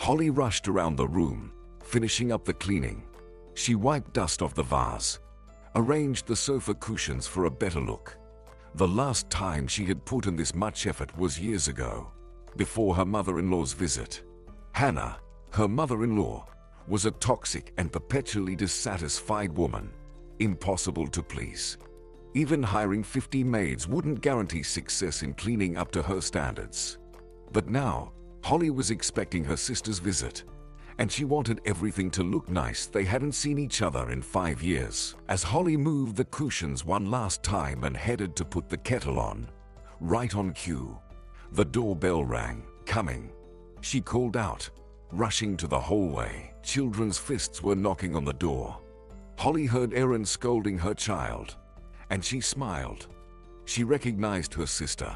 Holly rushed around the room, finishing up the cleaning. She wiped dust off the vase, arranged the sofa cushions for a better look. The last time she had put in this much effort was years ago, before her mother-in-law's visit. Hannah, her mother-in-law, was a toxic and perpetually dissatisfied woman, impossible to please. Even hiring 50 maids wouldn't guarantee success in cleaning up to her standards. But now, Holly was expecting her sister's visit, and she wanted everything to look nice. They hadn't seen each other in 5 years. As Holly moved the cushions one last time and headed to put the kettle on, right on cue, the doorbell rang. Coming, she called out, rushing to the hallway. Children's fists were knocking on the door. Holly heard Erin scolding her child, and she smiled. She recognized her sister.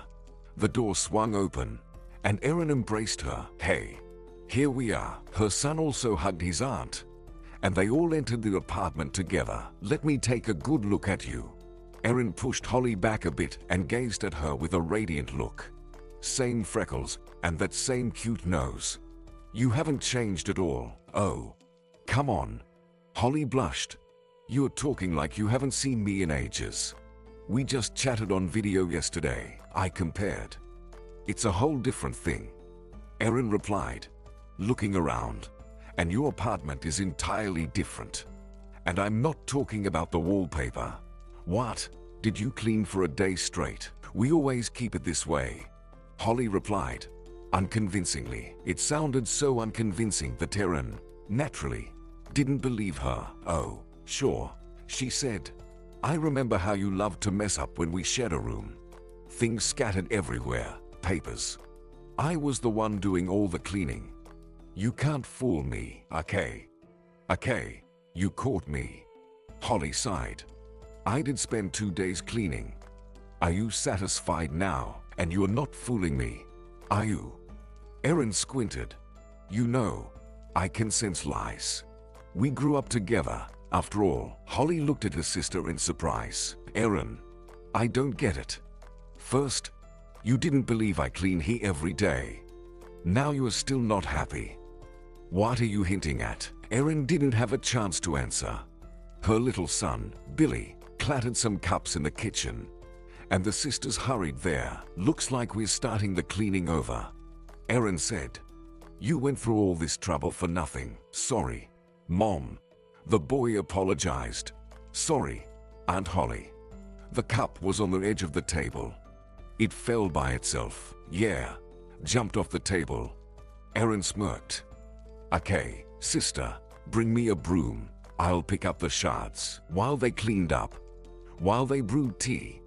The door swung open, and Erin embraced her. "Hey, here we are." Her son also hugged his aunt, and they all entered the apartment together. "Let me take a good look at you." Erin pushed Holly back a bit and gazed at her with a radiant look. "Same freckles, and that same cute nose. You haven't changed at all." "Oh, come on." Holly blushed. "You're talking like you haven't seen me in ages. We just chatted on video yesterday." I compared. "It's a whole different thing," Erin replied, looking around. "And your apartment is entirely different. And I'm not talking about the wallpaper." "What? Did you clean for a day straight?" "We always keep it this way," Holly replied, unconvincingly. It sounded so unconvincing that Erin, naturally, didn't believe her. "Oh, sure," she said. "I remember how you loved to mess up when we shared a room. Things scattered everywhere, papers. I was the one doing all the cleaning. You can't fool me." Okay, you caught me." Holly sighed. "I did spend 2 days cleaning. Are you satisfied now? And you're not fooling me, are you?" Erin squinted. "You know, I can sense lies. We grew up together, after all." Holly looked at her sister in surprise. "Erin, I don't get it. First, you didn't believe I clean here every day. Now you are still not happy. What are you hinting at?" Erin didn't have a chance to answer. Her little son, Billy, clattered some cups in the kitchen, and the sisters hurried there. "Looks like we're starting the cleaning over," Erin said. "You went through all this trouble for nothing." "Sorry, Mom," the boy apologized. "Sorry, Aunt Holly." The cup was on the edge of the table. It fell by itself. "Yeah, jumped off the table." Erin smirked. "Okay, sister, bring me a broom. I'll pick up the shards." While they cleaned up, while they brewed tea,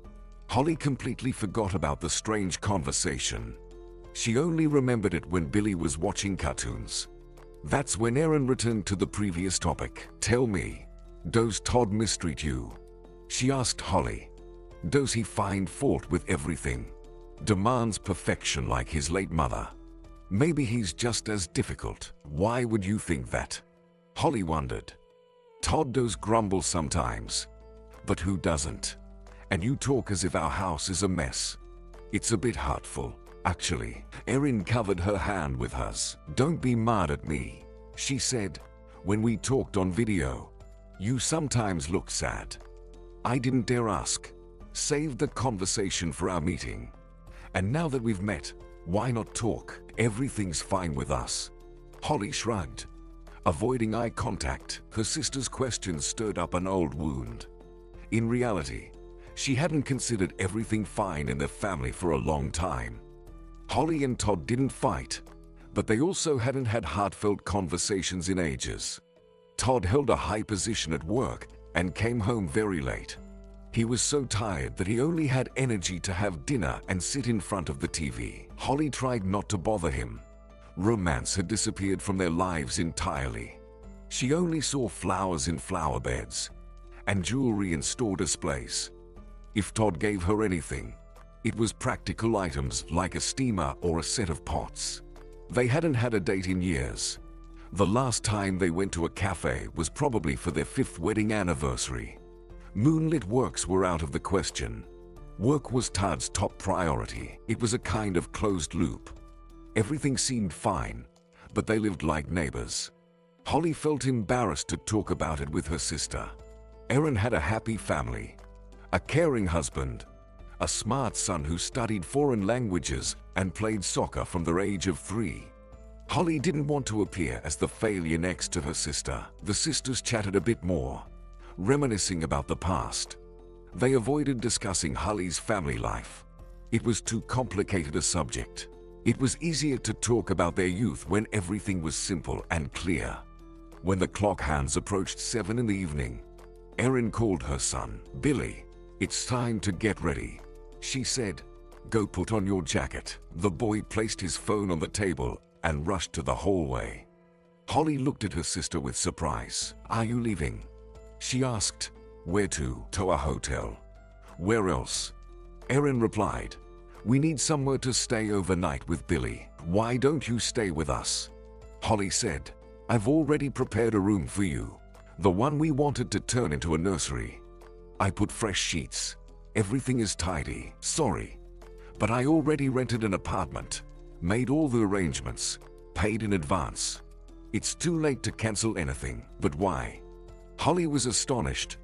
Holly completely forgot about the strange conversation. She only remembered it when Billy was watching cartoons. That's when Erin returned to the previous topic. "Tell me, does Todd mistreat you?" she asked Holly. "Does he find fault with everything? Demands perfection like his late mother? Maybe he's just as difficult." "Why would you think that?" Holly wondered. "Todd does grumble sometimes, but who doesn't? And you talk as if our house is a mess. It's a bit hurtful, actually." Erin covered her hand with hers. "Don't be mad at me," she said. "When we talked on video, you sometimes look sad." I didn't dare ask. Saved the conversation for our meeting. And now that we've met, why not talk? Everything's fine with us." Holly shrugged, avoiding eye contact. Her sister's question stirred up an old wound. In reality, she hadn't considered everything fine in their family for a long time. Holly and Todd didn't fight, but they also hadn't had heartfelt conversations in ages. Todd held a high position at work and came home very late. He was so tired that he only had energy to have dinner and sit in front of the TV. Holly tried not to bother him. Romance had disappeared from their lives entirely. She only saw flowers in flower beds and jewelry in store displays. If Todd gave her anything, it was practical items like a steamer or a set of pots. They hadn't had a date in years. The last time they went to a cafe was probably for their 5th wedding anniversary. Moonlit walks were out of the question. Work was Todd's top priority. It was a kind of closed loop. Everything seemed fine, but they lived like neighbors. Holly felt embarrassed to talk about it with her sister. Erin had a happy family, a caring husband, a smart son who studied foreign languages and played soccer from the age of 3. Holly didn't want to appear as the failure next to her sister. The sisters chatted a bit more, reminiscing about the past. They avoided discussing Holly's family life. It was too complicated a subject. It was easier to talk about their youth when everything was simple and clear. When the clock hands approached 7 in the evening, Erin called her son. "Billy, it's time to get ready," she said. "Go put on your jacket." The boy placed his phone on the table and rushed to the hallway. Holly looked at her sister with surprise. "Are you leaving?" she asked. "Where to?" "To a hotel." "Where else?" Erin replied. "We need somewhere to stay overnight with Billy." "Why don't you stay with us?" Holly said. "I've already prepared a room for you, the one we wanted to turn into a nursery. I put fresh sheets. Everything is tidy." "Sorry, but I already rented an apartment, made all the arrangements, paid in advance. It's too late to cancel anything." "But why?" Holly was astonished.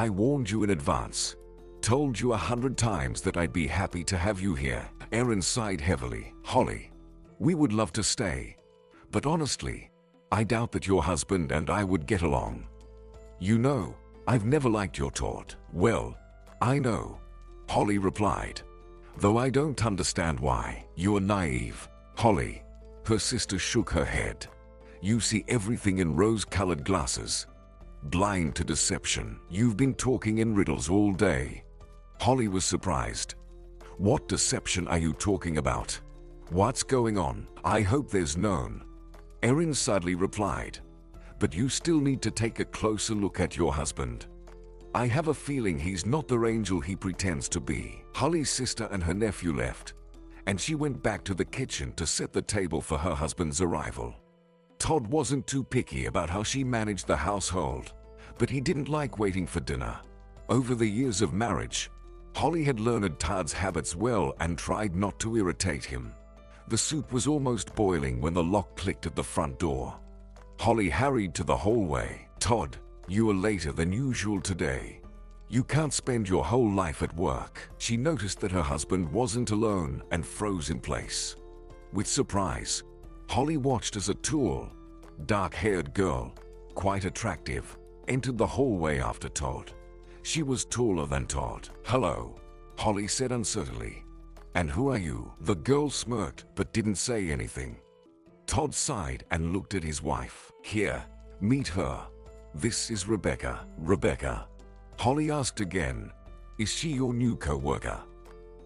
"I warned you in advance. Told you 100 times that I'd be happy to have you here." Erin sighed heavily. "Holly, we would love to stay, but honestly, I doubt that your husband and I would get along. You know, I've never liked your Todd." "Well, I know," Holly replied, "though I don't understand why." "You're naive, Holly." Her sister shook her head. "You see everything in rose-colored glasses. Blind to deception. You've been talking in riddles all day." Holly was surprised. "What deception are you talking about? What's going on?" "I hope there's none," Erin sadly replied. "But you still need to take a closer look at your husband. I have a feeling he's not the angel he pretends to be." Holly's sister and her nephew left, and she went back to the kitchen to set the table for her husband's arrival. Todd wasn't too picky about how she managed the household, but he didn't like waiting for dinner. Over the years of marriage, Holly had learned Todd's habits well and tried not to irritate him. The soup was almost boiling when the lock clicked at the front door. Holly hurried to the hallway. "Todd, you are later than usual today. You can't spend your whole life at work." She noticed that her husband wasn't alone and froze in place. With surprise, Holly watched as a tall, dark-haired girl, quite attractive, entered the hallway after Todd. She was taller than Todd. "Hello," Holly said uncertainly. "And who are you?" The girl smirked but didn't say anything. Todd sighed and looked at his wife. "Here, meet her. This is Rebecca." "Rebecca?" Holly asked again. "Is she your new co-worker?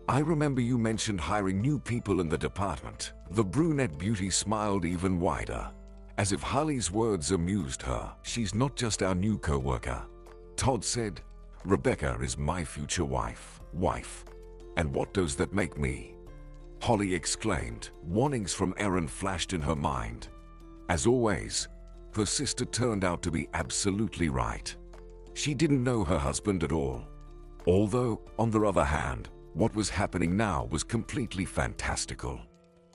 I remember you mentioned hiring new people in the department." The brunette beauty smiled even wider, as if Holly's words amused her. "She's not just our new co-worker," Todd said. "Rebecca is my future wife." "Wife? And what does that make me?" Holly exclaimed. Warnings from Erin flashed in her mind. As always, her sister turned out to be absolutely right. She didn't know her husband at all. Although, on the other hand, what was happening now was completely fantastical.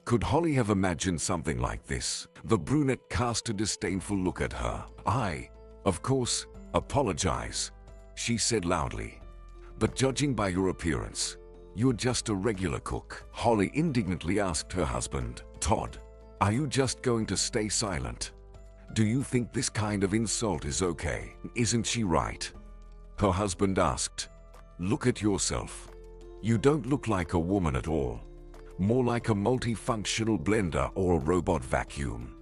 Could Holly have imagined something like this? The brunette cast a disdainful look at her. "I, of course, apologize," she said loudly. "But judging by your appearance, you're just a regular cook." Holly indignantly asked her husband. "Todd, are you just going to stay silent? Do you think this kind of insult is okay? Isn't she right?" Her husband asked. "Look at yourself. You don't look like a woman at all. More like a multifunctional blender or a robot vacuum.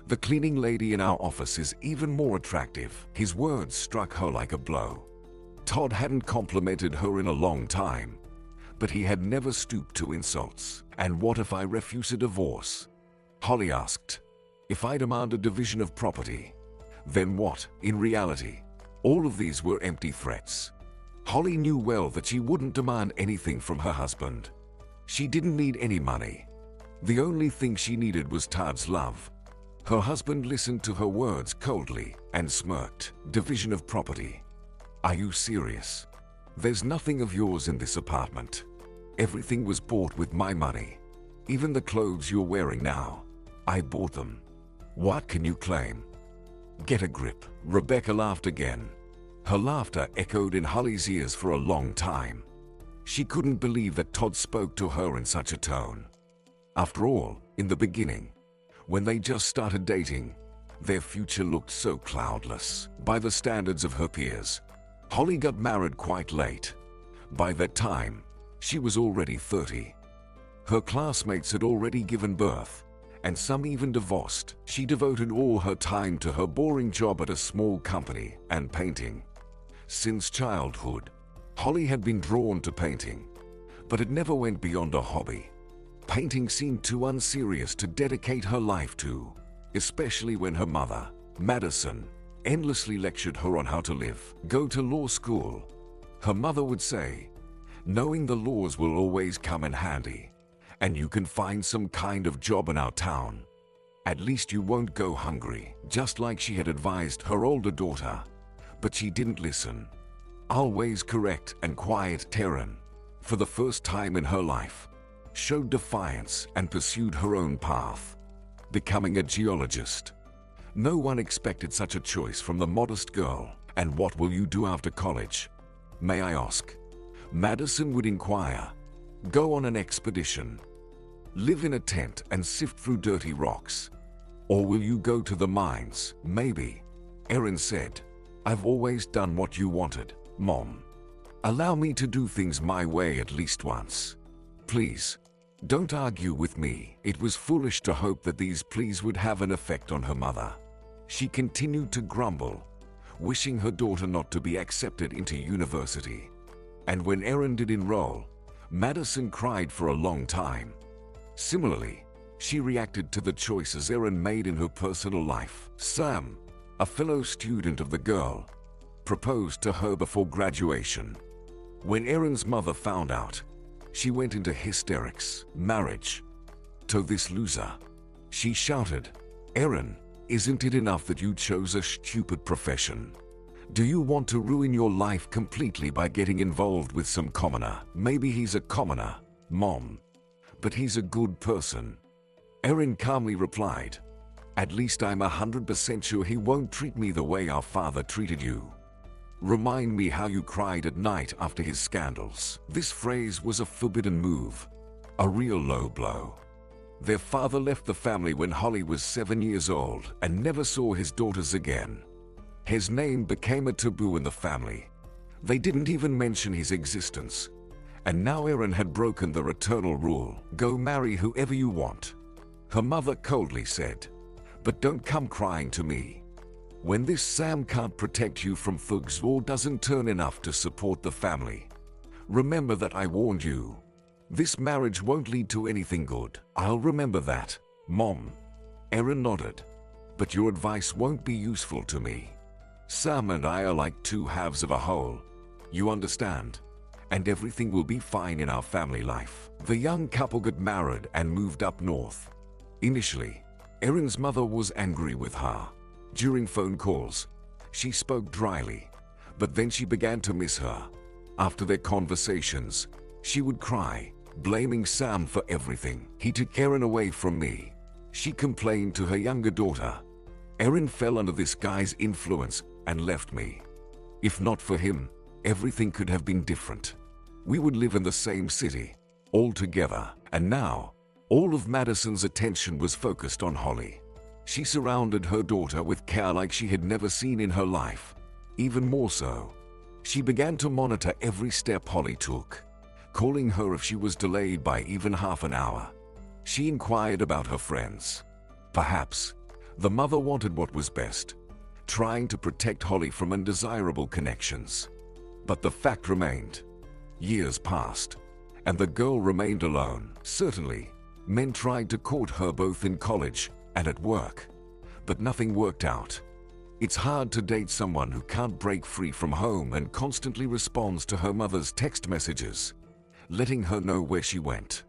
The cleaning lady in our office is even more attractive." His words struck her like a blow. Todd hadn't complimented her in a long time, but he had never stooped to insults. "And what if I refuse a divorce?" Holly asked. "If I demand a division of property, then what?" In reality, all of these were empty threats. Holly knew well that she wouldn't demand anything from her husband. She didn't need any money. The only thing she needed was Todd's love. Her husband listened to her words coldly and smirked. "Division of property? Are you serious? There's nothing of yours in this apartment. Everything was bought with my money. Even the clothes you're wearing now. I bought them." What can you claim? Get a grip. Rebecca laughed again. Her laughter echoed in Holly's ears for a long time. She couldn't believe that Todd spoke to her in such a tone. After all, in the beginning, when they just started dating, their future looked so cloudless. By the standards of her peers, Holly got married quite late. By that time, she was already 30. Her classmates had already given birth, and some even divorced. She devoted all her time to her boring job at a small company and painting. Since childhood, Holly had been drawn to painting, but it never went beyond a hobby. Painting seemed too unserious to dedicate her life to, especially when her mother, Madison, endlessly lectured her on how to live. Go to law school, her mother would say. Knowing the laws will always come in handy, and you can find some kind of job in our town. At least you won't go hungry, just like she had advised her older daughter. But she didn't listen. Always correct and quiet, Taryn, for the first time in her life, showed defiance and pursued her own path, becoming a geologist. No one expected such a choice from the modest girl. And what will you do after college, may I ask? Madison would inquire. Go on an expedition? Live in a tent and sift through dirty rocks? Or will you go to the mines? Maybe. Erin said, I've always done what you wanted, Mom. Allow me to do things my way at least once. Please, don't argue with me. It was foolish to hope that these pleas would have an effect on her mother. She continued to grumble, wishing her daughter not to be accepted into university. And when Erin did enroll, Madison cried for a long time. Similarly, she reacted to the choices Erin made in her personal life. Sam, a fellow student of the girl, proposed to her before graduation. When Erin's mother found out, she went into hysterics. Marriage to this loser, she shouted. Erin, isn't it enough that you chose a stupid profession? Do you want to ruin your life completely by getting involved with some commoner? Maybe he's a commoner, Mom, but he's a good person. Erin calmly replied, At least I'm 100% sure he won't treat me the way our father treated you. Remind me how you cried at night after his scandals. This phrase was a forbidden move, a real low blow. Their father left the family when Holly was 7 years old and never saw his daughters again. His name became a taboo in the family. They didn't even mention his existence. And now Erin had broken the eternal rule. Go marry whoever you want, her mother coldly said. But don't come crying to me. When this Sam can't protect you from thugs or doesn't turn enough to support the family, remember that I warned you. This marriage won't lead to anything good. I'll remember that, Mom. Erin nodded. But your advice won't be useful to me. Sam and I are like two halves of a whole. You understand? And everything will be fine in our family life. The young couple got married and moved up north. Initially, Erin's mother was angry with her. During phone calls, she spoke dryly, but then she began to miss her. After their conversations, she would cry, blaming Sam for everything. He took Erin away from me, she complained to her younger daughter. Erin fell under this guy's influence and left me. If not for him, everything could have been different. We would live in the same city, all together. And now, all of Madison's attention was focused on Holly. She surrounded her daughter with care like she had never seen in her life. Even more so, she began to monitor every step Holly took, calling her if she was delayed by even half an hour. She inquired about her friends. Perhaps the mother wanted what was best, trying to protect Holly from undesirable connections. But the fact remained. Years passed, and the girl remained alone. Certainly, men tried to court her both in college and at work, but nothing worked out. It's hard to date someone who can't break free from home and constantly responds to her mother's text messages, letting her know where she went.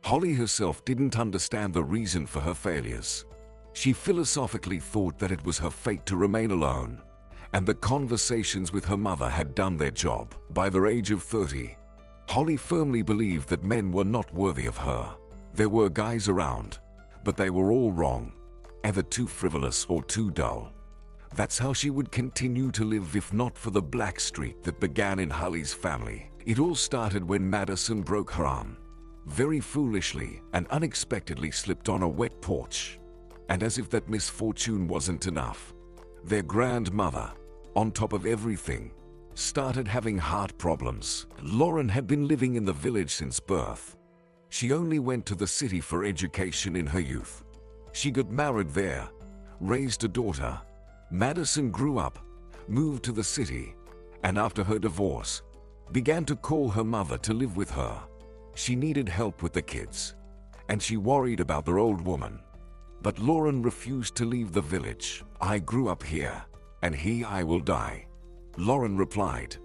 Holly herself didn't understand the reason for her failures. She philosophically thought that it was her fate to remain alone, and the conversations with her mother had done their job. By the age of 30, Holly firmly believed that men were not worthy of her. There were guys around, but they were all wrong. either too frivolous or too dull. That's how she would continue to live if not for the black streak that began in Holly's family. It all started when Madison broke her arm, very foolishly and unexpectedly slipped on a wet porch. And as if that misfortune wasn't enough, their grandmother, on top of everything, started having heart problems. Lauren had been living in the village since birth. She only went to the city for education in her youth. She got married there, raised a daughter. Madison grew up, moved to the city, and after her divorce, began to call her mother to live with her. She needed help with the kids, and she worried about their old woman. But Lauren refused to leave the village. "I grew up here, and here I will die," Lauren replied.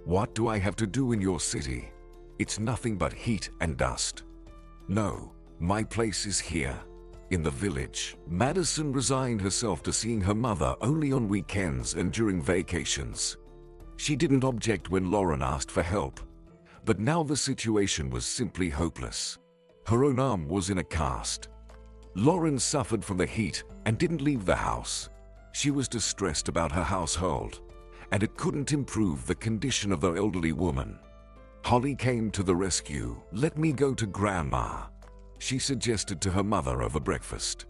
"What do I have to do in your city? It's nothing but heat and dust. No, my place is here, in the village." Madison resigned herself to seeing her mother only on weekends and during vacations. She didn't object when Lauren asked for help, but now the situation was simply hopeless. Her own arm was in a cast. Lauren suffered from the heat and didn't leave the house. She was distressed about her household, and it couldn't improve the condition of the elderly woman. Holly came to the rescue. "Let me go to Grandma," she suggested to her mother over breakfast.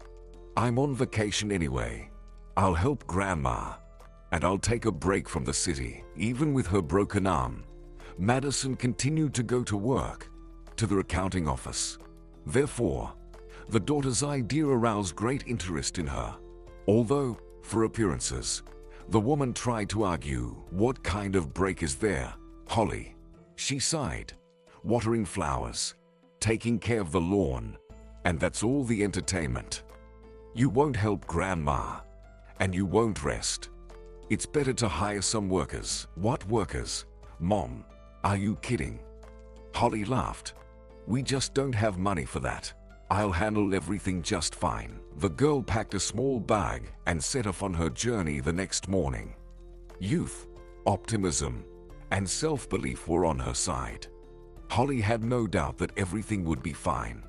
"I'm on vacation anyway. I'll help Grandma, and I'll take a break from the city." Even with her broken arm, Madison continued to go to work, to the accounting office. Therefore, the daughter's idea aroused great interest in her. Although, for appearances, the woman tried to argue, "What kind of break is there, Holly?" She sighed. "Watering flowers, taking care of the lawn, and that's all the entertainment. You won't help Grandma, and you won't rest. It's better to hire some workers." "What workers, Mom? Are you kidding?" Holly laughed. "We just don't have money for that. I'll handle everything just fine." The girl packed a small bag and set off on her journey the next morning. Youth, optimism, and self-belief were on her side. Holly had no doubt that everything would be fine.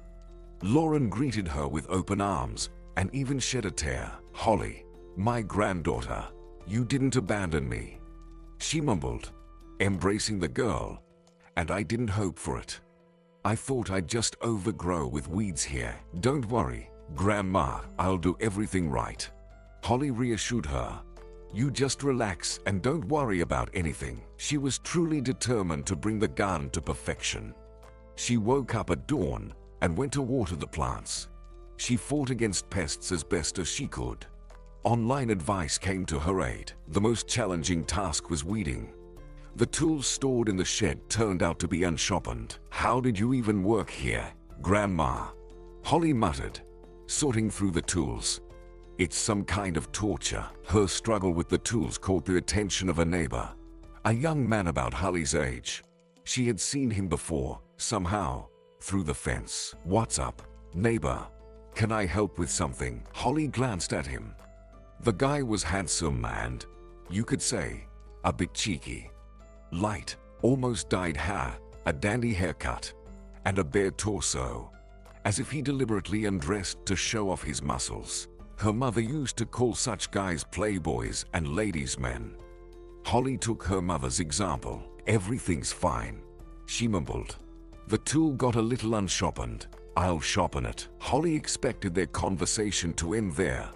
Lauren greeted her with open arms and even shed a tear. "Holly, my granddaughter, you didn't abandon me," she mumbled, embracing the girl, "and I didn't hope for it. I thought I'd just overgrow with weeds here." "Don't worry, Grandma, I'll do everything right," Holly reassured her. "You just relax and don't worry about anything." She was truly determined to bring the garden to perfection. She woke up at dawn and went to water the plants. She fought against pests as best as she could. Online advice came to her aid. The most challenging task was weeding. The tools stored in the shed turned out to be unsharpened. "How did you even work here, Grandma?" Holly muttered, sorting through the tools. "It's some kind of torture." Her struggle with the tools caught the attention of a neighbor, a young man about Holly's age. She had seen him before, somehow, through the fence. "What's up, neighbor? Can I help with something?" Holly glanced at him. The guy was handsome and, you could say, a bit cheeky. Light, almost dyed hair, a dandy haircut, and a bare torso, as if he deliberately undressed to show off his muscles. Her mother used to call such guys playboys and ladies' men. Holly took her mother's example. "Everything's fine," she mumbled. The tool got a little unsharpened. "I'll sharpen it." Holly expected their conversation to end there,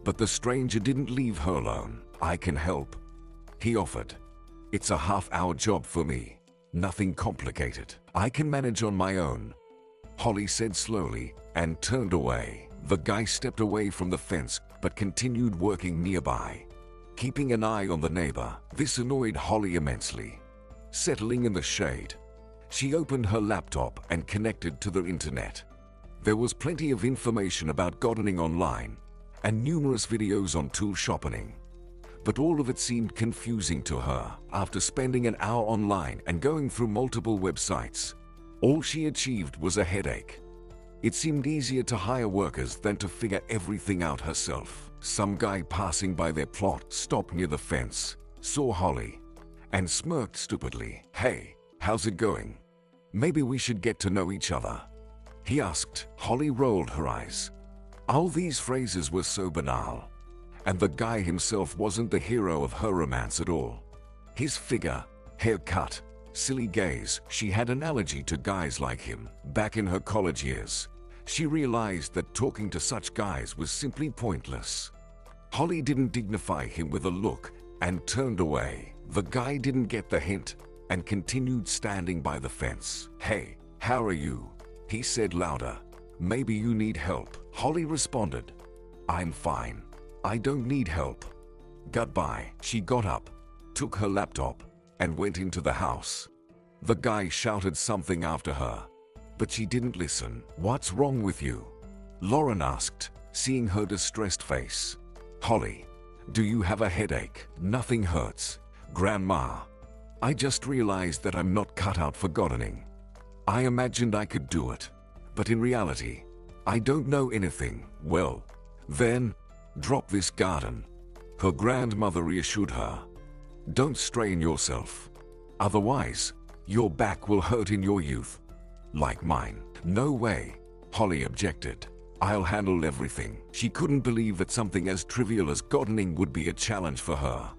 but the stranger didn't leave her alone. "I can help," he offered. "It's a half-hour job for me. Nothing complicated. I can manage on my own," Holly said slowly and turned away. The guy stepped away from the fence but continued working nearby, keeping an eye on the neighbor. This annoyed Holly immensely. Settling in the shade, she opened her laptop and connected to the internet. There was plenty of information about gardening online and numerous videos on tool sharpening, but all of it seemed confusing to her. After spending an hour online and going through multiple websites, all she achieved was a headache. It seemed easier to hire workers than to figure everything out herself. Some guy passing by their plot stopped near the fence, saw Holly, and smirked stupidly. "Hey, how's it going? Maybe we should get to know each other," he asked. Holly rolled her eyes. All these phrases were so banal, and the guy himself wasn't the hero of her romance at all. His figure, haircut, silly gaze, she had an allergy to guys like him. Back in her college years, she realized that talking to such guys was simply pointless. Holly didn't dignify him with a look and turned away. The guy didn't get the hint and continued standing by the fence. "Hey, how are you?" he said louder. "Maybe you need help." Holly responded, "I'm fine. I don't need help. Goodbye." She got up, took her laptop, and went into the house. The guy shouted something after her, but she didn't listen. "What's wrong with you?" Lauren asked, seeing her distressed face. "Holly, do you have a headache?" "Nothing hurts, Grandma. I just realized that I'm not cut out for gardening. I imagined I could do it, but in reality, I don't know anything." "Well, then, drop this garden," her grandmother reassured her. "Don't strain yourself. Otherwise, your back will hurt in your youth. Like mine." "No way," Holly objected. "I'll handle everything." She couldn't believe that something as trivial as gardening would be a challenge for her.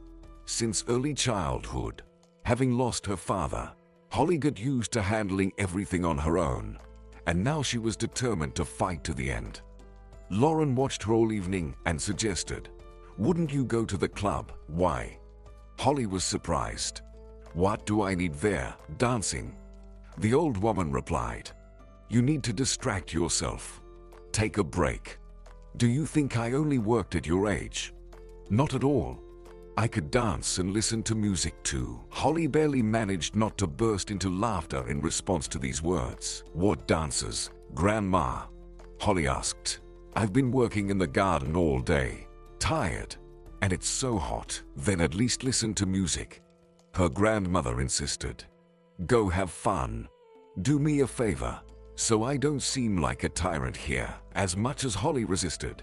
Since early childhood, having lost her father, Holly got used to handling everything on her own, and now she was determined to fight to the end. Lauren watched her all evening and suggested, "Wouldn't you go to the club?" "Why?" Holly was surprised. "What do I need there?" "Dancing," the old woman replied. "You need to distract yourself. Take a break. Do you think I only worked at your age?" "Not at all. I could dance and listen to music too." Holly barely managed not to burst into laughter in response to these words. "What dances, Grandma?" Holly asked. "I've been working in the garden all day. Tired. And it's so hot." "Then at least listen to music," her grandmother insisted. "Go have fun. Do me a favor, so I don't seem like a tyrant here." As much as Holly resisted,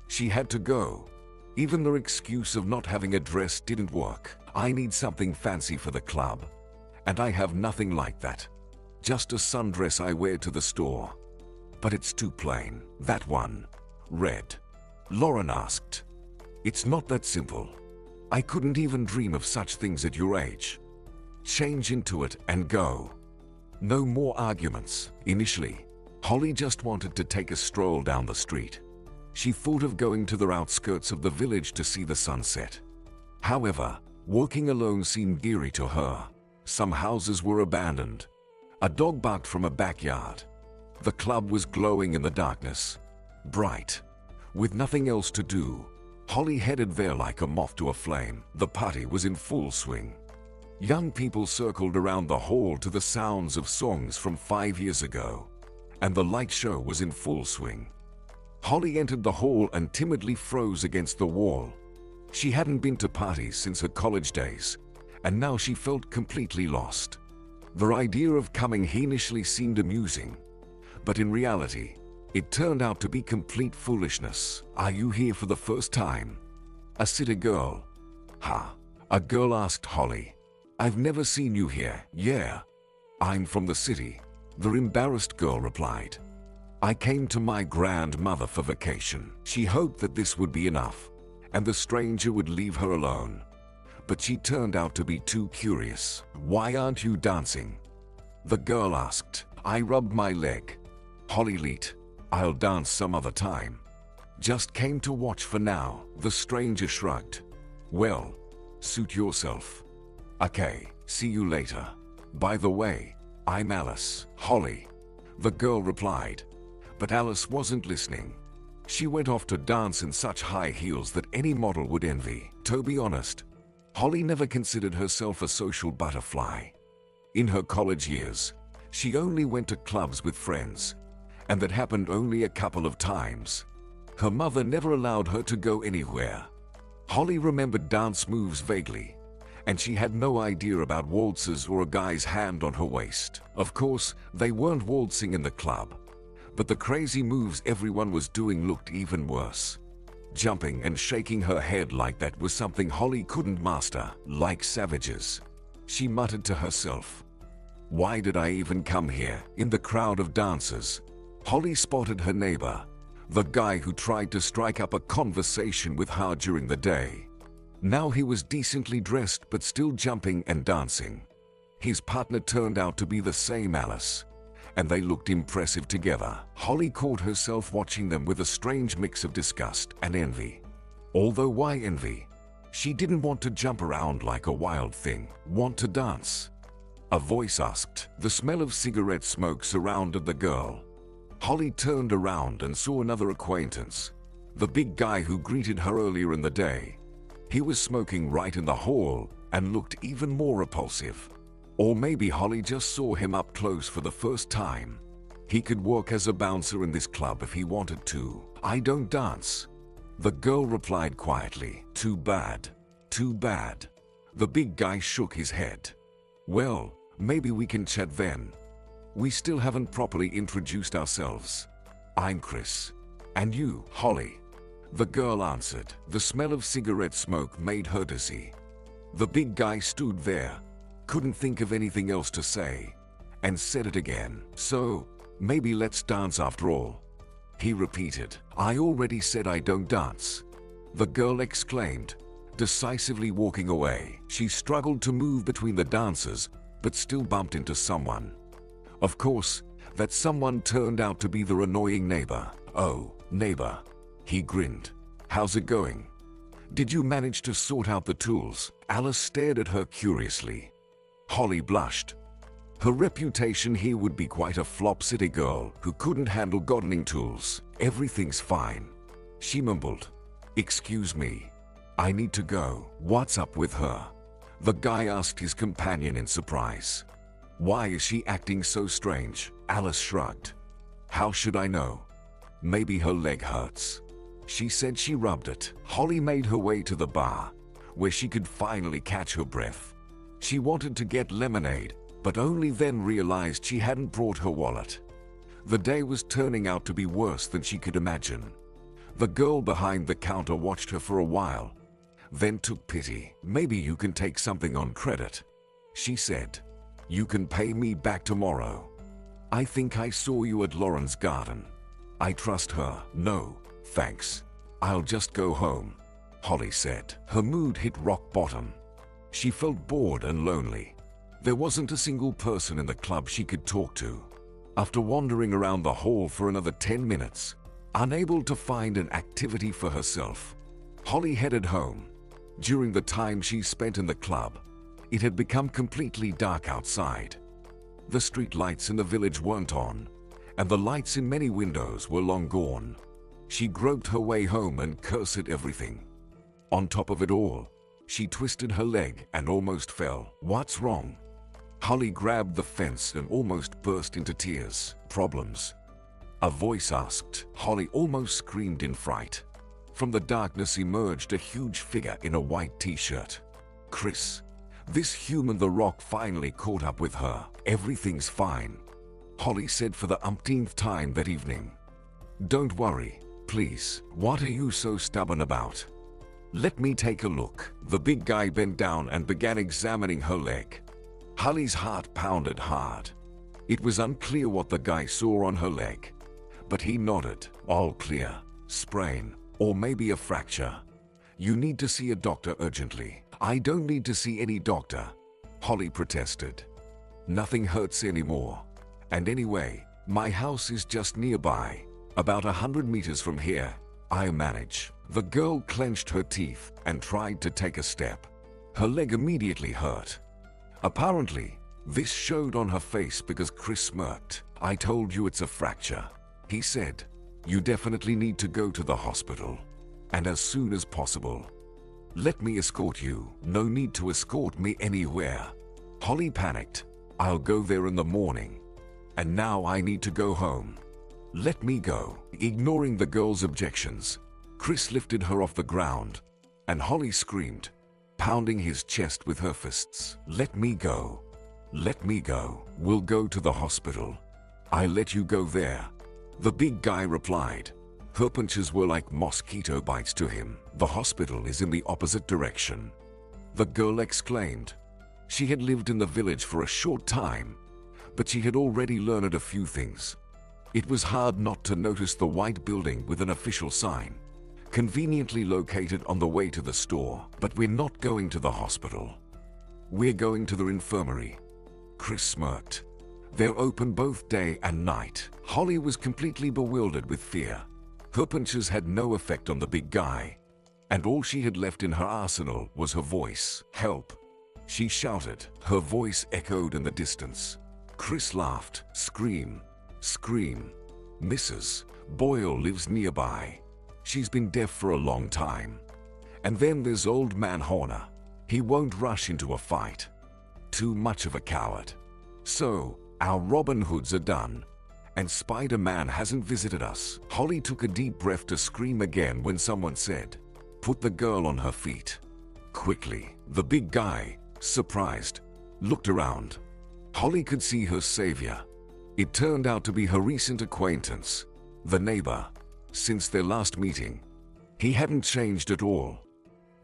she had to go. Even the excuse of not having a dress didn't work. "I need something fancy for the club, and I have nothing like that. Just a sundress I wear to the store. But it's too plain." "That one, red?" Lauren asked. "It's not that simple. I couldn't even dream of such things at your age. Change into it and go. No more arguments." Initially, Holly just wanted to take a stroll down the street. She thought of going to the outskirts of the village to see the sunset. However, walking alone seemed eerie to her. Some houses were abandoned. A dog barked from a backyard. The club was glowing in the darkness, bright. With nothing else to do, Holly headed there like a moth to a flame. The party was in full swing. Young people circled around the hall to the sounds of songs from 5 years ago, and the light show was in full swing. Holly entered the hall and timidly froze against the wall. She hadn't been to parties since her college days, and now she felt completely lost. The idea of coming here initially seemed amusing, but in reality, it turned out to be complete foolishness. "Are you here for the first time?" a city girl. "Huh?" a girl asked Holly. "I've never seen you here." "Yeah, I'm from the city," the embarrassed girl replied. "I came to my grandmother for vacation." She hoped that this would be enough, and the stranger would leave her alone. But she turned out to be too curious. "Why aren't you dancing?" the girl asked. "I rubbed my leg." Holly leaped. "I'll dance some other time. Just came to watch for now." The stranger shrugged. "Well, suit yourself. Okay, see you later. By the way, I'm Alice." "Holly," the girl replied. But Alice wasn't listening. She went off to dance in such high heels that any model would envy. To be honest, Holly never considered herself a social butterfly. In her college years, she only went to clubs with friends, and that happened only a couple of times. Her mother never allowed her to go anywhere. Holly remembered dance moves vaguely, and she had no idea about waltzes or a guy's hand on her waist. Of course, they weren't waltzing in the club, but the crazy moves everyone was doing looked even worse. Jumping and shaking her head like that was something Holly couldn't master. "Like savages," she muttered to herself. "Why did I even come here?" In the crowd of dancers, Holly spotted her neighbor, the guy who tried to strike up a conversation with her during the day. Now he was decently dressed but still jumping and dancing. His partner turned out to be the same Alice, and they looked impressive together. Holly caught herself watching them with a strange mix of disgust and envy. Although why envy? She didn't want to jump around like a wild thing. Want to dance? A voice asked. The smell of cigarette smoke surrounded the girl. Holly turned around and saw another acquaintance, the big guy who greeted her earlier in the day. He was smoking right in the hall and looked even more repulsive. Or maybe Holly just saw him up close for the first time. He could work as a bouncer in this club if he wanted to. I don't dance. The girl replied quietly. Too bad. Too bad. The big guy shook his head. Well, maybe we can chat then. We still haven't properly introduced ourselves. I'm Chris. And you, Holly? The girl answered. The smell of cigarette smoke made her dizzy. The big guy stood there, couldn't think of anything else to say, and said it again. So, maybe let's dance after all. He repeated. I already said I don't dance. The girl exclaimed, decisively walking away. She struggled to move between the dancers, but still bumped into someone. Of course, that someone turned out to be their annoying neighbor. Oh, neighbor. He grinned. How's it going? Did you manage to sort out the tools? Alice stared at her curiously. Holly blushed. Her reputation here would be quite a flop city girl who couldn't handle gardening tools. Everything's fine. She mumbled. Excuse me. I need to go. What's up with her? The guy asked his companion in surprise. Why is she acting so strange? Alice shrugged. How should I know? Maybe her leg hurts. She said she rubbed it. Holly made her way to the bar, where she could finally catch her breath. She wanted to get lemonade, but only then realized she hadn't brought her wallet. The day was turning out to be worse than she could imagine. The girl behind the counter watched her for a while, then took pity. Maybe you can take something on credit, she said. You can pay me back tomorrow. I think I saw you at Lauren's garden. I trust her. No, thanks. I'll just go home, Holly said. Her mood hit rock bottom. She felt bored and lonely. There wasn't a single person in the club she could talk to. After wandering around the hall for another 10 minutes, unable to find an activity for herself, Holly headed home. During the time she spent in the club, it had become completely dark outside. The street lights in the village weren't on, and the lights in many windows were long gone. She groped her way home and cursed at everything. On top of it all, she twisted her leg and almost fell. What's wrong? Holly grabbed the fence and almost burst into tears. Problems? A voice asked. Holly almost screamed in fright. From the darkness emerged a huge figure in a white t-shirt. Chris. This human the rock finally caught up with her. Everything's fine, Holly said for the umpteenth time that evening. Don't worry, please. What are you so stubborn about? Let me take a look. The big guy bent down and began examining her leg. Holly's heart pounded hard. It was unclear what the guy saw on her leg, but he nodded. All clear. Sprain, or maybe a fracture. You need to see a doctor urgently. I don't need to see any doctor, Holly protested. Nothing hurts anymore. And anyway, my house is just nearby, about 100 meters from here. I manage. The girl clenched her teeth and tried to take a step. Her leg immediately hurt. Apparently, this showed on her face because Chris smirked. I told you it's a fracture, he said. You definitely need to go to the hospital, and as soon as possible. Let me escort you. No need to escort me anywhere. Holly panicked. I'll go there in the morning. And now I need to go home. Let me go. Ignoring the girl's objections, Chris lifted her off the ground, and Holly screamed, pounding his chest with her fists. Let me go. Let me go. We'll go to the hospital. I'll let you go there, the big guy replied. Her punches were like mosquito bites to him. The hospital is in the opposite direction, the girl exclaimed. She had lived in the village for a short time, but she had already learned a few things. It was hard not to notice the white building with an official sign, conveniently located on the way to the store. But we're not going to the hospital. We're going to the infirmary. Chris smirked. They're open both day and night. Holly was completely bewildered with fear. Her punches had no effect on the big guy, and all she had left in her arsenal was her voice. Help! She shouted. Her voice echoed in the distance. Chris laughed. Scream! Scream! Mrs. Boyle lives nearby. She's been deaf for a long time. And then there's old man Horner. He won't rush into a fight. Too much of a coward. So, our Robin Hoods are done, and Spider-Man hasn't visited us. Holly took a deep breath to scream again when someone said, "Put the girl on her feet." Quickly, the big guy, surprised, looked around. Holly could see her savior. It turned out to be her recent acquaintance, the neighbor. Since their last meeting, he hadn't changed at all.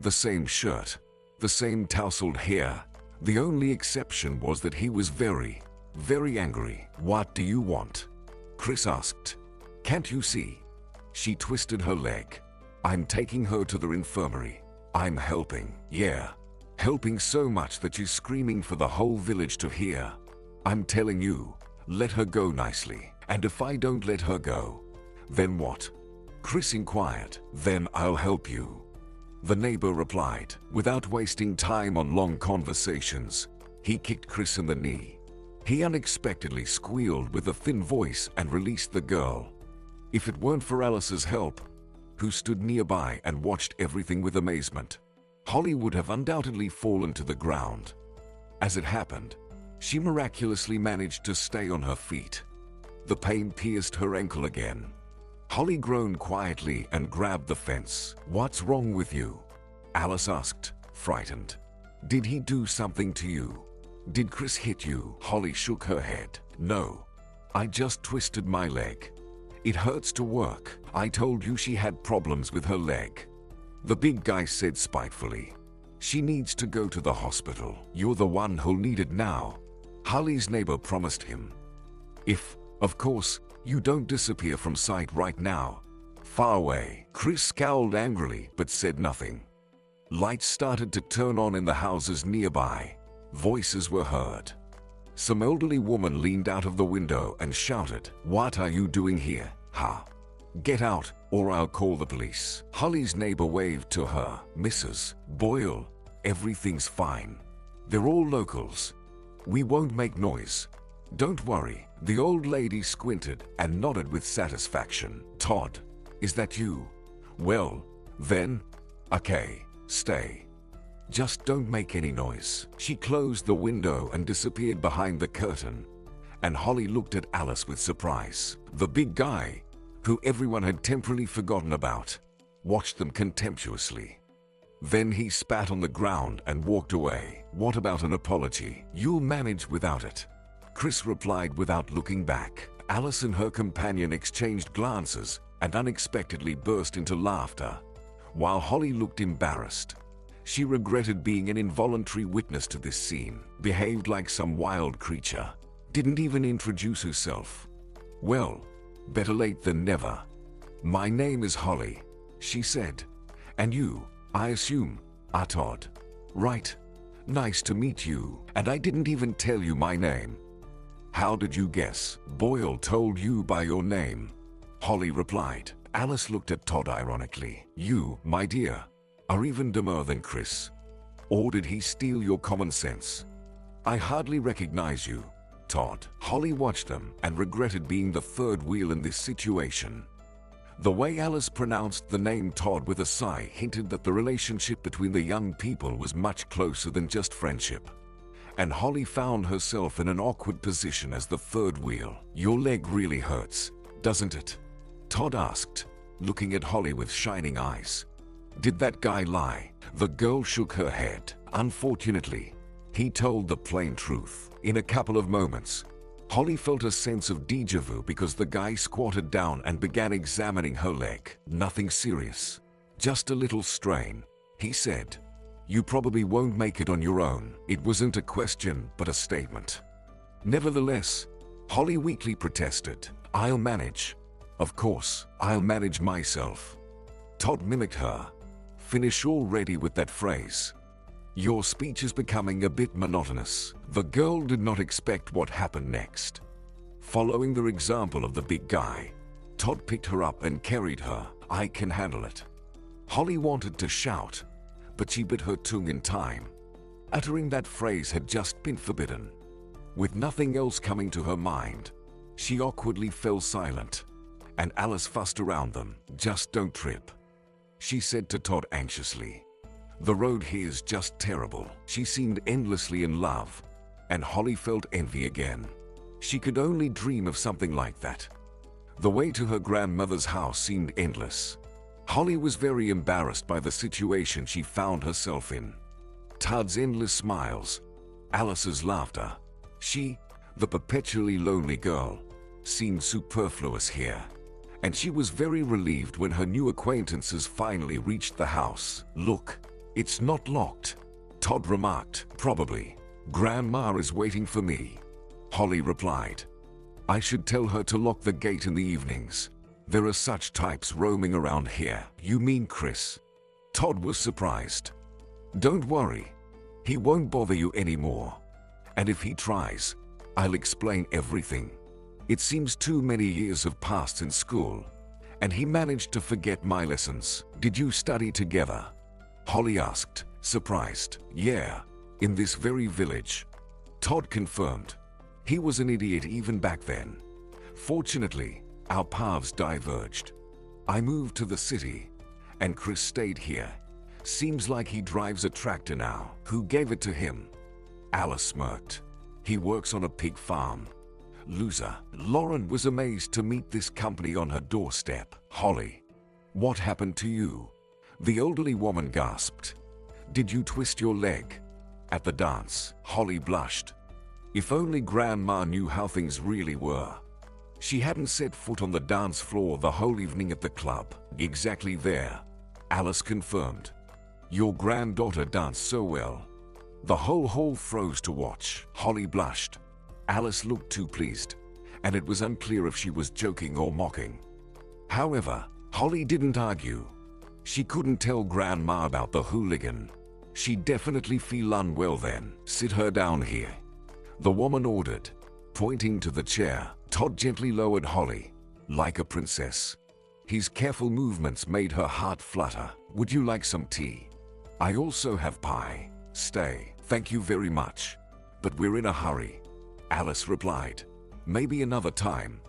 The same shirt, the same tousled hair. The only exception was that he was very, very angry. "What do you want?" Chris asked. "Can't you see?" She twisted her leg. "I'm taking her to the infirmary. I'm helping. Yeah, helping so much that she's screaming for the whole village to hear. I'm telling you, let her go nicely. And if I don't let her go, then what?" Chris inquired. "Then I'll help you," the neighbor replied. Without wasting time on long conversations, he kicked Chris in the knee. He unexpectedly squealed with a thin voice and released the girl. If it weren't for Alice's help, who stood nearby and watched everything with amazement, Holly would have undoubtedly fallen to the ground. As it happened, she miraculously managed to stay on her feet. The pain pierced her ankle again. Holly groaned quietly and grabbed the fence. "What's wrong with you?" Alice asked, frightened. "Did he do something to you? Did Chris hit you?" Holly shook her head. "No. I just twisted my leg. It hurts to work." "I told you she had problems with her leg," the big guy said spitefully. "She needs to go to the hospital. You're the one who'll need it now," Holly's neighbor promised him. "If, of course, you don't disappear from sight right now." Far away, Chris scowled angrily but said nothing. Lights started to turn on in the houses nearby. Voices were heard. Some elderly woman leaned out of the window and shouted, "What are you doing here? Ha! Get out, or I'll call the police." Holly's neighbor waved to her. "Mrs. Boyle, everything's fine. They're all locals. We won't make noise. Don't worry." The old lady squinted and nodded with satisfaction. "Todd, is that you? Well, then, okay, stay. Just don't make any noise." She closed the window and disappeared behind the curtain, and Holly looked at Alice with surprise. The big guy, who everyone had temporarily forgotten about, watched them contemptuously. Then he spat on the ground and walked away. "What about an apology? You'll manage without it," Chris replied without looking back. Alice and her companion exchanged glances and unexpectedly burst into laughter, while Holly looked embarrassed. She regretted being an involuntary witness to this scene, behaved like some wild creature, didn't even introduce herself. "Well, better late than never. My name is Holly," she said. "And you, I assume, are Todd. Right? Nice to meet you. And I didn't even tell you my name." "How did you guess?" "Boyle told you by your name," Holly replied. Alice looked at Todd ironically. "You, my dear, are even dumber than Chris. Or did he steal your common sense?" "I hardly recognize you, Todd." Holly watched them and regretted being the third wheel in this situation. The way Alice pronounced the name Todd with a sigh hinted that the relationship between the young people was much closer than just friendship. And Holly found herself in an awkward position as the third wheel. "Your leg really hurts, doesn't it?" Todd asked, looking at Holly with shining eyes. "Did that guy lie?" The girl shook her head. "Unfortunately, he told the plain truth." In a couple of moments, Holly felt a sense of déjà vu because the guy squatted down and began examining her leg. "Nothing serious, just a little strain," he said. "You probably won't make it on your own." It wasn't a question, but a statement. Nevertheless, Holly weakly protested. I'll manage. Of course, I'll manage myself. Todd mimicked her. Finish already with that phrase. Your speech is becoming a bit monotonous. The girl did not expect what happened next. Following the example of the big guy, Todd picked her up and carried her. I can handle it. Holly wanted to shout, but she bit her tongue in time. Uttering that phrase had just been forbidden. With nothing else coming to her mind, she awkwardly fell silent, and Alice fussed around them. Just don't trip, she said to Todd anxiously. The road here's just terrible. She seemed endlessly in love, and Holly felt envy again. She could only dream of something like that. The way to her grandmother's house seemed endless. Holly was very embarrassed by the situation she found herself in. Todd's endless smiles, Alice's laughter. She, the perpetually lonely girl, seemed superfluous here. And she was very relieved when her new acquaintances finally reached the house. Look, it's not locked, Todd remarked. Probably. Grandma is waiting for me, Holly replied. I should tell her to lock the gate in the evenings. There are such types roaming around here. You mean Chris? Todd was surprised. Don't worry, he won't bother you anymore. And if he tries, I'll explain everything. It seems too many years have passed in school, and he managed to forget my lessons. Did you study together? Holly asked, surprised. Yeah, in this very village, Todd confirmed. He was an idiot even back then. Fortunately, our paths diverged. I moved to the city, and Chris stayed here. Seems like he drives a tractor now. Who gave it to him? Alice smirked. He works on a pig farm. Loser. Lauren was amazed to meet this company on her doorstep. Holly, what happened to you? The elderly woman gasped. Did you twist your leg at the dance? Holly blushed. If only Grandma knew how things really were. She hadn't set foot on the dance floor the whole evening at the club. Exactly there, Alice confirmed. Your granddaughter danced so well. The whole hall froze to watch. Holly blushed. Alice looked too pleased, and it was unclear if she was joking or mocking. However, Holly didn't argue. She couldn't tell Grandma about the hooligan. She'd definitely feel unwell then. Sit her down here, the woman ordered, pointing to the chair. Todd gently lowered Holly, like a princess. His careful movements made her heart flutter. Would you like some tea? I also have pie. Stay. Thank you very much, but we're in a hurry, Alice replied. Maybe another time.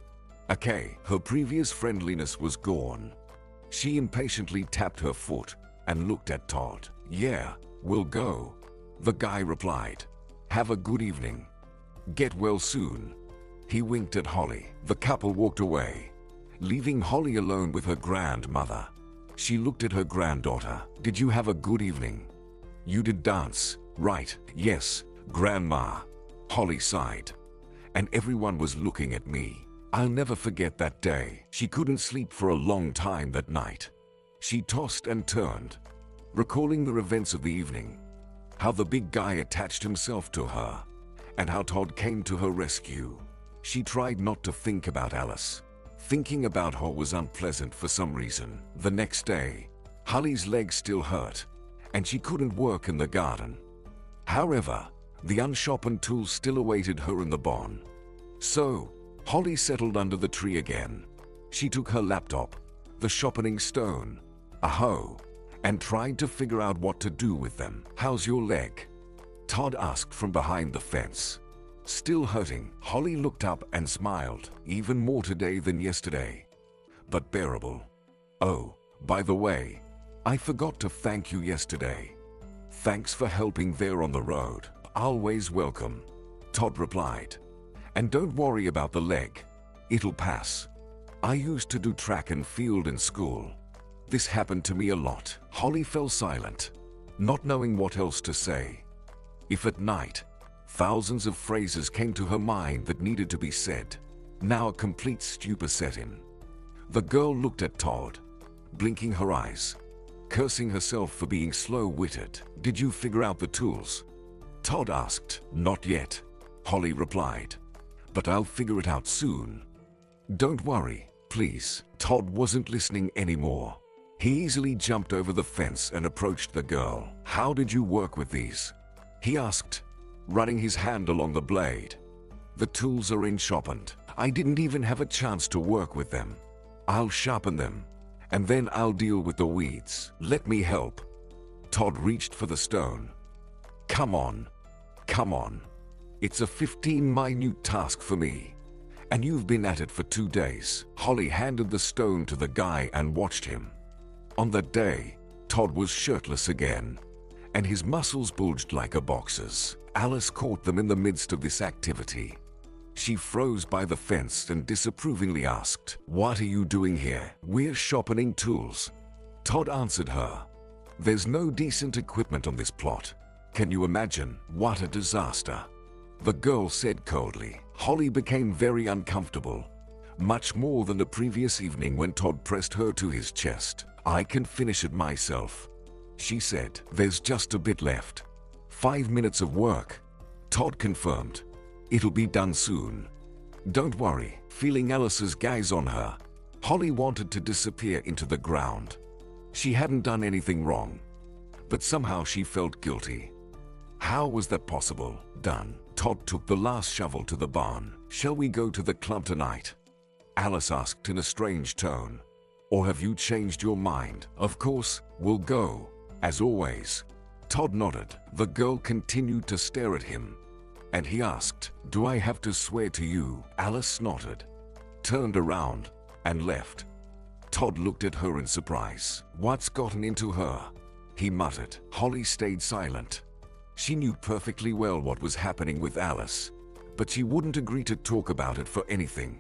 Okay. Her previous friendliness was gone. She impatiently tapped her foot and looked at Todd. Yeah, we'll go, the guy replied. Have a good evening. Get well soon. He winked at Holly. The couple walked away, leaving Holly alone with her grandmother. She looked at her granddaughter. Did you have a good evening? You did dance, right? Yes, Grandma, Holly sighed. And everyone was looking at me. I'll never forget that day. She couldn't sleep for a long time that night. She tossed and turned, recalling the events of the evening. How the big guy attached himself to her, and how Todd came to her rescue. She tried not to think about Alice. Thinking about her was unpleasant for some reason. The next day, Holly's leg still hurt, and she couldn't work in the garden. However, the unsharpened tools still awaited her in the barn. So, Holly settled under the tree again. She took her laptop, the sharpening stone, a hoe, and tried to figure out what to do with them. How's your leg? Todd asked from behind the fence. Still hurting. Holly looked up and smiled. Even more today than yesterday, but bearable. Oh, by the way, I forgot to thank you yesterday. Thanks for helping there on the road. Always welcome, Todd replied. And don't worry about the leg. It'll pass. I used to do track and field in school. This happened to me a lot. Holly fell silent, not knowing what else to say. If at night, thousands of phrases came to her mind that needed to be said. Now a complete stupor set in. The girl looked at Todd, blinking her eyes, cursing herself for being slow-witted. Did you figure out the tools? Todd asked. Not yet, Holly replied. But I'll figure it out soon. Don't worry, please. Todd wasn't listening anymore. He easily jumped over the fence and approached the girl. How did you work with these? He asked, running his hand along the blade. The tools are sharpened. I didn't even have a chance to work with them. I'll sharpen them, and then I'll deal with the weeds. Let me help. Todd reached for the stone. Come on. It's a 15-minute task for me, and you've been at it for 2 days. Holly handed the stone to the guy and watched him. On that day, Todd was shirtless again, and his muscles bulged like a boxer's. Alice caught them in the midst of this activity. She froze by the fence and disapprovingly asked, "What are you doing here?" "We're sharpening tools," Todd answered her. "There's no decent equipment on this plot. Can you imagine? What a disaster," the girl said coldly. Holly became very uncomfortable, much more than the previous evening when Todd pressed her to his chest. "I can finish it myself," she said. "There's just a bit left. 5 minutes of work," Todd confirmed. "It'll be done soon. Don't worry." Feeling Alice's gaze on her, Holly wanted to disappear into the ground. She hadn't done anything wrong, but somehow she felt guilty. How was that possible? Done. Todd took the last shovel to the barn. "Shall we go to the club tonight?" Alice asked in a strange tone. "Or have you changed your mind?" "Of course, we'll go, as always." Todd nodded. The girl continued to stare at him, and he asked, "Do I have to swear to you?" Alice nodded, turned around, and left. Todd looked at her in surprise. "What's gotten into her?" he muttered. Holly stayed silent. She knew perfectly well what was happening with Alice, but she wouldn't agree to talk about it for anything.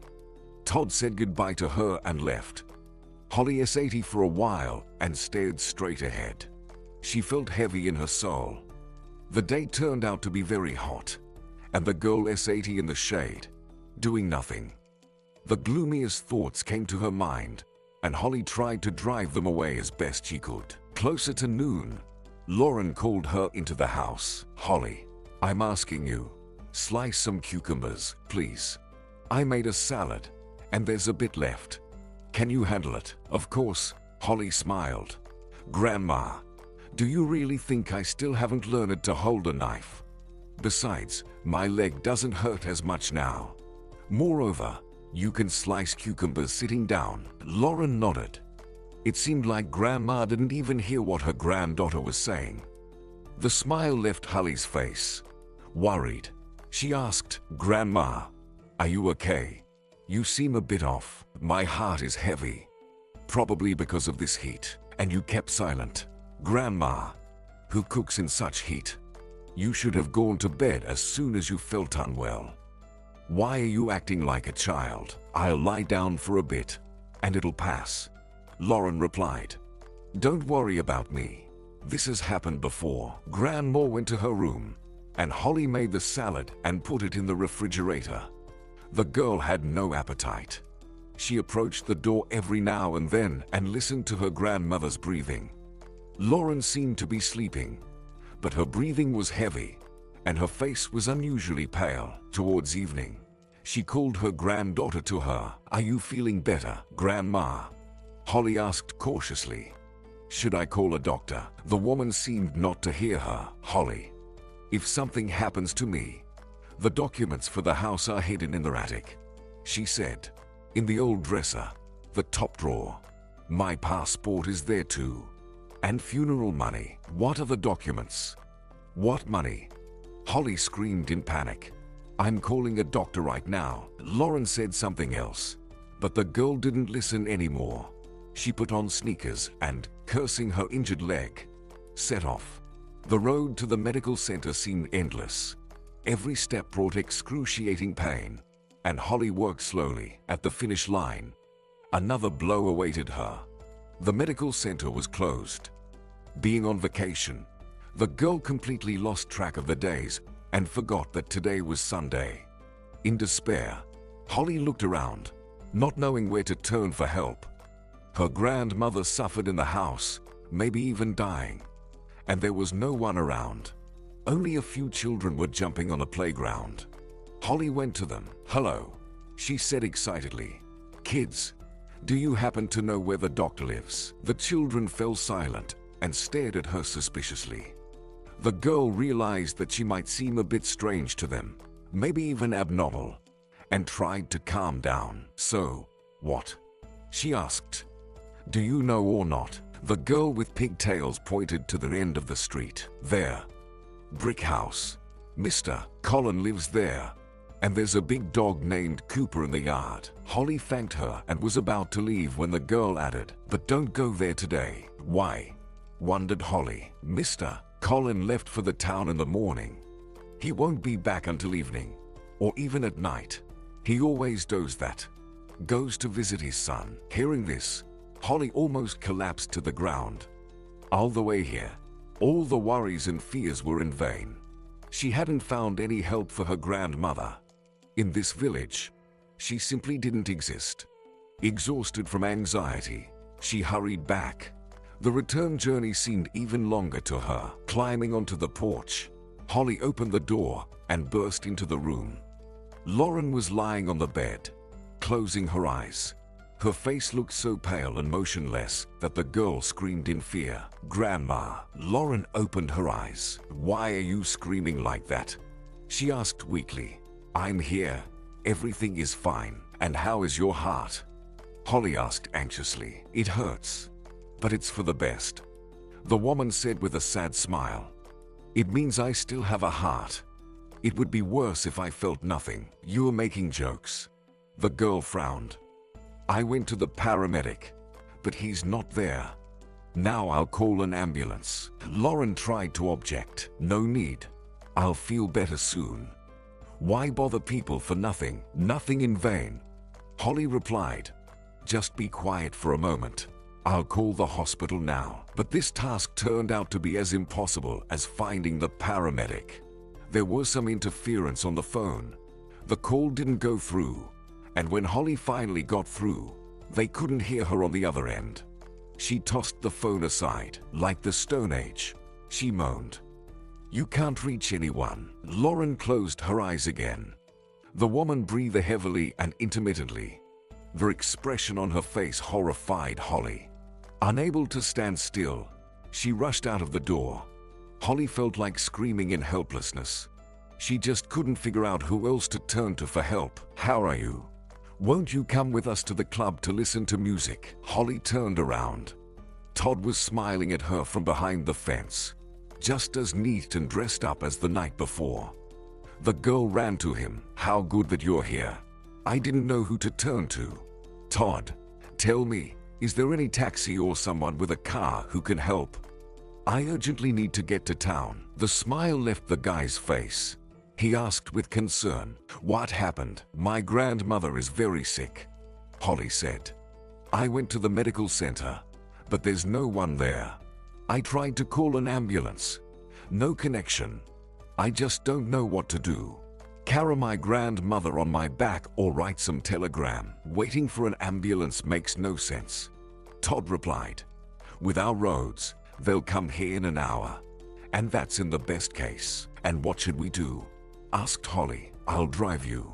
Todd said goodbye to her and left. Holly sat for a while and stared straight ahead. She felt heavy in her soul. The day turned out to be very hot, and the girl sat in the shade, doing nothing. The gloomiest thoughts came to her mind, and Holly tried to drive them away as best she could. Closer to noon, Lauren called her into the house. "Holly, I'm asking you, slice some cucumbers, please. I made a salad, and there's a bit left. Can you handle it?" "Of course," Holly smiled. "Grandma, do you really think I still haven't learned to hold a knife? Besides, my leg doesn't hurt as much now. Moreover, you can slice cucumbers sitting down." Lauren nodded. It seemed like Grandma didn't even hear what her granddaughter was saying. The smile left Holly's face. Worried, she asked, "Grandma, are you okay? You seem a bit off." "My heart is heavy, probably because of this heat." "And you kept silent." "Grandma, who cooks in such heat? You should have gone to bed as soon as you felt unwell. Why are you acting like a child?" "I'll lie down for a bit, and it'll pass," Lauren replied. "Don't worry about me. This has happened before." Grandma went to her room, and Holly made the salad and put it in the refrigerator. The girl had no appetite. She approached the door every now and then and listened to her grandmother's breathing. Lauren seemed to be sleeping, but her breathing was heavy, and her face was unusually pale. Towards evening, she called her granddaughter to her. "Are you feeling better, Grandma?" Holly asked cautiously. "Should I call a doctor?" The woman seemed not to hear her. "Holly, if something happens to me, the documents for the house are hidden in the attic," she said. "In the old dresser, the top drawer. My passport is there too. And funeral money." "What are the documents?" "What money?" Holly screamed in panic. "I'm calling a doctor right now." Lauren said something else, but the girl didn't listen anymore. She put on sneakers and, cursing her injured leg, set off. The road to the medical center seemed endless. Every step brought excruciating pain, and Holly worked slowly. At the finish line, another blow awaited her. The medical center was closed. Being on vacation, the girl completely lost track of the days and forgot that today was Sunday. In despair, Holly looked around, not knowing where to turn for help. Her grandmother suffered in the house, maybe even dying, and there was no one around. Only a few children were jumping on a playground. Holly went to them. "Hello," she said excitedly. Kids, do you happen to know where the doctor lives? The children fell silent and stared at her suspiciously. The girl realized that she might seem a bit strange to them, maybe even abnormal, and tried to calm down. So, what? She asked. Do you know or not? The girl with pigtails pointed to the end of the street. There. Brick house. Mr. Colin lives there. And there's a big dog named Cooper in the yard. Holly thanked her and was about to leave when the girl added, but don't go there today. Why? Wondered Holly. Mr. Colin left for the town in the morning. He won't be back until evening, or even at night. He always does that. Goes to visit his son. Hearing this, Holly almost collapsed to the ground. All the way here, all the worries and fears were in vain. She hadn't found any help for her grandmother. In this village, she simply didn't exist. Exhausted from anxiety, she hurried back. The return journey seemed even longer to her. Climbing onto the porch, Holly opened the door and burst into the room. Lauren was lying on the bed, closing her eyes. Her face looked so pale and motionless that the girl screamed in fear. Grandma. Lauren opened her eyes. Why are you screaming like that? She asked weakly. I'm here. Everything is fine. And how is your heart? Holly asked anxiously. It hurts, but it's for the best. The woman said with a sad smile. It means I still have a heart. It would be worse if I felt nothing. You're making jokes. The girl frowned. I went to the paramedic, but he's not there. Now I'll call an ambulance. Lauren tried to object. No need. I'll feel better soon. Why bother people for nothing? Nothing in vain. Holly replied. Just be quiet for a moment. I'll call the hospital now. But this task turned out to be as impossible as finding the paramedic. There was some interference on the phone. The call didn't go through, and when Holly finally got through, they couldn't hear her on the other end. She tossed the phone aside. Like the Stone Age, she moaned. You can't reach anyone. Lauren closed her eyes again. The woman breathed heavily and intermittently. The expression on her face horrified Holly. Unable to stand still, she rushed out of the door. Holly felt like screaming in helplessness. She just couldn't figure out who else to turn to for help. How are you? Won't you come with us to the club to listen to music? Holly turned around. Todd was smiling at her from behind the fence, just as neat and dressed up as the night before. The girl ran to him. How good that you're here. I didn't know who to turn to. Todd, tell me, is there any taxi or someone with a car who can help? I urgently need to get to town. The smile left the guy's face. He asked with concern, what happened? My grandmother is very sick, Holly said. I went to the medical center, but there's no one there. I tried to call an ambulance. No connection. I just don't know what to do. Carry my grandmother on my back or write some telegram. Waiting for an ambulance makes no sense, Todd replied. With our roads, they'll come here in an hour. And that's in the best case. And what should we do? Asked Holly. I'll drive you.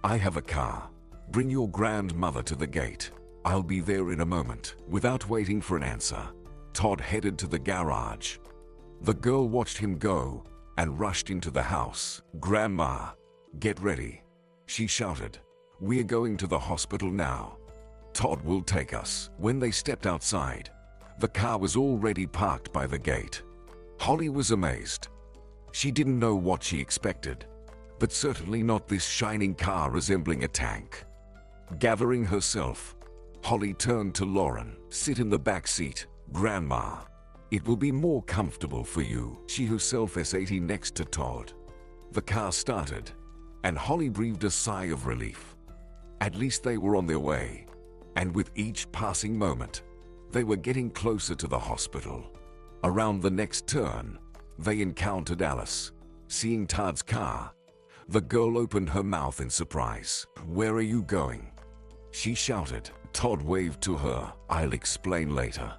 I have a car. Bring your grandmother to the gate. I'll be there in a moment. Without waiting for an answer, Todd headed to the garage. The girl watched him go and rushed into the house. Grandma, get ready, she shouted. We're going to the hospital now. Todd will take us. When they stepped outside, the car was already parked by the gate. Holly was amazed. She didn't know what she expected, but certainly not this shining car resembling a tank. Gathering herself, Holly turned to Lauren. Sit in the back seat, Grandma. It will be more comfortable for you. She herself sat next to Todd. The car started, and Holly breathed a sigh of relief. At least they were on their way, and with each passing moment, they were getting closer to the hospital. Around the next turn, they encountered Alice. Seeing Todd's car, the girl opened her mouth in surprise. Where are you going? She shouted. Todd waved to her. I'll explain later.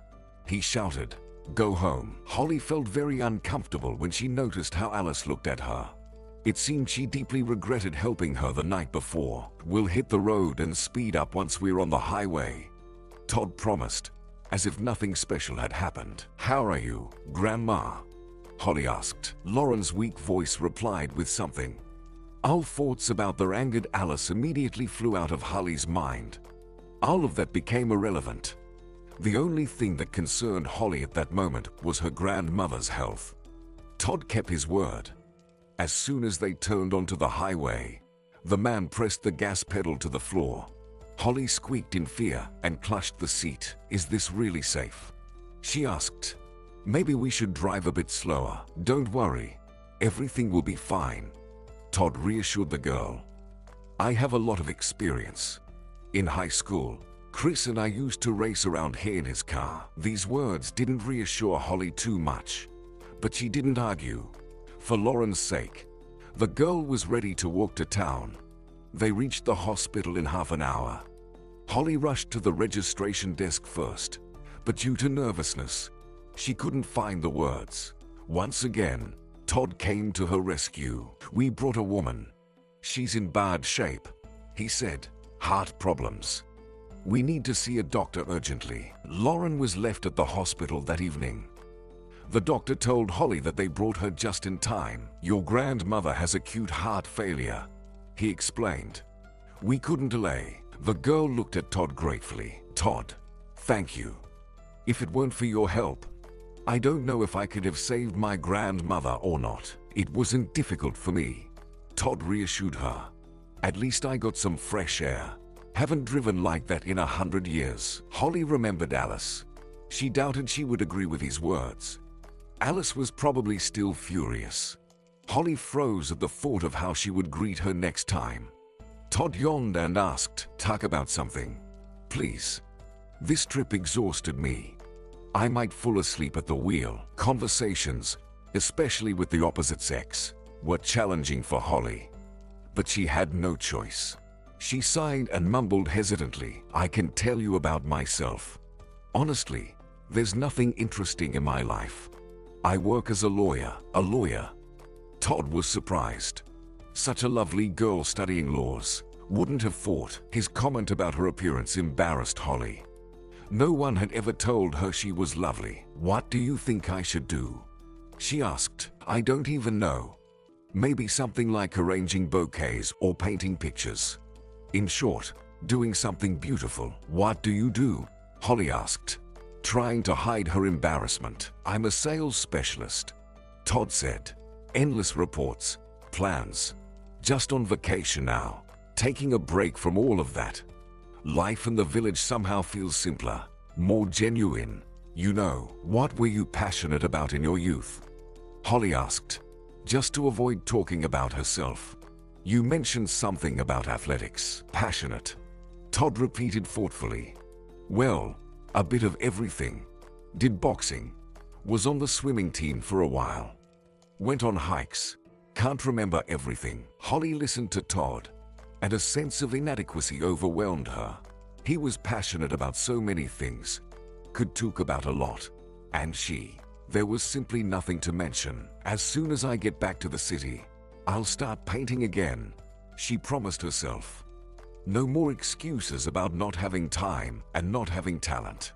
He shouted. Go home. Holly felt very uncomfortable when she noticed how Alice looked at her. It seemed she deeply regretted helping her the night before. "We'll hit the road and speed up once we're on the highway," Todd promised, as if nothing special had happened. "How are you, Grandma?" Holly asked. Lauren's weak voice replied with something. All thoughts about their angered Alice immediately flew out of Holly's mind. All of that became irrelevant. The only thing that concerned Holly at that moment was her grandmother's health. Todd kept his word. As soon as they turned onto the highway, the man pressed the gas pedal to the floor. Holly squeaked in fear and clutched the seat. "Is this really safe?" she asked. "Maybe we should drive a bit slower." "Don't worry, everything will be fine," Todd reassured the girl. "I have a lot of experience. In high school, Chris and I used to race around here in his car." These words didn't reassure Holly too much, but she didn't argue. For Lauren's sake, the girl was ready to walk to town. They reached the hospital in half an hour. Holly rushed to the registration desk first, but due to nervousness, she couldn't find the words. Once again, Todd came to her rescue. "We brought a woman. She's in bad shape," he said. "Heart problems. We need to see a doctor urgently." Lauren was left at the hospital that evening. The doctor told Holly that they brought her just in time. "Your grandmother has acute heart failure," he explained. "We couldn't delay." The girl looked at Todd gratefully. "Todd, thank you. If it weren't for your help, I don't know if I could have saved my grandmother or not." "It wasn't difficult for me," Todd reassured her. "At least I got some fresh air. Haven't driven like that in 100 years." Holly remembered Alice. She doubted she would agree with his words. Alice was probably still furious. Holly froze at the thought of how she would greet her next time. Todd yawned and asked, "Talk about something, please. This trip exhausted me. I might fall asleep at the wheel." Conversations, especially with the opposite sex, were challenging for Holly. But she had no choice. She sighed and mumbled hesitantly, "I can tell you about myself. Honestly, there's nothing interesting in my life. I work as a lawyer." "A lawyer?" Todd was surprised. Such a lovely girl studying laws. Wouldn't have thought. His comment about her appearance embarrassed Holly. No one had ever told her she was lovely. "What do you think I should do?" she asked. "I don't even know. Maybe something like arranging bouquets or painting pictures. In short, doing something beautiful." "What do you do?" Holly asked, trying to hide her embarrassment. "I'm a sales specialist," Todd said. "Endless reports, plans. Just on vacation now, taking a break from all of that. Life in the village somehow feels simpler, more genuine. You know." "What were you passionate about in your youth?" Holly asked, just to avoid talking about herself. "You mentioned something about athletics." "Passionate," Todd repeated thoughtfully. "Well, a bit of everything. Did boxing. Was on the swimming team for a while. Went on hikes. Can't remember everything." Holly listened to Todd, and a sense of inadequacy overwhelmed her. He was passionate about so many things, could talk about a lot. And she, there was simply nothing to mention. "As soon as I get back to the city, I'll start painting again," she promised herself. No more excuses about not having time and not having talent.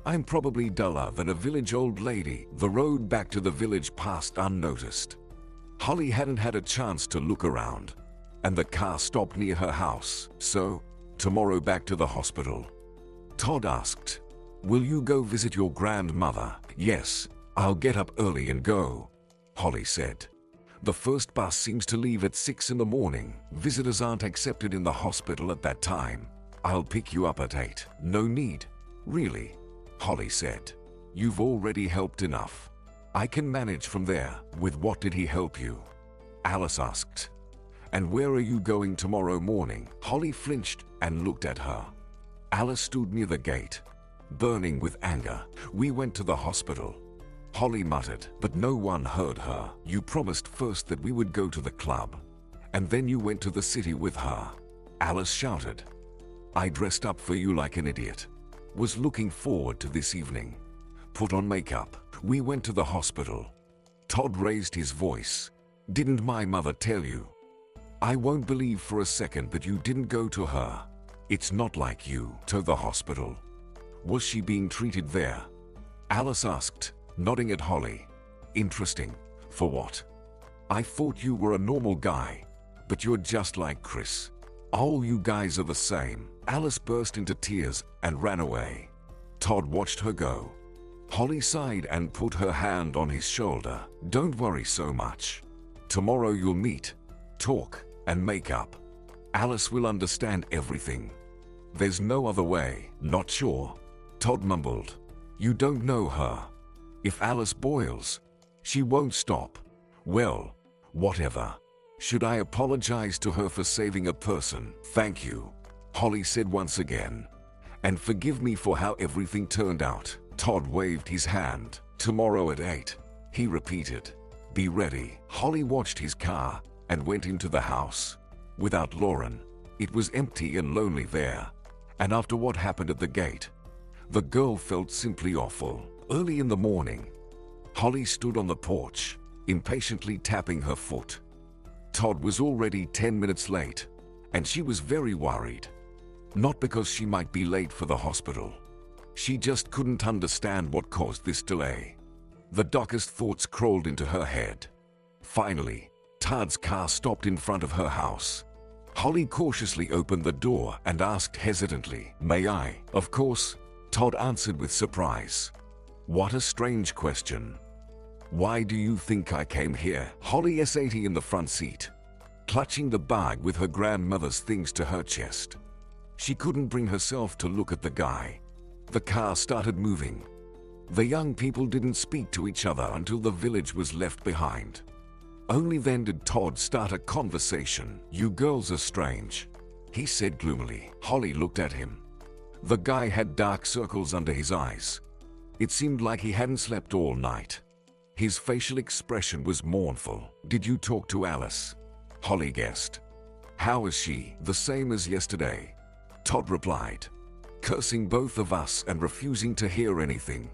"I'm probably duller than a village old lady." The road back to the village passed unnoticed. Holly hadn't had a chance to look around, and the car stopped near her house. "So, tomorrow back to the hospital?" Todd asked. "Will you go visit your grandmother?" "Yes, I'll get up early and go," Holly said. "The first bus seems to leave at 6 in the morning. Visitors aren't accepted in the hospital at that time. I'll pick you up at 8. "No need, really," Holly said. "You've already helped enough. I can manage from there." "With what did he help you?" Alice asked. "And where are you going tomorrow morning?" Holly flinched and looked at her. Alice stood near the gate, burning with anger. "We went to the hospital," Holly muttered, but no one heard her. "You promised first that we would go to the club, and then you went to the city with her," Alice shouted. "I dressed up for you like an idiot. Was looking forward to this evening. Put on makeup. We went to the hospital." Todd raised his voice. Didn't my mother tell you? I won't believe for a second that you didn't go to her. It's not like you to the hospital. Was she being treated there? Alice asked, nodding at Holly. Interesting. For what? I thought you were a normal guy, but you're just like Chris. All you guys are the same. Alice burst into tears and ran away. Todd watched her go. Holly sighed and put her hand on his shoulder. Don't worry so much. Tomorrow you'll meet, talk, and make up. Alice will understand everything. There's no other way. Not sure? Todd mumbled. You don't know her. If Alice boils, she won't stop. Well, whatever. Should I apologize to her for saving a person? Thank you, Holly said once again. And forgive me for how everything turned out. Todd waved his hand. Tomorrow at 8, he repeated. Be ready. Holly watched his car and went into the house. Without Lauren, it was empty and lonely there. And after what happened at the gate, the girl felt simply awful. Early in the morning, Holly stood on the porch, impatiently tapping her foot. Todd was already 10 minutes late, and she was very worried. Not because she might be late for the hospital. She just couldn't understand what caused this delay. The darkest thoughts crawled into her head. Finally, Todd's car stopped in front of her house. Holly cautiously opened the door and asked hesitantly, "May I?" "Of course," Todd answered with surprise. What a strange question. "Why do you think I came here?" Holly sat in the front seat, clutching the bag with her grandmother's things to her chest. She couldn't bring herself to look at the guy. The car started moving. The young people didn't speak to each other until the village was left behind. Only then did Todd start a conversation. "You girls are strange," he said gloomily. Holly looked at him. The guy had dark circles under his eyes. It seemed like he hadn't slept all night. His facial expression was mournful. "Did you talk to Alice?" Holly guessed. "How is she?" "The same as yesterday," Todd replied, "cursing both of us and refusing to hear anything.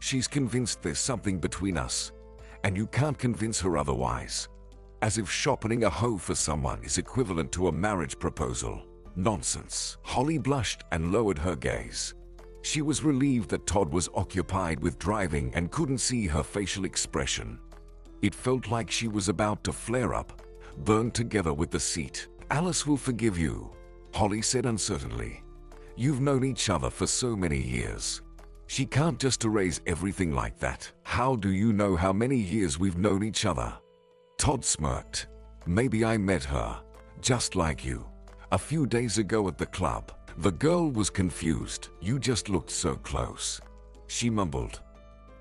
She's convinced there's something between us, and you can't convince her otherwise. As if sharpening a hoe for someone is equivalent to a marriage proposal. Nonsense." Holly blushed and lowered her gaze. She was relieved that Todd was occupied with driving and couldn't see her facial expression. It felt like she was about to flare up, burned together with the seat. "Alice will forgive you," Holly said uncertainly. "You've known each other for so many years. She can't just erase everything like that." "How do you know how many years we've known each other?" Todd smirked. "Maybe I met her, just like you, a few days ago at the club." The girl was confused. "You just looked so close," she mumbled.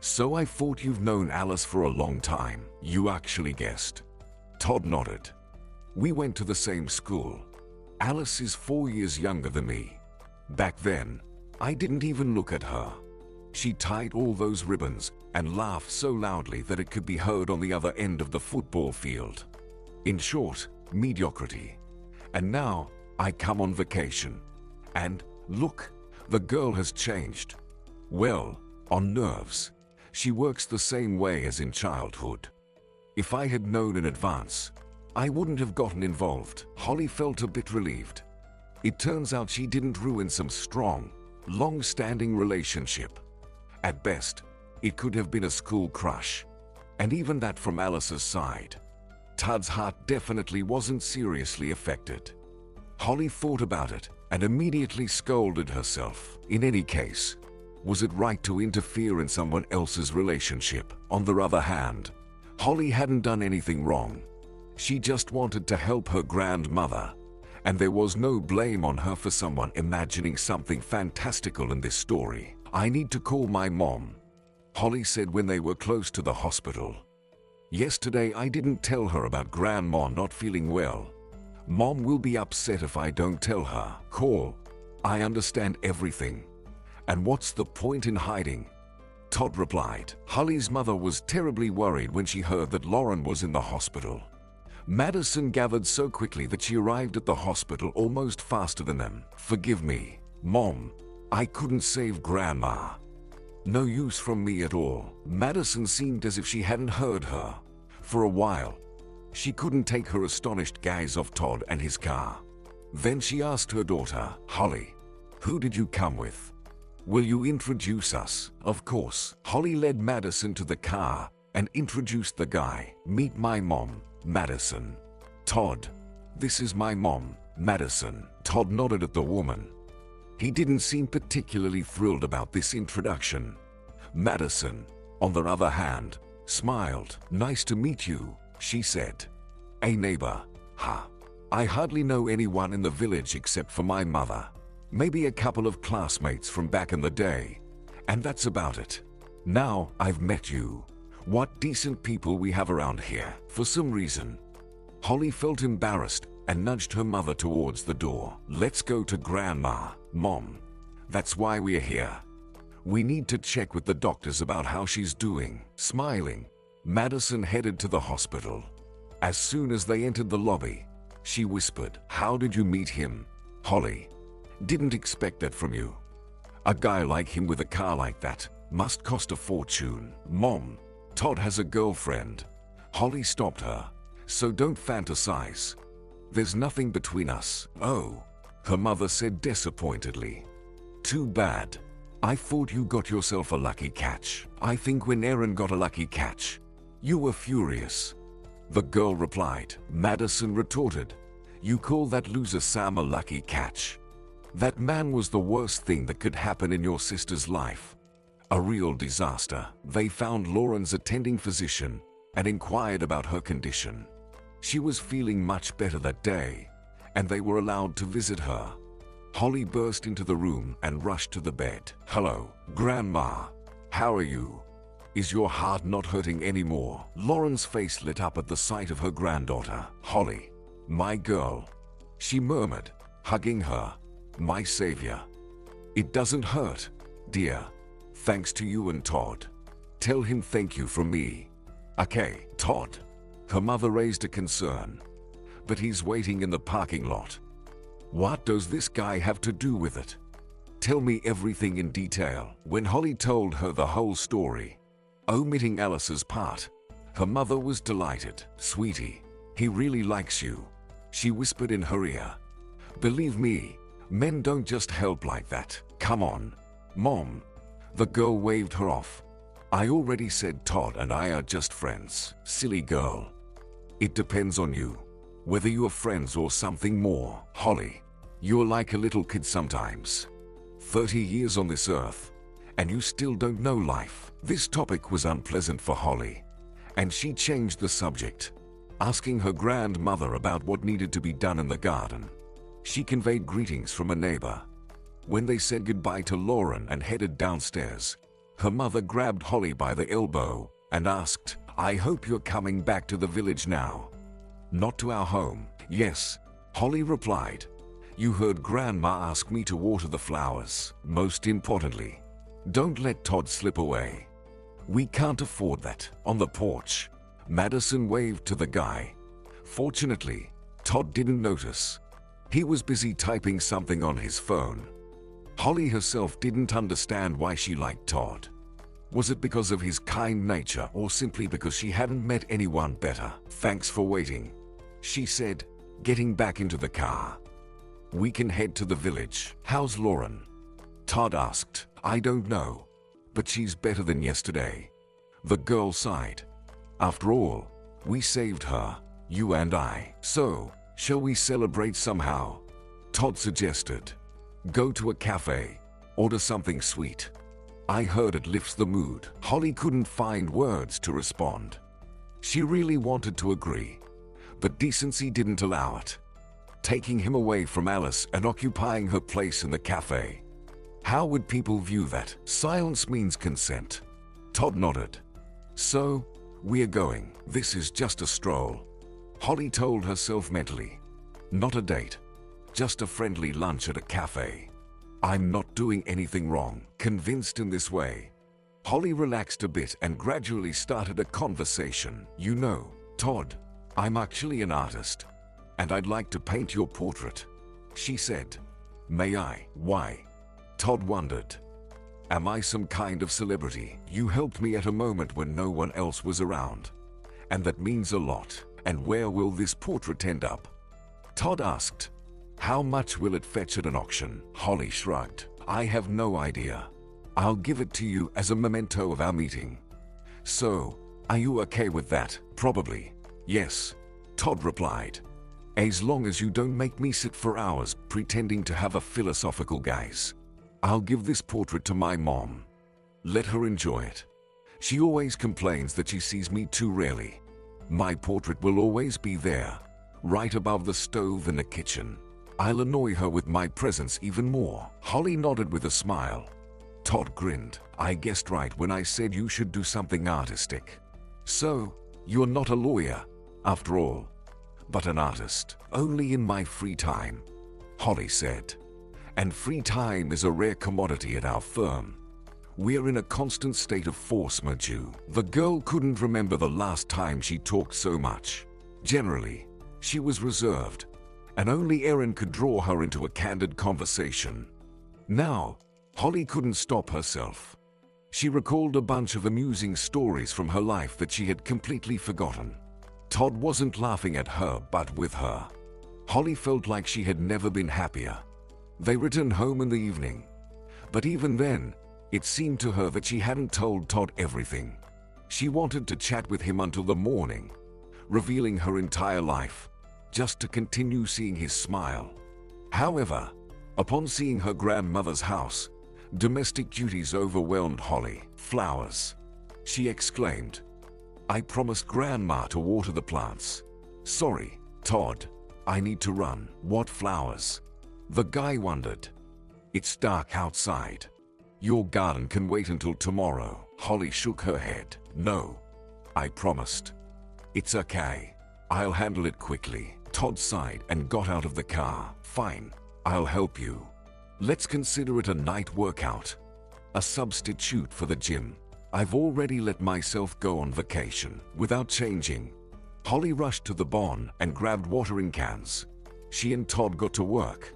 "So I thought you've known Alice for a long time." "You actually guessed." Todd nodded. "We went to the same school. Alice is 4 years younger than me. Back then, I didn't even look at her. She tied all those ribbons and laughed so loudly that it could be heard on the other end of the football field. In short, mediocrity. And now, I come on vacation. And, look, the girl has changed. Well, on nerves. She works the same way as in childhood. If I had known in advance, I wouldn't have gotten involved." Holly felt a bit relieved. It turns out she didn't ruin some strong, long-standing relationship. At best, it could have been a school crush. And even that from Alice's side. Todd's heart definitely wasn't seriously affected. Holly thought about it and immediately scolded herself. In any case, was it right to interfere in someone else's relationship? On the other hand, Holly hadn't done anything wrong. She just wanted to help her grandmother, and there was no blame on her for someone imagining something fantastical in this story. "I need to call my mom," Holly said when they were close to the hospital. "Yesterday I didn't tell her about Grandma not feeling well. Mom will be upset if I don't tell her." "Call. I understand everything. And what's the point in hiding?" Todd replied. Holly's mother was terribly worried when she heard that Lauren was in the hospital. Madison gathered so quickly that she arrived at the hospital almost faster than them. "Forgive me, Mom. I couldn't save Grandma." "No use from me at all." Madison seemed as if she hadn't heard her. For a while, She couldn't take her astonished gaze off Todd and his car. Then she asked her daughter, Holly, who did you come with? Will you introduce us? Of course. Holly led Madison to the car and introduced the guy. Meet my mom, Madison. Todd. This is my mom, Madison. Todd nodded at the woman. He didn't seem particularly thrilled about this introduction. Madison, on the other hand, smiled. Nice to meet you, she said. A neighbor, huh? I hardly know anyone in the village except for my mother. Maybe a couple of classmates from back in the day. And that's about it. Now I've met you. What decent people we have around here. For some reason, Holly felt embarrassed and nudged her mother towards the door. Let's go to Grandma, Mom. That's why we're here. We need to check with the doctors about how she's doing. Smiling, Madison headed to the hospital. As soon as they entered the lobby, she whispered, How did you meet him, Holly? Didn't expect that from you. A guy like him with a car like that must cost a fortune. Mom, Todd has a girlfriend. Holly stopped her. So don't fantasize. There's nothing between us. Oh, her mother said disappointedly. Too bad. I thought you got yourself a lucky catch. I think when Aaron got a lucky catch, you were furious. The girl replied. Madison retorted, You call that loser Sam a lucky catch? That man was the worst thing that could happen in your sister's life. A real disaster. They found Lauren's attending physician and inquired about her condition. She was feeling much better that day, and they were allowed to visit her. Holly burst into the room and rushed to the bed. Hello, Grandma. How are you? Is your heart not hurting anymore? Lauren's face lit up at the sight of her granddaughter. Holly, my girl, she murmured, hugging her. My savior. It doesn't hurt, dear. Thanks to you and Todd. Tell him thank you from me. Okay, Todd. Her mother raised a concern. But he's waiting in the parking lot. What does this guy have to do with it? Tell me everything in detail. When Holly told her the whole story, omitting Alice's part, her mother was delighted. Sweetie, he really likes you, she whispered in her ear. Believe me, men don't just help like that. Come on, Mom. The girl waved her off. I already said Todd and I are just friends. Silly girl. It depends on you, whether you are friends or something more. Holly, you're like a little kid sometimes. 30 years on this earth, and you still don't know life. This topic was unpleasant for Holly, and she changed the subject, asking her grandmother about what needed to be done in the garden. She conveyed greetings from a neighbor. When they said goodbye to Lauren and headed downstairs, her mother grabbed Holly by the elbow and asked, I hope you're coming back to the village now. Not to our home. Yes, Holly replied. You heard Grandma ask me to water the flowers. Most importantly, don't let Todd slip away. We can't afford that. On the porch, Madison waved to the guy. Fortunately, Todd didn't notice. He was busy typing something on his phone. Holly herself didn't understand why she liked Todd. Was it because of his kind nature or simply because she hadn't met anyone better? Thanks for waiting, she said, getting back into the car. We can head to the village. How's Lauren? Todd asked. I don't know, but she's better than yesterday. The girl sighed. After all, we saved her, you and I. So, shall we celebrate somehow? Todd suggested. Go to a cafe, order something sweet. I heard it lifts the mood. Holly couldn't find words to respond. She really wanted to agree, but decency didn't allow it. Taking him away from Alice and occupying her place in the cafe. How would people view that? Silence means consent. Todd nodded. So, we're going. This is just a stroll, Holly told herself mentally. Not a date. Just a friendly lunch at a cafe. I'm not doing anything wrong. Convinced in this way, Holly relaxed a bit and gradually started a conversation. You know, Todd, I'm actually an artist, and I'd like to paint your portrait, she said. May I? Why? Todd wondered. Am I some kind of celebrity? You helped me at a moment when no one else was around, and that means a lot. And where will this portrait end up? Todd asked. How much will it fetch at an auction? Holly shrugged. I have no idea. I'll give it to you as a memento of our meeting. So, are you okay with that? Probably. Yes, Todd replied. As long as you don't make me sit for hours pretending to have a philosophical gaze. I'll give this portrait to my mom. Let her enjoy it. She always complains that she sees me too rarely. My portrait will always be there, right above the stove in the kitchen. I'll annoy her with my presence even more. Holly nodded with a smile. Todd grinned. I guessed right when I said you should do something artistic. So, you're not a lawyer, after all, but an artist. Only in my free time, Holly said. And free time is a rare commodity at our firm. We're in a constant state of force majeure. The girl couldn't remember the last time she talked so much. Generally, she was reserved, and only Erin could draw her into a candid conversation. Now, Holly couldn't stop herself. She recalled a bunch of amusing stories from her life that she had completely forgotten. Todd wasn't laughing at her, but with her. Holly felt like she had never been happier. They returned home in the evening, but even then, it seemed to her that she hadn't told Todd everything. She wanted to chat with him until the morning, revealing her entire life, just to continue seeing his smile. However, upon seeing her grandmother's house, domestic duties overwhelmed Holly. Flowers, she exclaimed. I promised Grandma to water the plants. Sorry, Todd, I need to run. What flowers? The guy wondered. It's dark outside. Your garden can wait until tomorrow. Holly shook her head. No, I promised. It's okay. I'll handle it quickly. Todd sighed and got out of the car. Fine, I'll help you. Let's consider it a night workout. A substitute for the gym. I've already let myself go on vacation. Without changing, Holly rushed to the barn and grabbed watering cans. She and Todd got to work.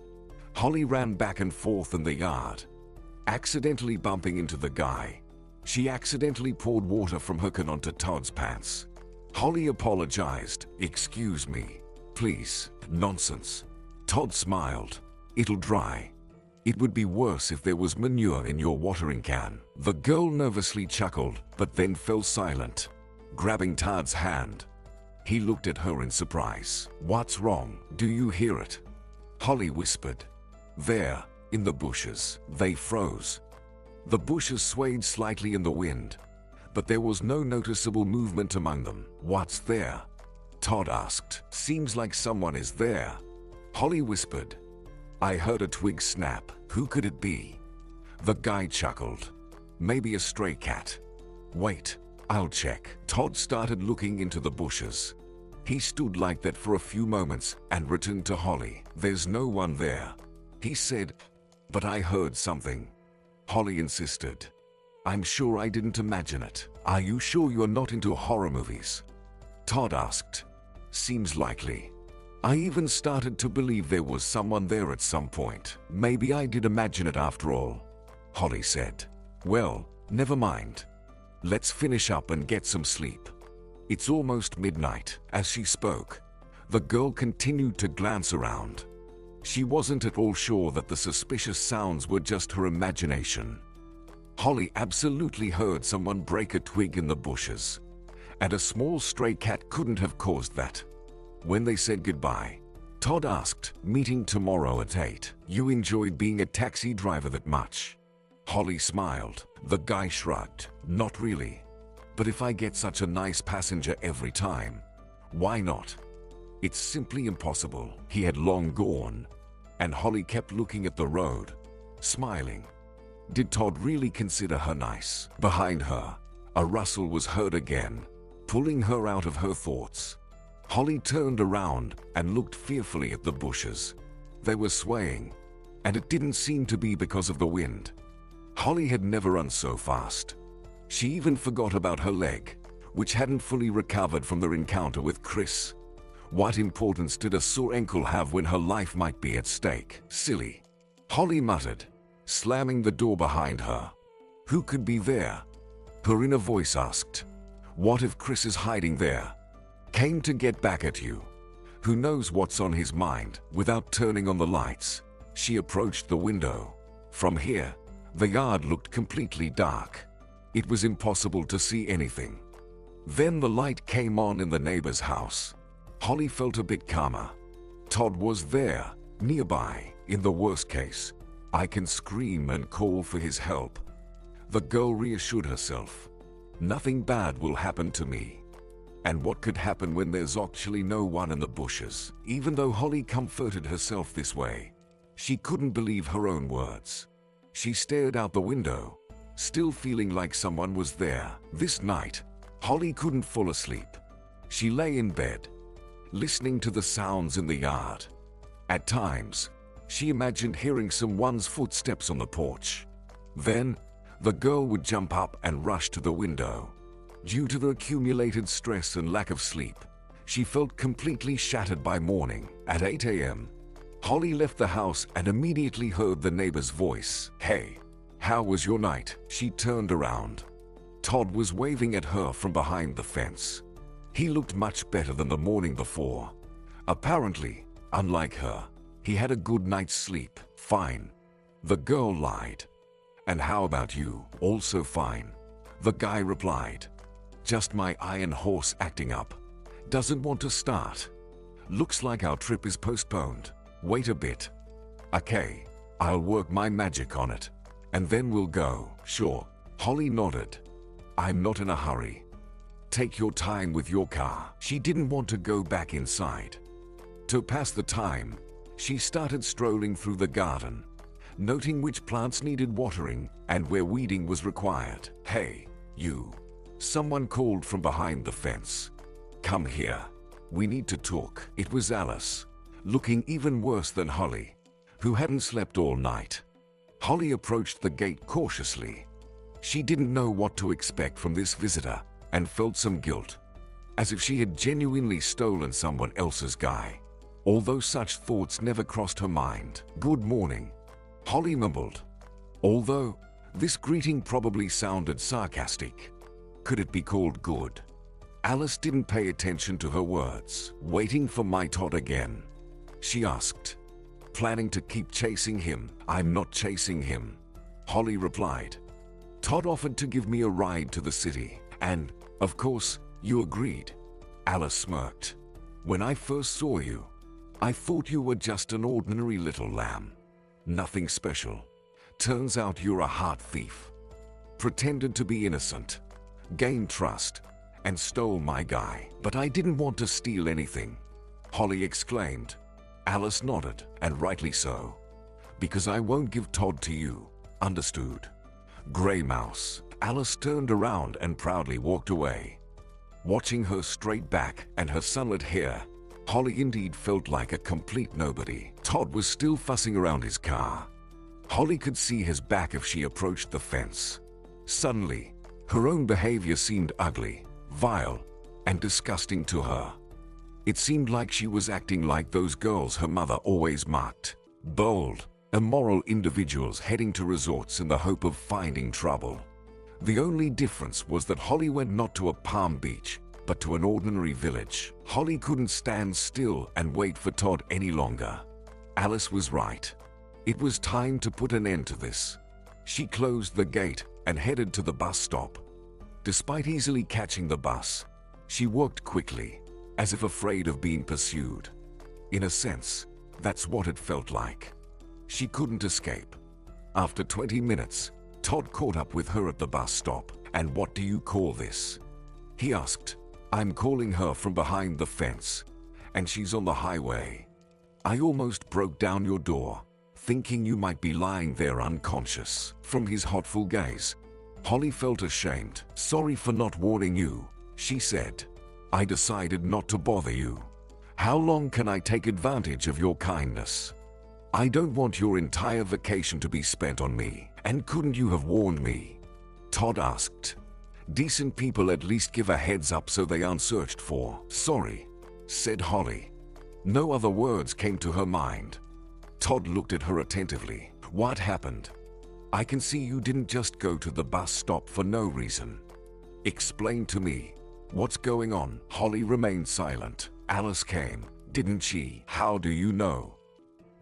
Holly ran back and forth in the yard, accidentally bumping into the guy. She accidentally poured water from her can onto Todd's pants. Holly apologized. Excuse me, please. Nonsense. Todd smiled. It'll dry. It would be worse if there was manure in your watering can. The girl nervously chuckled, but then fell silent, grabbing Todd's hand. He looked at her in surprise. What's wrong? Do you hear it? Holly whispered. There, in the bushes. They froze. The bushes swayed slightly in the wind, but there was no noticeable movement among them. What's there? Todd asked. Seems like someone is there. Holly whispered. I heard a twig snap. Who could it be? The guy chuckled. Maybe a stray cat. Wait, I'll check. Todd started looking into the bushes. He stood like that for a few moments and returned to Holly. There's no one there, he said. But I heard something. Holly insisted. I'm sure I didn't imagine it. Are you sure you're not into horror movies? Todd asked. Seems likely. I even started to believe there was someone there at some point. Maybe I did imagine it after all, Holly said. Well, never mind. Let's finish up and get some sleep. It's almost midnight. As she spoke, the girl continued to glance around. She wasn't at all sure that the suspicious sounds were just her imagination. Holly absolutely heard someone break a twig in the bushes, and a small stray cat couldn't have caused that. When they said goodbye, Todd asked, meeting tomorrow at 8. You enjoyed being a taxi driver that much? Holly smiled. The guy shrugged. Not really. But if I get such a nice passenger every time, why not? It's simply impossible. He had long gone, and Holly kept looking at the road, smiling. Did Todd really consider her nice? Behind her, a rustle was heard again, pulling her out of her thoughts. Holly turned around and looked fearfully at the bushes. They were swaying, and it didn't seem to be because of the wind. Holly had never run so fast. She even forgot about her leg, which hadn't fully recovered from their encounter with Chris. What importance did a sore ankle have when her life might be at stake? Silly, Holly muttered, slamming the door behind her. Who could be there? Her inner voice asked. What if Chris is hiding there? Came to get back at you. Who knows what's on his mind?" Without turning on the lights, she approached the window. From here, the yard looked completely dark. It was impossible to see anything. Then the light came on in the neighbor's house. Holly felt a bit calmer. Todd was there, nearby. In the worst case, I can scream and call for his help. The girl reassured herself. Nothing bad will happen to me. And what could happen when there's actually no one in the bushes? Even though Holly comforted herself this way, she couldn't believe her own words. She stared out the window, still feeling like someone was there. This night, Holly couldn't fall asleep. She lay in bed, listening to the sounds in the yard. At times, she imagined hearing someone's footsteps on the porch. Then, the girl would jump up and rush to the window. Due to the accumulated stress and lack of sleep, she felt completely shattered by morning. At 8 a.m., Holly left the house and immediately heard the neighbor's voice. "Hey, how was your night?" She turned around. Todd was waving at her from behind the fence. He looked much better than the morning before. Apparently, unlike her, he had a good night's sleep. "Fine," the girl lied. "And how about you?" "Also fine," the guy replied. "Just my iron horse acting up. Doesn't want to start. Looks like our trip is postponed. Wait a bit." "Okay, I'll work my magic on it, and then we'll go." "Sure," Holly nodded. "I'm not in a hurry. Take your time with your car." She didn't want to go back inside. To pass the time, she started strolling through the garden, noting which plants needed watering and where weeding was required. "Hey, you," someone called from behind the fence. "Come here. We need to talk." It was Alice, looking even worse than Holly, who hadn't slept all night. Holly approached the gate cautiously. She didn't know what to expect from this visitor and felt some guilt, as if she had genuinely stolen someone else's guy, although such thoughts never crossed her mind. "Good morning," Holly mumbled, although this greeting probably sounded sarcastic. Could it be called good? Alice didn't pay attention to her words. "Waiting for my Todd again?" she asked, planning to keep chasing him. "I'm not chasing him," Holly replied. "Todd offered to give me a ride to the city, and, of course, you agreed." Alice smirked. "When I first saw you, I thought you were just an ordinary little lamb. Nothing special. Turns out you're a heart thief. Pretended to be innocent, gained trust, and stole my guy." "But I didn't want to steal anything," Holly exclaimed. Alice nodded, "And rightly so. Because I won't give Todd to you. Understood?" "Gray mouse." Alice turned around and proudly walked away. Watching her straight back and her sunlit hair, Holly indeed felt like a complete nobody. Todd was still fussing around his car. Holly could see his back if she approached the fence. Suddenly, her own behavior seemed ugly, vile, and disgusting to her. It seemed like she was acting like those girls her mother always mocked. Bold, immoral individuals heading to resorts in the hope of finding trouble. The only difference was that Holly went not to a Palm Beach, but to an ordinary village. Holly couldn't stand still and wait for Todd any longer. Alice was right. It was time to put an end to this. She closed the gate and headed to the bus stop. Despite easily catching the bus, she walked quickly, as if afraid of being pursued. In a sense, that's what it felt like. She couldn't escape. After 20 minutes, Todd caught up with her at the bus stop. "And what do you call this?" he asked. "I'm calling her from behind the fence, and she's on the highway. I almost broke down your door, thinking you might be lying there unconscious." From his hotful gaze, Holly felt ashamed. "Sorry for not warning you," she said. "I decided not to bother you. How long can I take advantage of your kindness? I don't want your entire vacation to be spent on me." "And couldn't you have warned me?" Todd asked. "Decent people at least give a heads up so they aren't searched for." "Sorry," said Holly. No other words came to her mind. Todd looked at her attentively. "What happened? I can see you didn't just go to the bus stop for no reason. Explain to me." What's going on? Holly remained silent. Alice came, didn't she? How do you know?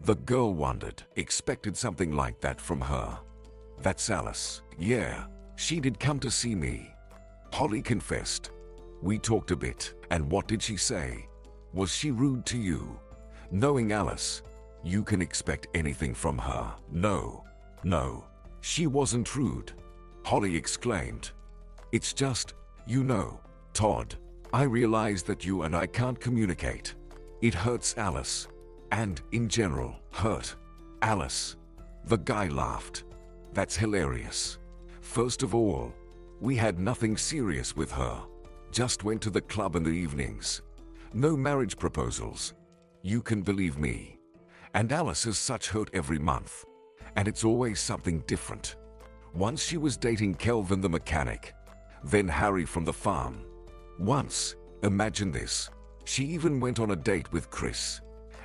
The girl wondered, expected something like that from her. That's Alice. Yeah, she did come to see me. Holly confessed. We talked a bit. And what did she say? Was she rude to you? Knowing Alice, you can expect anything from her. No, she wasn't rude. Holly exclaimed. It's just, you know, Todd, I realize that you and I can't communicate. It hurts Alice. And, in general, hurt Alice. The guy laughed. That's hilarious. First of all, we had nothing serious with her. Just went to the club in the evenings. No marriage proposals. You can believe me. And Alice has such hurt every month. And it's always something different. Once she was dating Kelvin the mechanic. Then Harry from the farm. Once, imagine this, she even went on a date with Chris.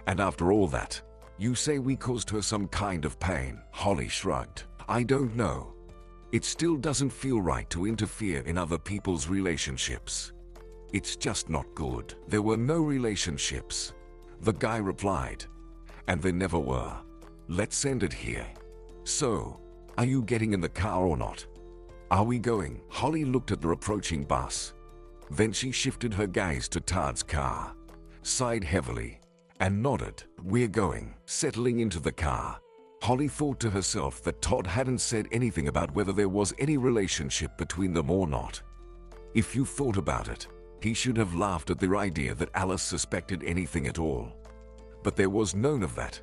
And after all that, you say we caused her some kind of pain. Holly shrugged. I don't know. It still doesn't feel right to interfere in other people's relationships. It's just not good. There were no relationships. The guy replied. And there never were. Let's end it here. So, are you getting in the car or not? Are we going? Holly looked at the approaching bus. Then she shifted her gaze to Todd's car, sighed heavily, and nodded. We're going. Settling into the car, Holly thought to herself that Todd hadn't said anything about whether there was any relationship between them or not. If you thought about it, he should have laughed at the idea that Alice suspected anything at all. But there was none of that.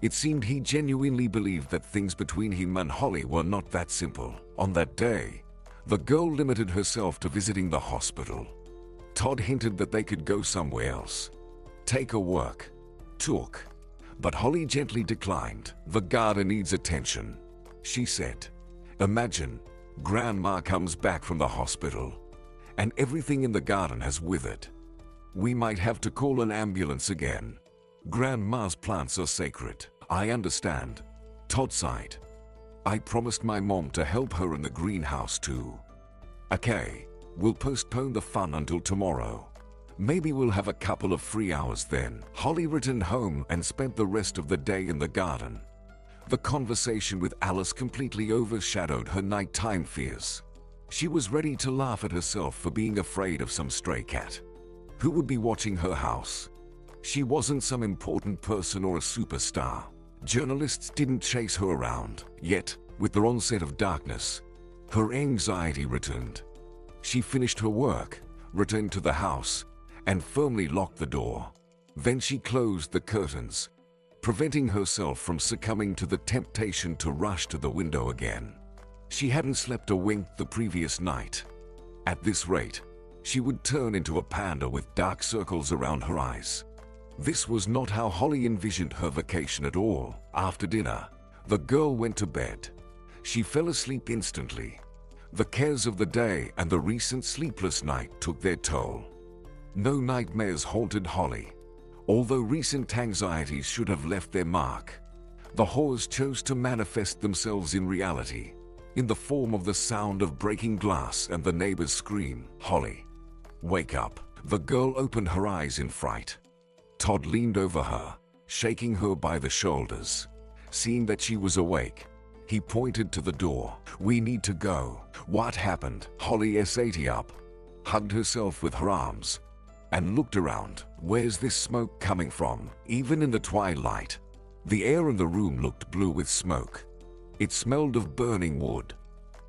It seemed he genuinely believed that things between him and Holly were not that simple. On that day, the girl limited herself to visiting the hospital. Todd hinted that they could go somewhere else. Take a walk. Talk. But Holly gently declined. The garden needs attention, she said. Imagine, Grandma comes back from the hospital, and everything in the garden has withered. We might have to call an ambulance again. Grandma's plants are sacred. I understand. Todd sighed. I promised my mom to help her in the greenhouse too. Okay, we'll postpone the fun until tomorrow. Maybe we'll have a couple of free hours then. Holly returned home and spent the rest of the day in the garden. The conversation with Alice completely overshadowed her nighttime fears. She was ready to laugh at herself for being afraid of some stray cat. Who would be watching her house? She wasn't some important person or a superstar. Journalists didn't chase her around. Yet, with the onset of darkness, her anxiety returned. She finished her work, returned to the house, and firmly locked the door. Then she closed the curtains, preventing herself from succumbing to the temptation to rush to the window again. She hadn't slept a wink the previous night. At this rate, she would turn into a panda with dark circles around her eyes. This was not how Holly envisioned her vacation at all. After dinner, the girl went to bed. She fell asleep instantly. The cares of the day and the recent sleepless night took their toll. No nightmares haunted Holly. Although recent anxieties should have left their mark, the horrors chose to manifest themselves in reality, in the form of the sound of breaking glass and the neighbor's scream. Holly, wake up. The girl opened her eyes in fright. Todd leaned over her, shaking her by the shoulders. Seeing that she was awake, he pointed to the door. We need to go. What happened? Holly sat up, hugged herself with her arms, and looked around. Where's this smoke coming from? Even in the twilight, the air in the room looked blue with smoke. It smelled of burning wood.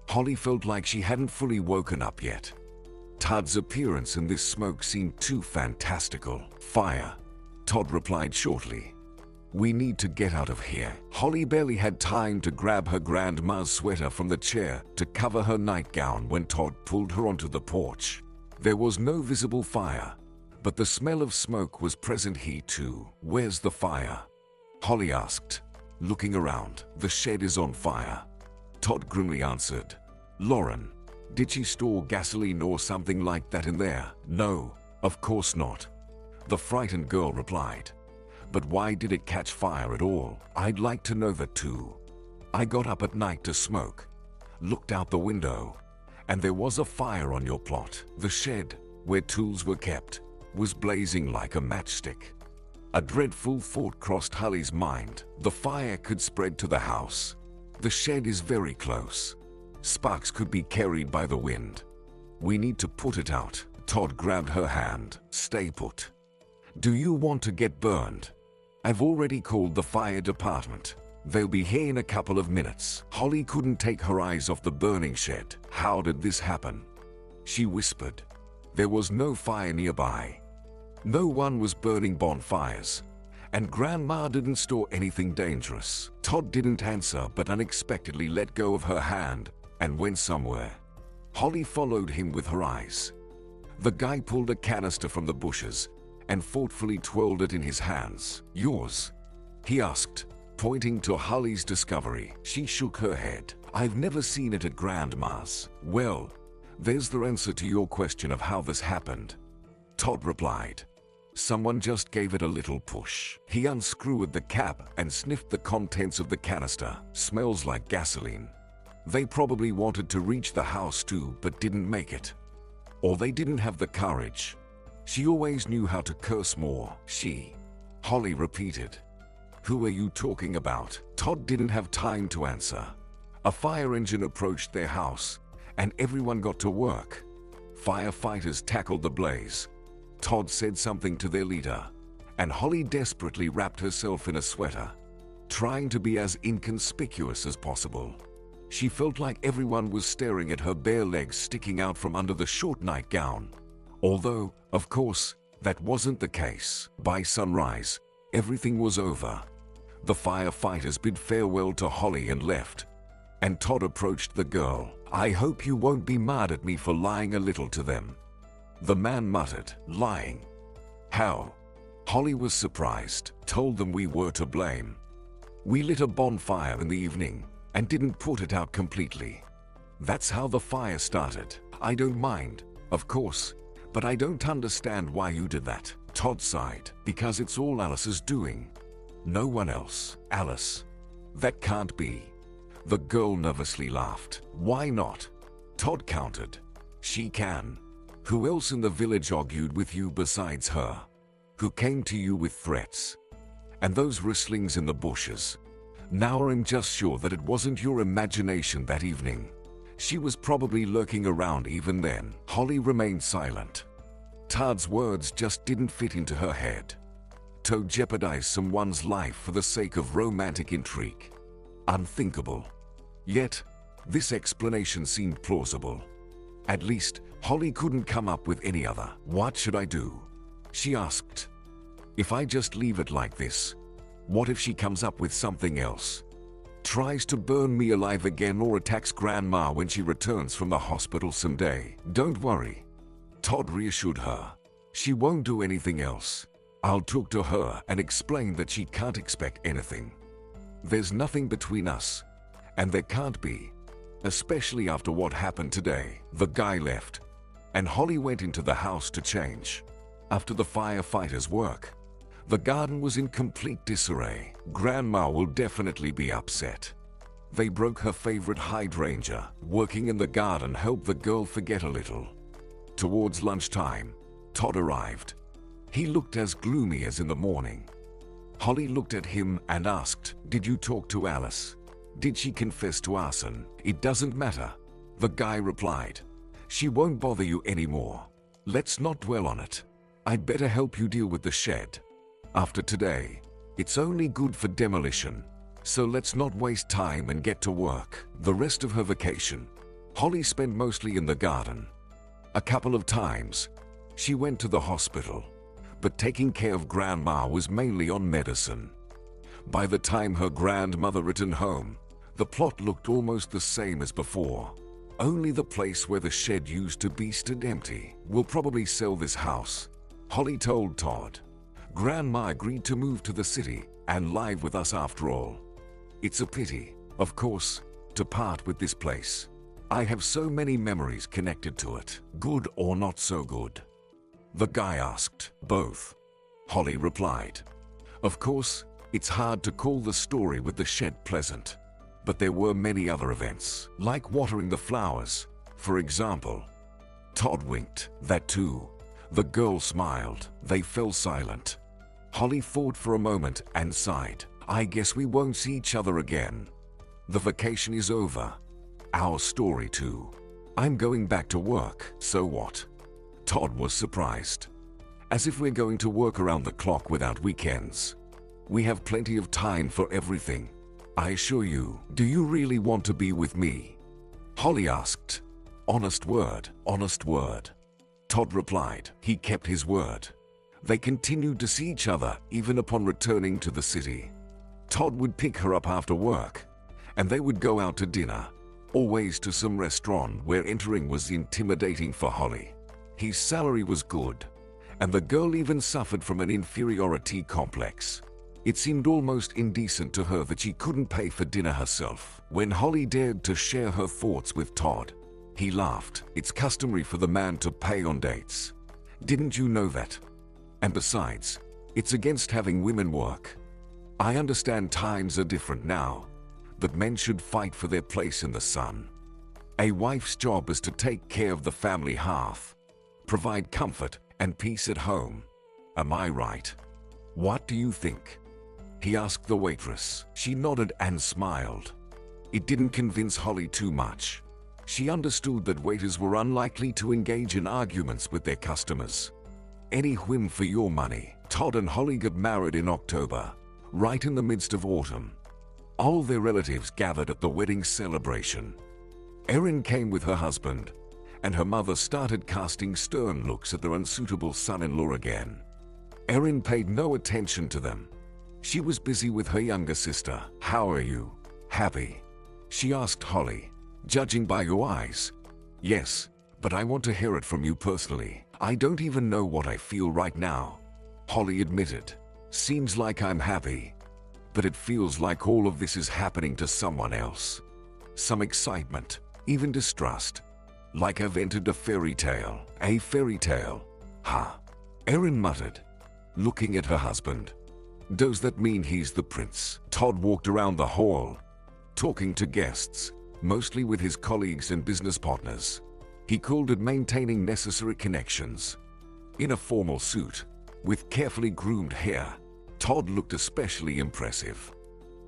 Holly felt like she hadn't fully woken up yet. Todd's appearance in this smoke seemed too fantastical. Fire, Todd replied shortly. We need to get out of here. Holly barely had time to grab her grandma's sweater from the chair to cover her nightgown when Todd pulled her onto the porch. There was no visible fire, but the smell of smoke was present here too. Where's the fire? Holly asked, looking around. The shed is on fire, Todd grimly answered. Lauren, did she store gasoline or something like that in there? No, of course not, the frightened girl replied. But why did it catch fire at all? I'd like to know that too. I got up at night to smoke, looked out the window, and there was a fire on your plot. The shed, where tools were kept, was blazing like a matchstick. A dreadful thought crossed Holly's mind. The fire could spread to the house. The shed is very close. Sparks could be carried by the wind. We need to put it out. Todd grabbed her hand. Stay put. Do you want to get burned? I've already called the fire department. They'll be here in a couple of minutes. Holly couldn't take her eyes off the burning shed. How did this happen? She whispered. There was no fire nearby. No one was burning bonfires. And Grandma didn't store anything dangerous. Todd didn't answer but unexpectedly let go of her hand and went somewhere. Holly followed him with her eyes. The guy pulled a canister from the bushes and thoughtfully twirled it in his hands. Yours? He asked, pointing to Holly's discovery. She shook her head. I've never seen it at Grandma's. Well, there's the answer to your question of how this happened. Todd replied. Someone just gave it a little push. He unscrewed the cap and sniffed the contents of the canister. Smells like gasoline. They probably wanted to reach the house too, but didn't make it. Or they didn't have the courage. She always knew how to curse more. She. Holly repeated. Who are you talking about? Todd didn't have time to answer. A fire engine approached their house, and everyone got to work. Firefighters tackled the blaze. Todd said something to their leader, and Holly desperately wrapped herself in a sweater, trying to be as inconspicuous as possible. She felt like everyone was staring at her bare legs sticking out from under the short nightgown. Although, of course, that wasn't the case. By sunrise, everything was over. The firefighters bid farewell to Holly and left, and Todd approached the girl. I hope you won't be mad at me for lying a little to them. The man muttered. Lying? How? Holly was surprised. Told them we were to blame. We lit a bonfire in the evening and didn't put it out completely. That's how the fire started. I don't mind, of course, but I don't understand why you did that. Todd sighed. Because it's all Alice's doing. No one else. Alice. That can't be. The girl nervously laughed. Why not? Todd countered. She can. Who else in the village argued with you besides her? Who came to you with threats? And those rustlings in the bushes? Now I'm just sure that it wasn't your imagination that evening. She was probably lurking around even then. Holly remained silent. Todd's words just didn't fit into her head. To jeopardize someone's life for the sake of romantic intrigue. Unthinkable. Yet, this explanation seemed plausible. At least, Holly couldn't come up with any other. What should I do? She asked. If I just leave it like this, what if she comes up with something else? Tries to burn me alive again or attacks Grandma when she returns from the hospital someday? Don't worry. Todd reassured her. She won't do anything else. I'll talk to her and explain that she can't expect anything. There's nothing between us, and there can't be, especially after what happened today. The guy left, and Holly went into the house to change. After the firefighters' work, the garden was in complete disarray. Grandma will definitely be upset. They broke her favorite hydrangea. Working in the garden helped the girl forget a little. Towards lunchtime, Todd arrived. He looked as gloomy as in the morning. Holly looked at him and asked, Did you talk to Alice? Did she confess to arson? It doesn't matter. The guy replied. She won't bother you anymore. Let's not dwell on it. I'd better help you deal with the shed. After today, it's only good for demolition. So let's not waste time and get to work. The rest of her vacation, Holly spent mostly in the garden. A couple of times, she went to the hospital, but taking care of Grandma was mainly on medicine. By the time her grandmother returned home, the plot looked almost the same as before. Only the place where the shed used to be stood empty. We'll probably sell this house, Holly told Todd. Grandma agreed to move to the city and live with us after all. It's a pity, of course, to part with this place. I have so many memories connected to it. Good or not so good? The guy asked. Both, Holly replied. Of course, it's hard to call the story with the shed pleasant, but there were many other events, like watering the flowers, for example. Todd winked. That too. The girl smiled. They fell silent. Holly thought for a moment and sighed. I guess we won't see each other again. The vacation is over. Our story too. I'm going back to work, so what? Todd was surprised. As if we're going to work around the clock without weekends. We have plenty of time for everything. I assure you, do you really want to be with me? Holly asked. Honest word, honest word. Todd replied. He kept his word. They continued to see each other even upon returning to the city. Todd would pick her up after work, and they would go out to dinner, always to some restaurant where entering was intimidating for Holly. His salary was good, and the girl even suffered from an inferiority complex. It seemed almost indecent to her that she couldn't pay for dinner herself. When Holly dared to share her thoughts with Todd, he laughed. It's customary for the man to pay on dates. Didn't you know that? And besides, it's against having women work. I understand times are different now, but men should fight for their place in the sun. A wife's job is to take care of the family hearth, provide comfort and peace at home. Am I right? What do you think? He asked the waitress. She nodded and smiled. It didn't convince Holly too much. She understood that waiters were unlikely to engage in arguments with their customers. Any whim for your money. Todd and Holly got married in October, right in the midst of autumn. All their relatives gathered at the wedding celebration. Erin came with her husband, and her mother started casting stern looks at their unsuitable son-in-law again. Erin paid no attention to them. She was busy with her younger sister. How are you? Happy? She asked Holly. Judging by your eyes. Yes, but I want to hear it from you personally. I don't even know what I feel right now. Holly admitted. Seems like I'm happy, but it feels like all of this is happening to someone else. Some excitement, even distrust. Like I've entered a fairy tale. A fairy tale? Huh? Erin muttered, looking at her husband. Does that mean he's the prince? Todd walked around the hall, talking to guests, mostly with his colleagues and business partners. He called it maintaining necessary connections. In a formal suit, with carefully groomed hair, Todd looked especially impressive.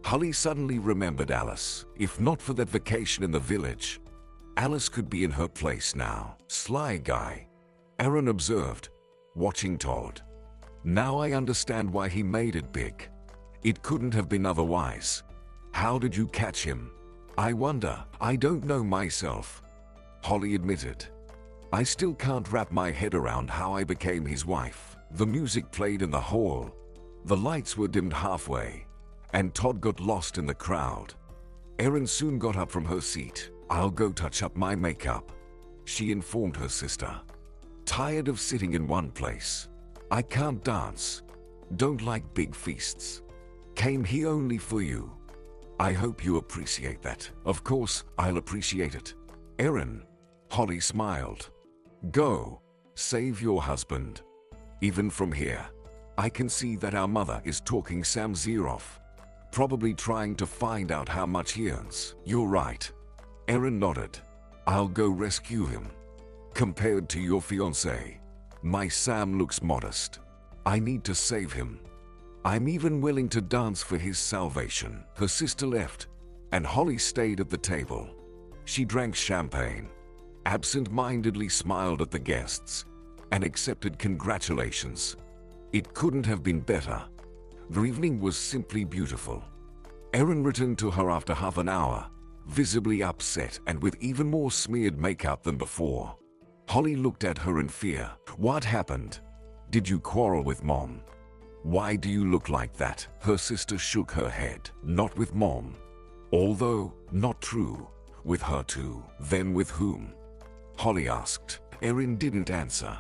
Holly suddenly remembered Alice. If not for that vacation in the village, Alice could be in her place now. Sly guy, Erin observed, watching Todd. Now I understand why he made it big. It couldn't have been otherwise. How did you catch him? I wonder. I don't know myself, Holly admitted. I still can't wrap my head around how I became his wife. The music played in the hall. The lights were dimmed halfway, and Todd got lost in the crowd. Erin soon got up from her seat. I'll go touch up my makeup, she informed her sister. Tired of sitting in one place. I can't dance. Don't like big feasts. Came here only for you. I hope you appreciate that. Of course, I'll appreciate it. Erin, Holly smiled. Go, save your husband. Even from here, I can see that our mother is talking Sam's ear off, probably trying to find out how much he earns. You're right. Erin nodded. I'll go rescue him. Compared to your fiancé, my Sam looks modest. I need to save him. I'm even willing to dance for his salvation. Her sister left, and Holly stayed at the table. She drank champagne, absent-mindedly smiled at the guests, and accepted congratulations. It couldn't have been better. The evening was simply beautiful. Erin returned to her after half an hour, visibly upset and with even more smeared makeup than before. Holly looked at her in fear. What happened? Did you quarrel with Mom? Why do you look like that? Her sister shook her head. Not with Mom. Although, not true. With her too. Then with whom? Holly asked. Erin didn't answer.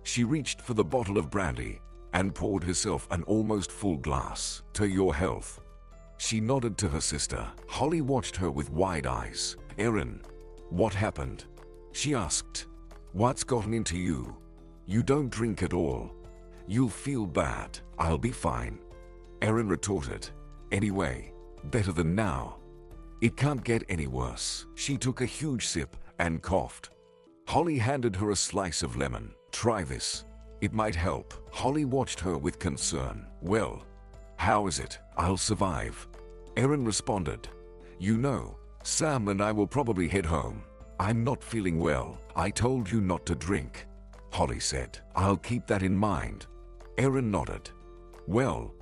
She reached for the bottle of brandy and poured herself an almost full glass. To your health. She nodded to her sister. Holly watched her with wide eyes. Erin, what happened? She asked. What's gotten into you? You don't drink at all. You'll feel bad. I'll be fine. Erin retorted. Anyway, better than now. It can't get any worse. She took a huge sip and coughed. Holly handed her a slice of lemon. Try this. It might help. Holly watched her with concern. Well, how is it? I'll survive. Erin responded. You know, Sam and I will probably head home. I'm not feeling well. I told you not to drink. Holly said. I'll keep that in mind. Erin nodded. Well,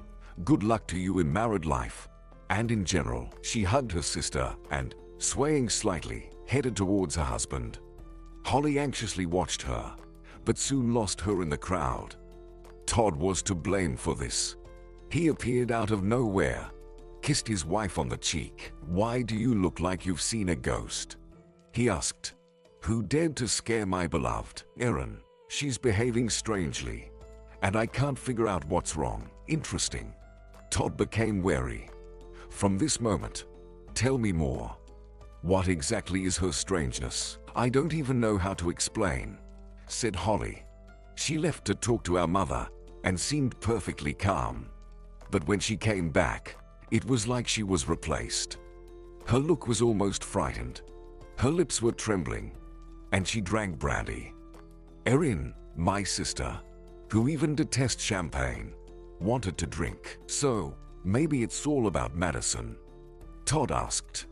good luck to you in married life. And in general. She hugged her sister and, swaying slightly, headed towards her husband. Holly anxiously watched her, but soon lost her in the crowd. Todd was to blame for this. He appeared out of nowhere, kissed his wife on the cheek. Why do you look like you've seen a ghost? He asked. Who dared to scare my beloved? Erin. She's behaving strangely, and I can't figure out what's wrong. Interesting. Todd became wary. From this moment, tell me more. What exactly is her strangeness? I don't even know how to explain, said Holly. She left to talk to our mother and seemed perfectly calm. But when she came back, it was like she was replaced. Her look was almost frightened. Her lips were trembling, and she drank brandy. Erin, my sister, who even detests champagne, wanted to drink. So, maybe it's all about Madison. Todd asked.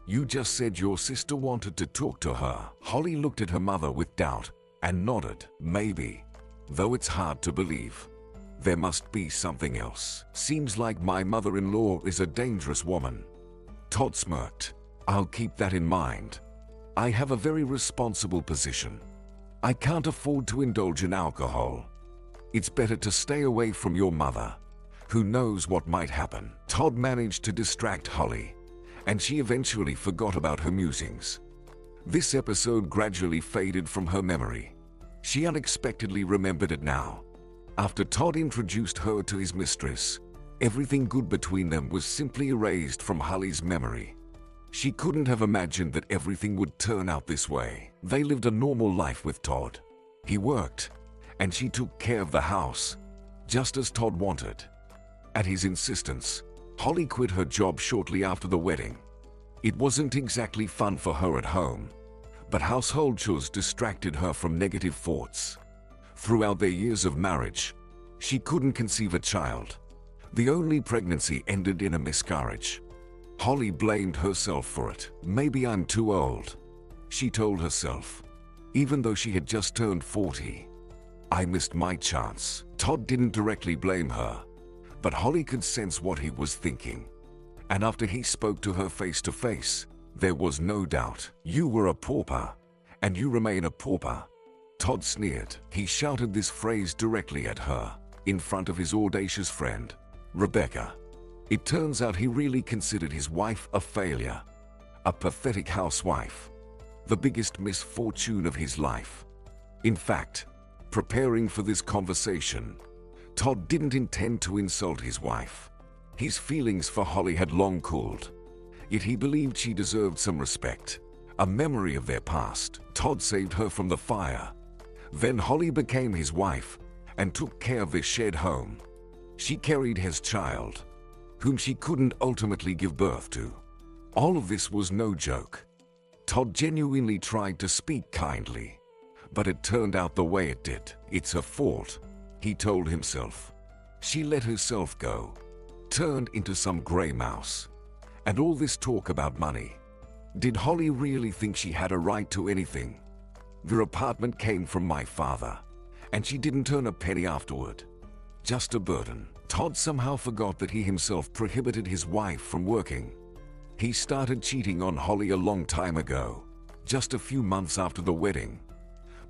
You just said your sister wanted to talk to her. Holly looked at her mother with doubt and nodded. Maybe, though it's hard to believe. There must be something else. Seems like my mother-in-law is a dangerous woman. Todd smirked. I'll keep that in mind. I have a very responsible position. I can't afford to indulge in alcohol. It's better to stay away from your mother. Who knows what might happen? Todd managed to distract Holly, and she eventually forgot about her musings. This episode gradually faded from her memory. She unexpectedly remembered it now. After Todd introduced her to his mistress, everything good between them was simply erased from Holly's memory. She couldn't have imagined that everything would turn out this way. They lived a normal life with Todd. He worked, and she took care of the house, just as Todd wanted. At his insistence, Holly quit her job shortly after the wedding. It wasn't exactly fun for her at home, but household chores distracted her from negative thoughts. Throughout their years of marriage, she couldn't conceive a child. The only pregnancy ended in a miscarriage. Holly blamed herself for it. Maybe I'm too old, she told herself, even though she had just turned 40. I missed my chance. Todd didn't directly blame her, but Holly could sense what he was thinking. And after he spoke to her face to face, there was no doubt. You were a pauper, and you remain a pauper. Todd sneered. He shouted this phrase directly at her, in front of his audacious friend, Rebecca. It turns out he really considered his wife a failure, a pathetic housewife, the biggest misfortune of his life. In fact, preparing for this conversation, Todd didn't intend to insult his wife. His feelings for Holly had long cooled, yet he believed she deserved some respect, a memory of their past. Todd saved her from the fire. Then Holly became his wife and took care of their shared home. She carried his child, whom she couldn't ultimately give birth to. All of this was no joke. Todd genuinely tried to speak kindly, but it turned out the way it did. It's her fault, he told himself. She let herself go, turned into some gray mouse. And all this talk about money. Did Holly really think she had a right to anything? Their apartment came from my father, and she didn't turn a penny afterward. Just a burden. Todd somehow forgot that he himself prohibited his wife from working. He started cheating on Holly a long time ago, just a few months after the wedding.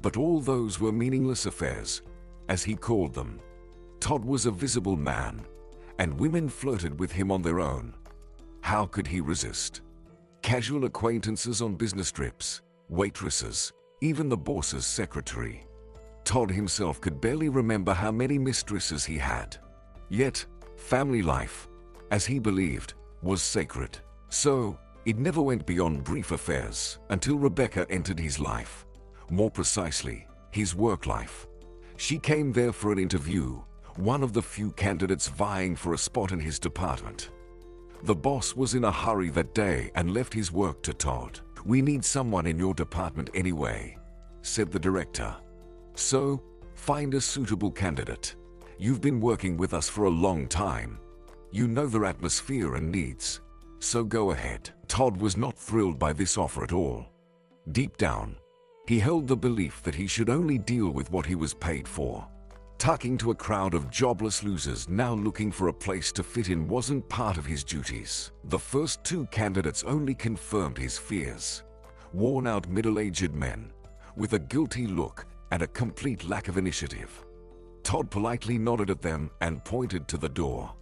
But all those were meaningless affairs, as he called them. Todd was a visible man, and women flirted with him on their own. How could he resist? Casual acquaintances on business trips, waitresses, even the boss's secretary. Todd himself could barely remember how many mistresses he had. Yet, family life, as he believed, was sacred. So, it never went beyond brief affairs until Rebecca entered his life. More precisely, his work life. She came there for an interview, one of the few candidates vying for a spot in his department. The boss was in a hurry that day and left his work to Todd. We need someone in your department anyway, said the director. So, Find a suitable candidate. You've been working with us for a long time. You know their atmosphere and needs. So go ahead. Todd was not thrilled by this offer at all. Deep down, he held the belief that he should only deal with what he was paid for. Talking to a crowd of jobless losers now looking for a place to fit in wasn't part of his duties. The first two candidates only confirmed his fears. Worn-out middle-aged men, with a guilty look and a complete lack of initiative. Todd politely nodded at them and pointed to the door.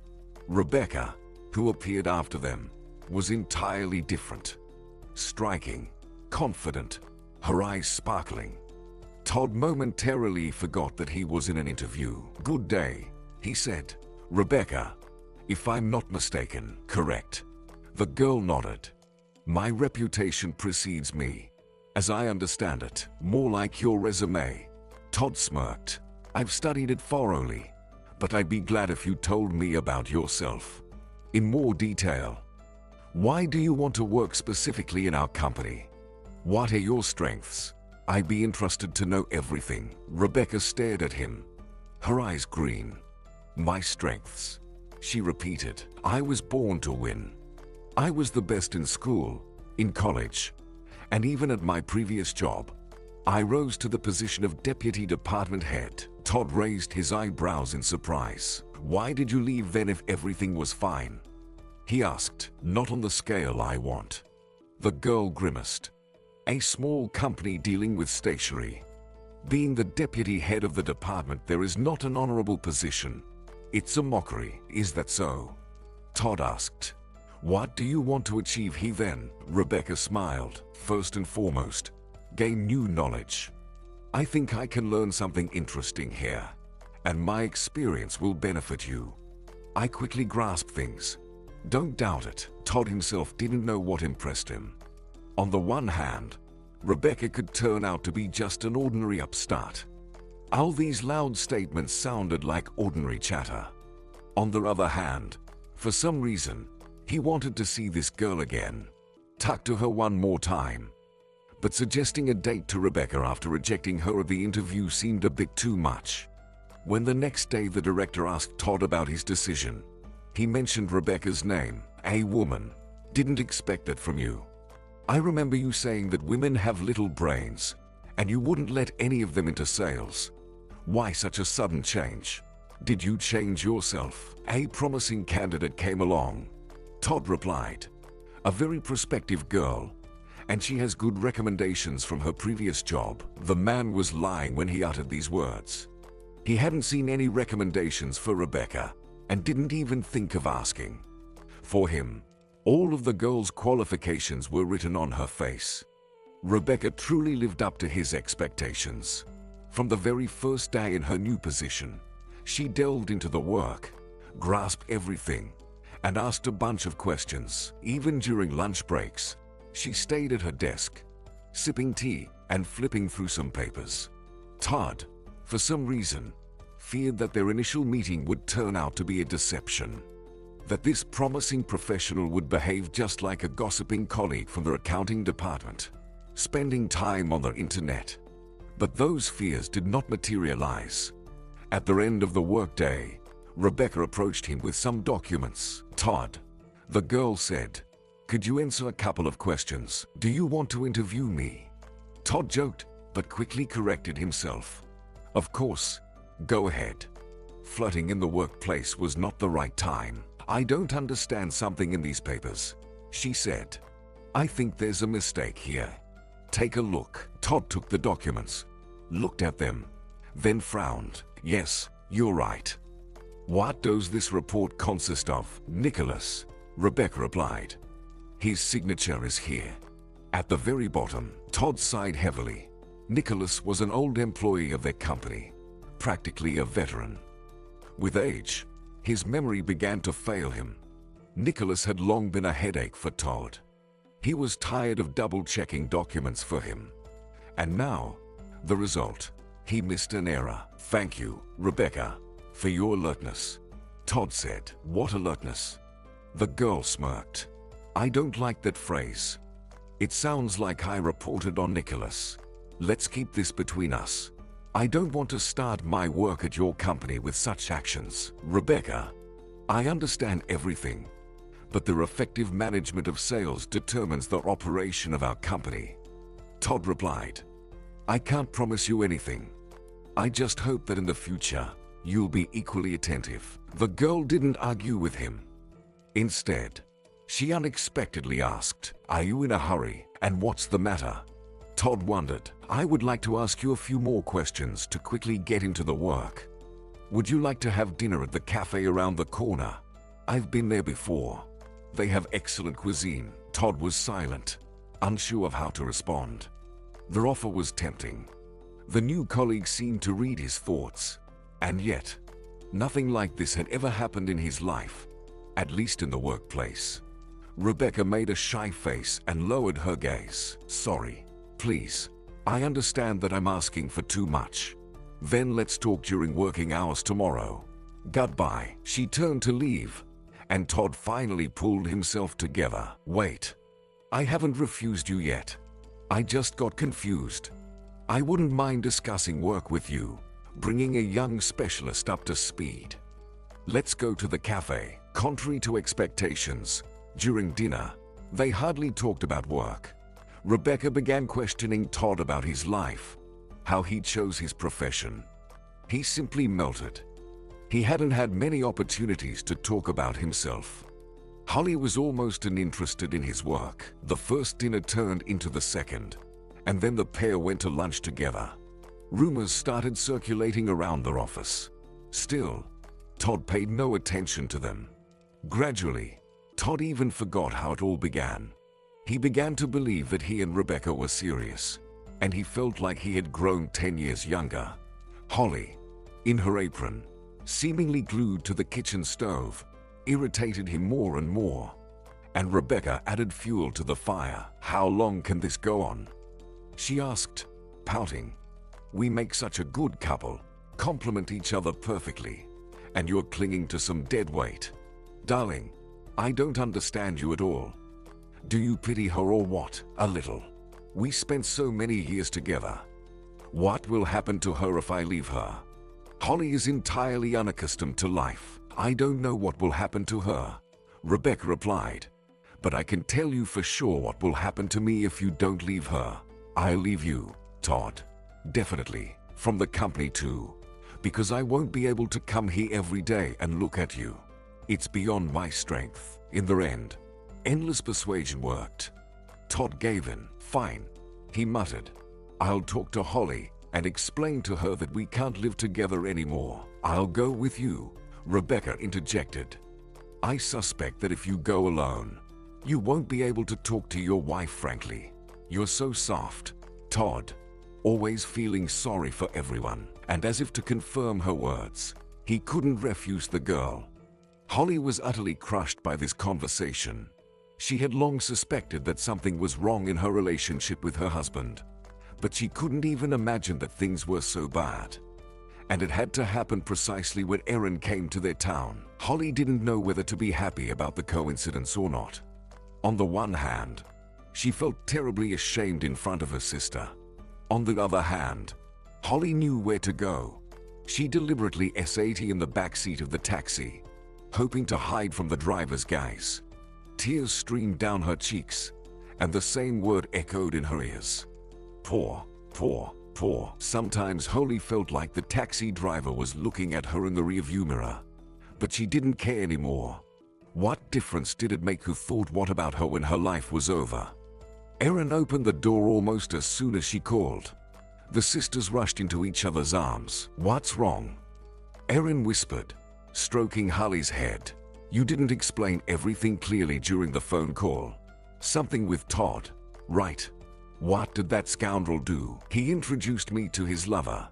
Rebecca, who appeared after them, was entirely different. Striking, confident, her eyes sparkling. Todd momentarily forgot that he was in an interview. "Good day," he said. "Rebecca, if I'm not mistaken, correct?" The girl nodded. "My reputation precedes me. As I understand it, more like your resume." Todd smirked. "I've studied it thoroughly, but I'd be glad if you told me about yourself. In more detail. Why do you want to work specifically in our company? What are your strengths? I'd be interested to know everything." Rebecca stared at him, her eyes green. "My strengths," she repeated. "I was born to win. I was the best in school, in college, and even at my previous job. I rose to the position of deputy department head." Todd raised his eyebrows in surprise. "Why did you leave then if everything was fine?" he asked. "Not on the scale I want." The girl grimaced. "A small company dealing with stationery. Being the deputy head of the department there is not an honorable position. It's a mockery, is that so?" Todd asked. "What do you want to achieve here then?" Rebecca smiled. "First and foremost, gain new knowledge. I think I can learn something interesting here, and my experience will benefit you. I quickly grasp things. Don't doubt it." Todd himself didn't know what impressed him. On the one hand, Rebecca could turn out to be just an ordinary upstart. All these loud statements sounded like ordinary chatter. On the other hand, for some reason, he wanted to see this girl again, talk to her one more time. But suggesting a date to Rebecca after rejecting her at the interview seemed a bit too much. When the next day the director asked Todd about his decision, he mentioned Rebecca's name. "A woman. Didn't expect that from you. I remember you saying that women have little brains, and you wouldn't let any of them into sales. Why such a sudden change? Did you change yourself?" A promising candidate came along, Todd replied. "A very prospective girl, and she has good recommendations from her previous job." The man was lying when he uttered these words. He hadn't seen any recommendations for Rebecca, and didn't even think of asking. For him, all of the girl's qualifications were written on her face. Rebecca truly lived up to his expectations. From the very first day in her new position, she delved into the work, grasped everything, and asked a bunch of questions. Even during lunch breaks, she stayed at her desk, sipping tea and flipping through some papers. Todd, for some reason, feared that their initial meeting would turn out to be a deception. That this promising professional would behave just like a gossiping colleague from their accounting department, spending time on the internet. But those fears did not materialize. At the end of the workday, Rebecca approached him with some documents. "Todd," the girl said, "could you answer a couple of questions? Do you want to interview me?" Todd joked, but quickly corrected himself. "Of course, go ahead." Flirting in the workplace was not the right time. "I don't understand something in these papers," she said. "I think there's a mistake here. Take a look." Todd took the documents, looked at them, then frowned. "Yes, you're right." "What does this report consist of?" "Nicholas," Rebecca replied. "His signature is here." At the very bottom, Todd sighed heavily. Nicholas was an old employee of their company, practically a veteran. With age, his memory began to fail him. Nicholas had long been a headache for Todd. He was tired of double-checking documents for him. And now, the result. He missed an error. "Thank you, Rebecca, for your alertness," Todd said. "What alertness?" The girl smirked. "I don't like that phrase. It sounds like I reported on Nicholas. Let's keep this between us." I don't want to start my work at your company with such actions. Rebecca, I understand everything, but the effective management of sales determines the operation of our company. Todd replied, I can't promise you anything. I just hope that in the future, you'll be equally attentive. The girl didn't argue with him. Instead, she unexpectedly asked, Are you in a hurry, and what's the matter? Todd wondered, I would like to ask you a few more questions to quickly get into the work. Would you like to have dinner at the cafe around the corner? I've been there before. They have excellent cuisine. Todd was silent, unsure of how to respond. Their offer was tempting. The new colleague seemed to read his thoughts, and yet, nothing like this had ever happened in his life, at least in the workplace. Rebecca made a shy face and lowered her gaze. Sorry, please. I understand that I'm asking for too much. Then let's talk during working hours tomorrow. Goodbye. She turned to leave, and Todd finally pulled himself together. Wait. I haven't refused you yet. I just got confused. I wouldn't mind discussing work with you, bringing a young specialist up to speed. Let's go to the cafe. Contrary to expectations, during dinner, they hardly talked about work. Rebecca began questioning Todd about his life, how he chose his profession. He simply melted. He hadn't had many opportunities to talk about himself. Holly was almost uninterested in his work. The first dinner turned into the second, and then the pair went to lunch together. Rumors started circulating around their office. Still, Todd paid no attention to them. Gradually, Todd even forgot how it all began. He began to believe that he and Rebecca were serious, and he felt like he had grown 10 years younger. Holly, in her apron, seemingly glued to the kitchen stove, irritated him more and more, and Rebecca added fuel to the fire. How long can this go on? She asked, pouting. We make such a good couple, complement each other perfectly, and you're clinging to some dead weight. Darling, I don't understand you at all. Do you pity her or what? A little. We spent so many years together. What will happen to her if I leave her? Holly is entirely unaccustomed to life. I don't know what will happen to her, Rebecca replied. But I can tell you for sure what will happen to me if you don't leave her. I'll leave you, Todd. Definitely. From the company too. Because I won't be able to come here every day and look at you. It's beyond my strength. In the end, endless persuasion worked. Todd gave in. Fine, he muttered. I'll talk to Holly and explain to her that we can't live together anymore. I'll go with you, Rebecca interjected. I suspect that if you go alone, you won't be able to talk to your wife frankly. You're so soft, Todd, always feeling sorry for everyone. And as if to confirm her words, he couldn't refuse the girl. Holly was utterly crushed by this conversation. She had long suspected that something was wrong in her relationship with her husband, but she couldn't even imagine that things were so bad. And it had to happen precisely when Erin came to their town. Holly didn't know whether to be happy about the coincidence or not. On the one hand, she felt terribly ashamed in front of her sister. On the other hand, Holly knew where to go. She deliberately sat in the back seat of the taxi, hoping to hide from the driver's gaze. Tears streamed down her cheeks, and the same word echoed in her ears. Poor, poor, poor. Sometimes Holly felt like the taxi driver was looking at her in the rearview mirror, but she didn't care anymore. What difference did it make who thought what about her when her life was over? Erin opened the door almost as soon as she called. The sisters rushed into each other's arms. What's wrong? Erin whispered, stroking Holly's head. You didn't explain everything clearly during the phone call. Something with Todd, right? What did that scoundrel do? He introduced me to his lover.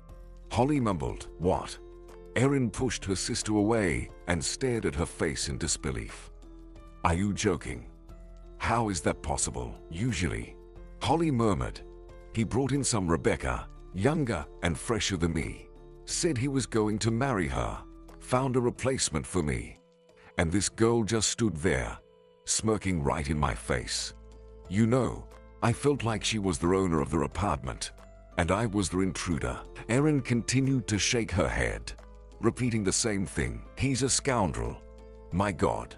Holly mumbled. What? Erin pushed her sister away and stared at her face in disbelief. Are you joking? How is that possible? Usually, Holly murmured. He brought in some Rebecca, younger and fresher than me. Said he was going to marry her. Found a replacement for me. And this girl just stood there, smirking right in my face. You know, I felt like she was the owner of their apartment. and I was the intruder. Erin continued to shake her head, repeating the same thing. He's a scoundrel. My God,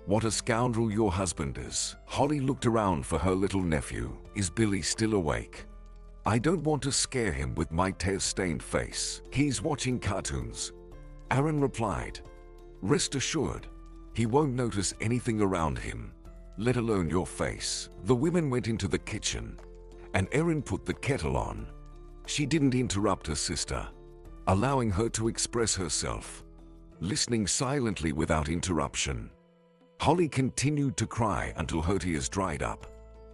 what a scoundrel your husband is. Holly looked around for her little nephew. Is Billy still awake? I don't want to scare him with my tear-stained face. He's watching cartoons. Erin replied. Rest assured, he won't notice anything around him, let alone your face. The women went into the kitchen, and Erin put the kettle on. She didn't interrupt her sister, allowing her to express herself, listening silently without interruption. Holly continued to cry until her tears dried up.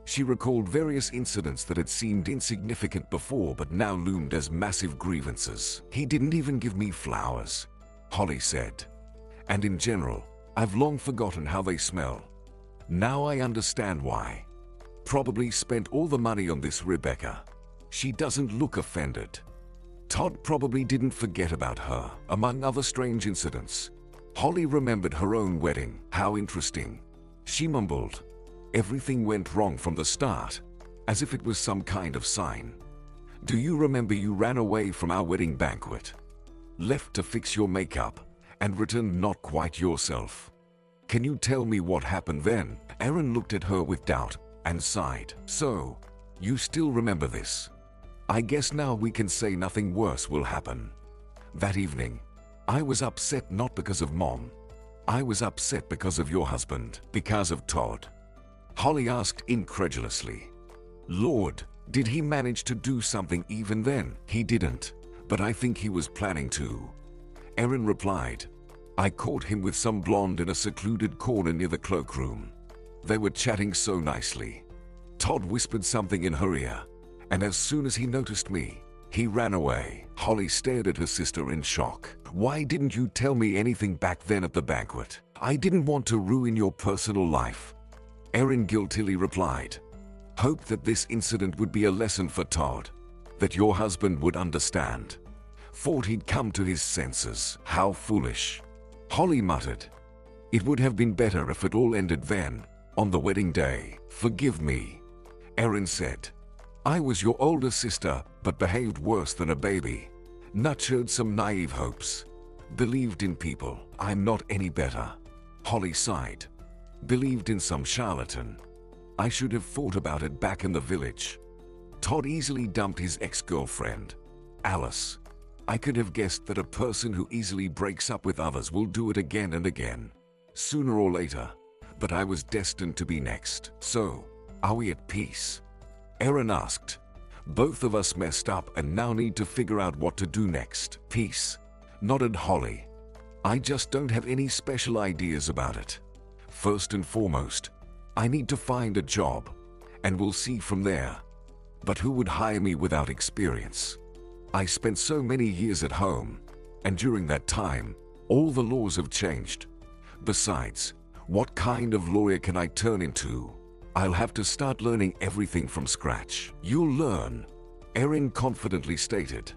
She recalled various incidents that had seemed insignificant before but now loomed as massive grievances. He didn't even give me flowers, Holly said. And in general, I've long forgotten how they smell. Now I understand why. Probably spent all the money on this Rebecca. She doesn't look offended. Todd probably didn't forget about her. Among other strange incidents, Holly remembered her own wedding. How interesting. She mumbled. Everything went wrong from the start, as if it was some kind of sign. Do you remember you ran away from our wedding banquet, left to fix your makeup, and returned not quite yourself? Can you tell me what happened then? Erin looked at her with doubt and sighed. So, you still remember this? I guess now we can say nothing worse will happen. That evening, I was upset not because of Mom. I was upset because of your husband. Because of Todd? Holly asked incredulously. Lord, did he manage to do something even then? He didn't, but I think he was planning to. Erin replied. I caught him with some blonde in a secluded corner near the cloakroom. They were chatting so nicely. Todd whispered something in her ear, and as soon as he noticed me, he ran away. Holly stared at her sister in shock. Why didn't you tell me anything back then at the banquet? I didn't want to ruin your personal life. Erin guiltily replied. Hoped that this incident would be a lesson for Todd, that your husband would understand. Thought he'd come to his senses. How foolish. Holly muttered. It would have been better if it all ended then, on the wedding day. Forgive me, Erin said. I was your older sister, but behaved worse than a baby. Nurtured some naive hopes. Believed in people. I'm not any better. Holly sighed. Believed in some charlatan. I should have thought about it back in the village. Todd easily dumped his ex-girlfriend, Alice. I could have guessed that a person who easily breaks up with others will do it again and again, sooner or later, but I was destined to be next. So, are we at peace? Erin asked. Both of us messed up and now need to figure out what to do next. Peace, nodded Holly. I just don't have any special ideas about it. First and foremost, I need to find a job, and we'll see from there. But who would hire me without experience? I spent so many years at home, and during that time, all the laws have changed. Besides, what kind of lawyer can I turn into? I'll have to start learning everything from scratch. You'll learn, Erin confidently stated.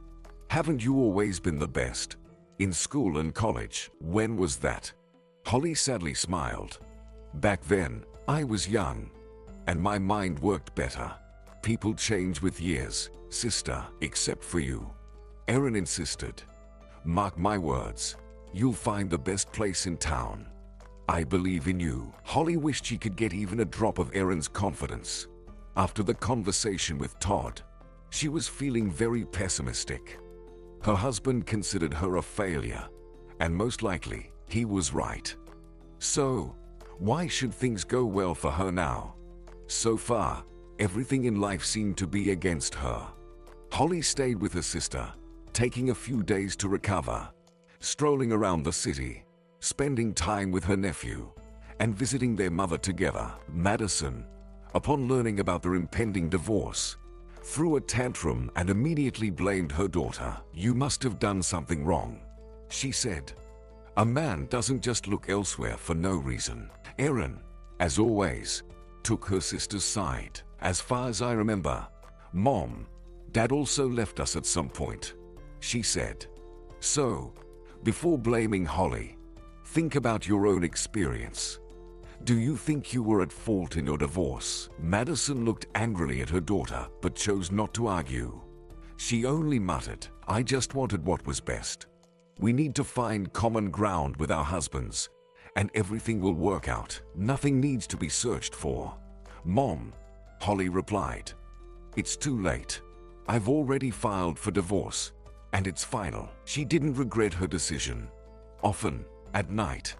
Haven't you always been the best? In school and college? When was that? Holly sadly smiled. Back then, I was young, and my mind worked better. People change with years, sister, except for you. Erin insisted. Mark my words, you'll find the best place in town. I believe in you. Holly wished she could get even a drop of Erin's confidence. After the conversation with Todd, she was feeling very pessimistic. Her husband considered her a failure, and most likely, he was right. So, why should things go well for her now? So far, everything in life seemed to be against her. Holly stayed with her sister, taking a few days to recover, strolling around the city, spending time with her nephew, and visiting their mother together. Madison, upon learning about their impending divorce, threw a tantrum and immediately blamed her daughter. You must have done something wrong, she said. A man doesn't just look elsewhere for no reason. Erin, as always, took her sister's side. As far as I remember, Mom, Dad also left us at some point, she said. So, before blaming Holly, think about your own experience. Do you think you were at fault in your divorce? Madison looked angrily at her daughter, but chose not to argue. She only muttered, "I just wanted what was best. We need to find common ground with our husbands, and everything will work out. Nothing needs to be searched for." "Mom," Holly replied, "it's too late. I've already filed for divorce, and it's final." She didn't regret her decision. Often, at night,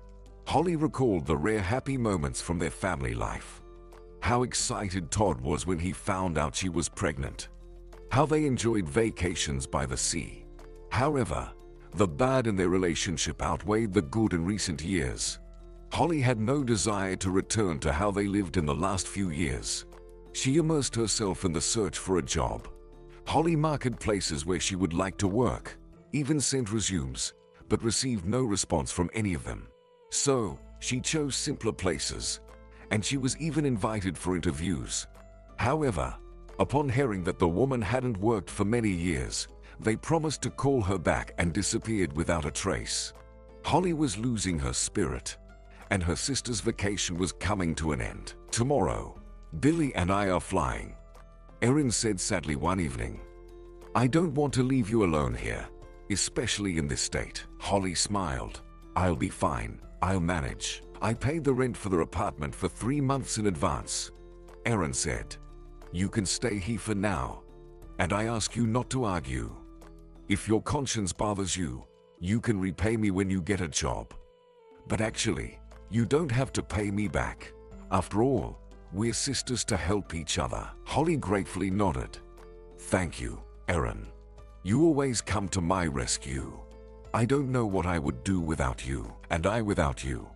Holly recalled the rare happy moments from their family life. How excited Todd was when he found out she was pregnant. How they enjoyed vacations by the sea. However, the bad in their relationship outweighed the good in recent years. Holly had no desire to return to how they lived in the last few years. She immersed herself in the search for a job. Holly marked places where she would like to work, even sent resumes, but received no response from any of them. So, she chose simpler places, and she was even invited for interviews. However, upon hearing that the woman hadn't worked for many years, they promised to call her back and disappeared without a trace. Holly was losing her spirit, and her sister's vacation was coming to an end. "Tomorrow, Billy and I are flying," Erin said sadly one evening. "I don't want to leave you alone here, especially in this state." Holly smiled. "I'll be fine. I'll manage. I paid the rent for the apartment for 3 months in advance," Erin said. "You can stay here for now, and I ask you not to argue. If your conscience bothers you, you can repay me when you get a job. But actually, you don't have to pay me back. After all, we're sisters to help each other." Holly gratefully nodded. "Thank you, Erin. You always come to my rescue. I don't know what I would do without you." "And I without you,"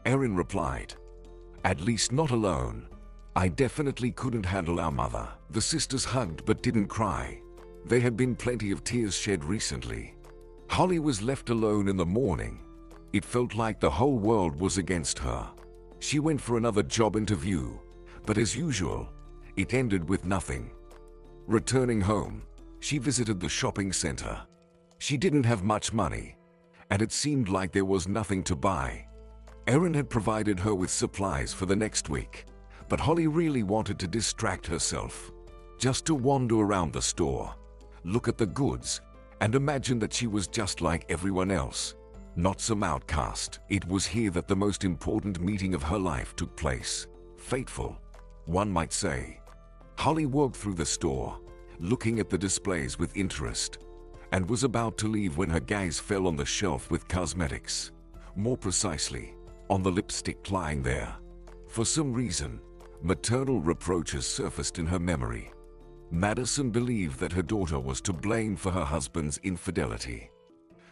Erin replied. "At least not alone. I definitely couldn't handle our mother." The sisters hugged but didn't cry. There had been plenty of tears shed recently. Holly was left alone in the morning. It felt like the whole world was against her. She went for another job interview, but as usual, it ended with nothing. Returning home, she visited the shopping center. She didn't have much money, and it seemed like there was nothing to buy. Erin had provided her with supplies for the next week, but Holly really wanted to distract herself. Just to wander around the store, look at the goods, and imagine that she was just like everyone else, not some outcast. It was here that the most important meeting of her life took place. Fateful, one might say. Holly walked through the store, looking at the displays with interest, and was about to leave when her gaze fell on the shelf with cosmetics. More precisely, on the lipstick lying there. For some reason, maternal reproaches surfaced in her memory. Madison believed that her daughter was to blame for her husband's infidelity.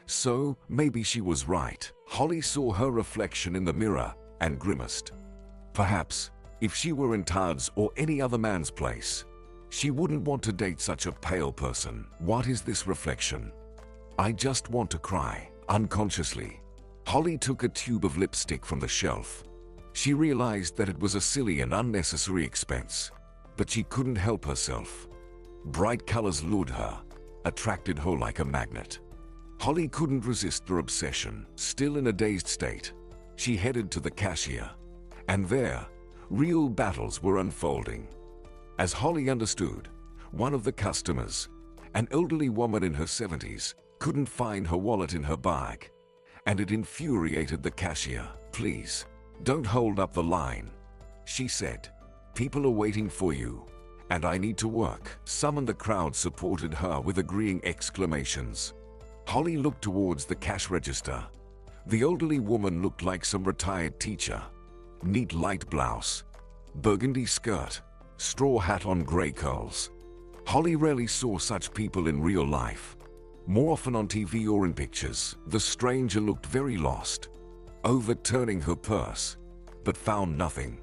So, maybe she was right. Holly saw her reflection in the mirror and grimaced. Perhaps, if she were in Todd's or any other man's place, she wouldn't want to date such a pale person. What is this reflection? I just want to cry. Unconsciously, Holly took a tube of lipstick from the shelf. She realized that it was a silly and unnecessary expense, but she couldn't help herself. Bright colors lured her, attracted her like a magnet. Holly couldn't resist their obsession. Still in a dazed state, she headed to the cashier, and there, real battles were unfolding. As Holly understood, one of the customers, an elderly woman in her 70s, couldn't find her wallet in her bag, and it infuriated the cashier. "Please, don't hold up the line," she said. "People are waiting for you, and I need to work." Some in the crowd supported her with agreeing exclamations. Holly looked towards the cash register. The elderly woman looked like some retired teacher. Neat light blouse, burgundy skirt, straw hat on gray curls. Holly rarely saw such people in real life, more often on TV or in pictures. The stranger looked very lost, overturning her purse, but found nothing.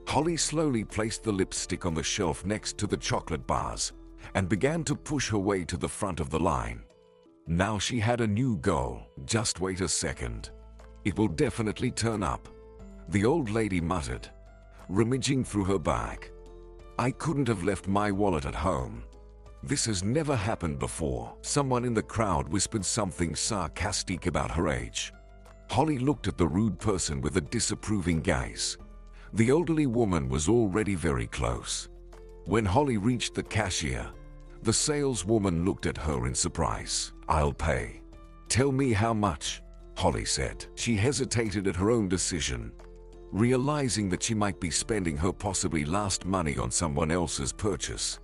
Holly slowly placed the lipstick on the shelf next to the chocolate bars and began to push her way to the front of the line. Now she had a new goal. "Just wait a second. It will definitely turn up," the old lady muttered, rummaging through her bag. "I couldn't have left my wallet at home. This has never happened before." Someone in the crowd whispered something sarcastic about her age. Holly looked at the rude person with a disapproving gaze. The elderly woman was already very close. When Holly reached the cashier, The saleswoman looked at her in surprise. "I'll pay." "Tell me how much," Holly said. She hesitated at her own decision, realizing that she might be spending her possibly last money on someone else's purchase.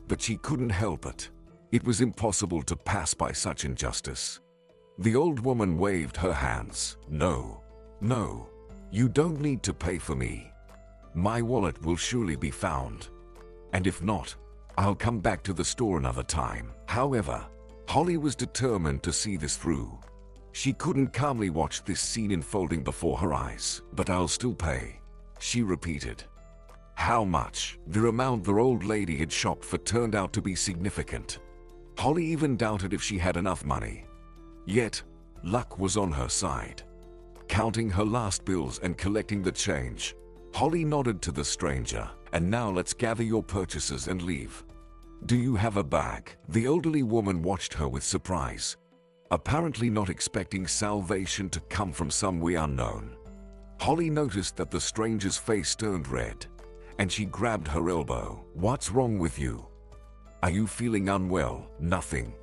But she couldn't help it. It was impossible to pass by such injustice. The old woman waved her hands. "No, no, you don't need to pay for me. My wallet will surely be found. And if not, I'll come back to the store another time." However, Holly was determined to see this through. She couldn't calmly watch this scene unfolding before her eyes. "But I'll still pay," she repeated. How much? The amount the old lady had shopped for turned out to be significant. Holly even doubted if she had enough money. Yet, luck was on her side. Counting her last bills and collecting the change, Holly nodded to the stranger. "And now let's gather your purchases and leave. Do you have a bag?" The elderly woman watched her with surprise, apparently not expecting salvation to come from somewhere unknown. Holly noticed that the stranger's face turned red, and she grabbed her elbow. "What's wrong with you? Are you feeling unwell?" Nothing.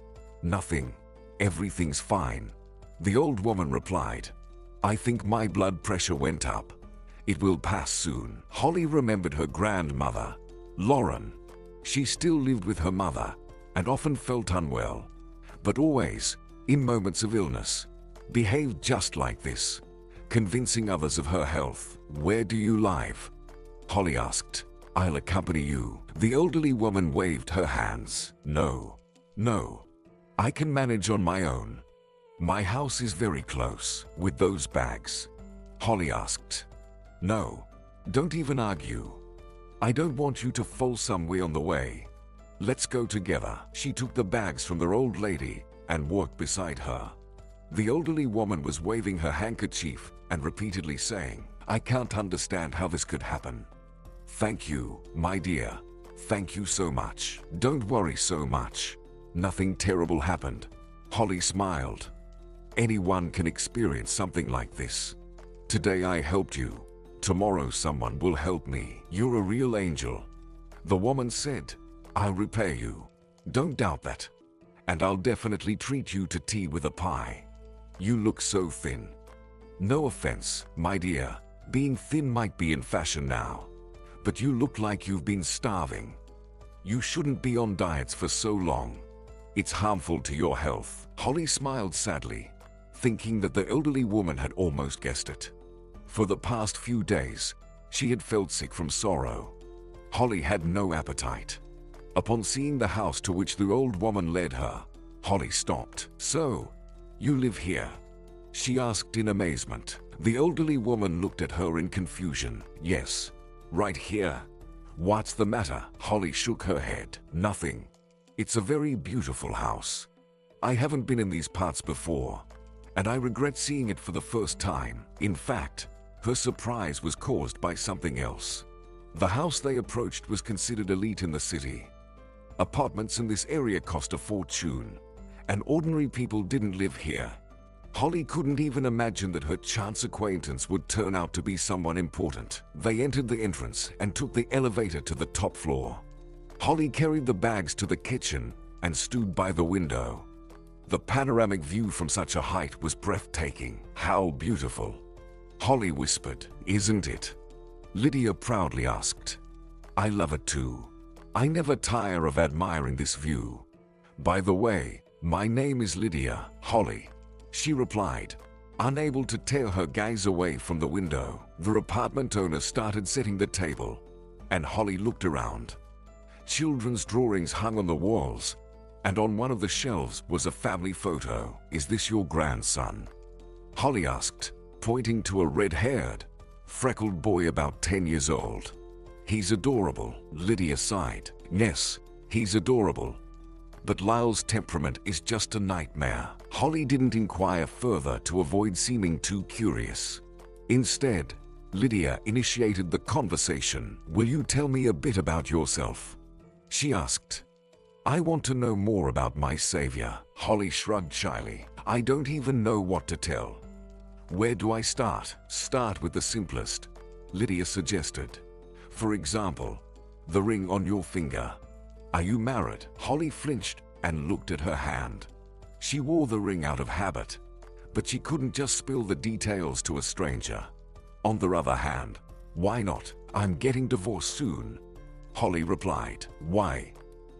Everything's fine," the old woman replied. "I think my blood pressure went up. It will pass soon." Holly remembered her grandmother, Lauren. She still lived with her mother and often felt unwell, but always, in moments of illness, behaved just like this, convincing others of her health. "Where do you live?" Holly asked. "I'll accompany you." The elderly woman waved her hands. No, I can manage on my own. My house is very close." "With those bags?" Holly asked. "No, don't even argue. I don't want you to fall somewhere on the way. Let's go together." She took the bags from the old lady and walked beside her. The elderly woman was waving her handkerchief and repeatedly saying, "I can't understand how this could happen. Thank you, my dear. Thank you so much." "Don't worry so much. Nothing terrible happened." Holly smiled. "Anyone can experience something like this. Today I helped you. Tomorrow someone will help me. You're a real angel." The woman said, "I'll repay you. Don't doubt that. And I'll definitely treat you to tea with a pie. You look so thin." "No offense, my dear. Being thin might be in fashion now. But you look like you've been starving. You shouldn't be on diets for so long. It's harmful to your health." Holly smiled sadly, thinking that the elderly woman had almost guessed it. For the past few days, she had felt sick from sorrow. Holly had no appetite. Upon seeing the house to which the old woman led her, Holly stopped. "So, you live here?" she asked in amazement. The elderly woman looked at her in confusion. "Yes, right here." "What's the matter?" Holly shook her head. "Nothing. It's a very beautiful house. I haven't been in these parts before, and I regret seeing it for the first time." In fact, her surprise was caused by something else. The house they approached was considered elite in the city. Apartments in this area cost a fortune, and ordinary people didn't live here. Holly couldn't even imagine that her chance acquaintance would turn out to be someone important. They entered the entrance and took the elevator to the top floor. Holly carried the bags to the kitchen and stood by the window. The panoramic view from such a height was breathtaking. "How beautiful," Holly whispered. "Isn't it?" Lydia proudly asked. "I love it too. I never tire of admiring this view. By the way, my name is Lydia." "Holly," she replied, unable to tear her gaze away from the window. The apartment owner started setting the table, and Holly looked around. Children's drawings hung on the walls, and on one of the shelves was a family photo. "Is this your grandson?" Holly asked, pointing to a red-haired, freckled boy about 10 years old. "He's adorable," Lydia sighed. "Yes, he's adorable. But Lyle's temperament is just a nightmare." Holly didn't inquire further to avoid seeming too curious. Instead, Lydia initiated the conversation. "Will you tell me a bit about yourself?" she asked. "I want to know more about my savior." Holly shrugged shyly. "I don't even know what to tell. Where do I start?" "Start with the simplest," Lydia suggested. "For example, the ring on your finger. Are you married? Holly flinched and looked at her hand. She wore the ring out of habit, but she couldn't just spill the details to a stranger. On the other hand, why not? I'm getting divorced soon, Holly replied. Why?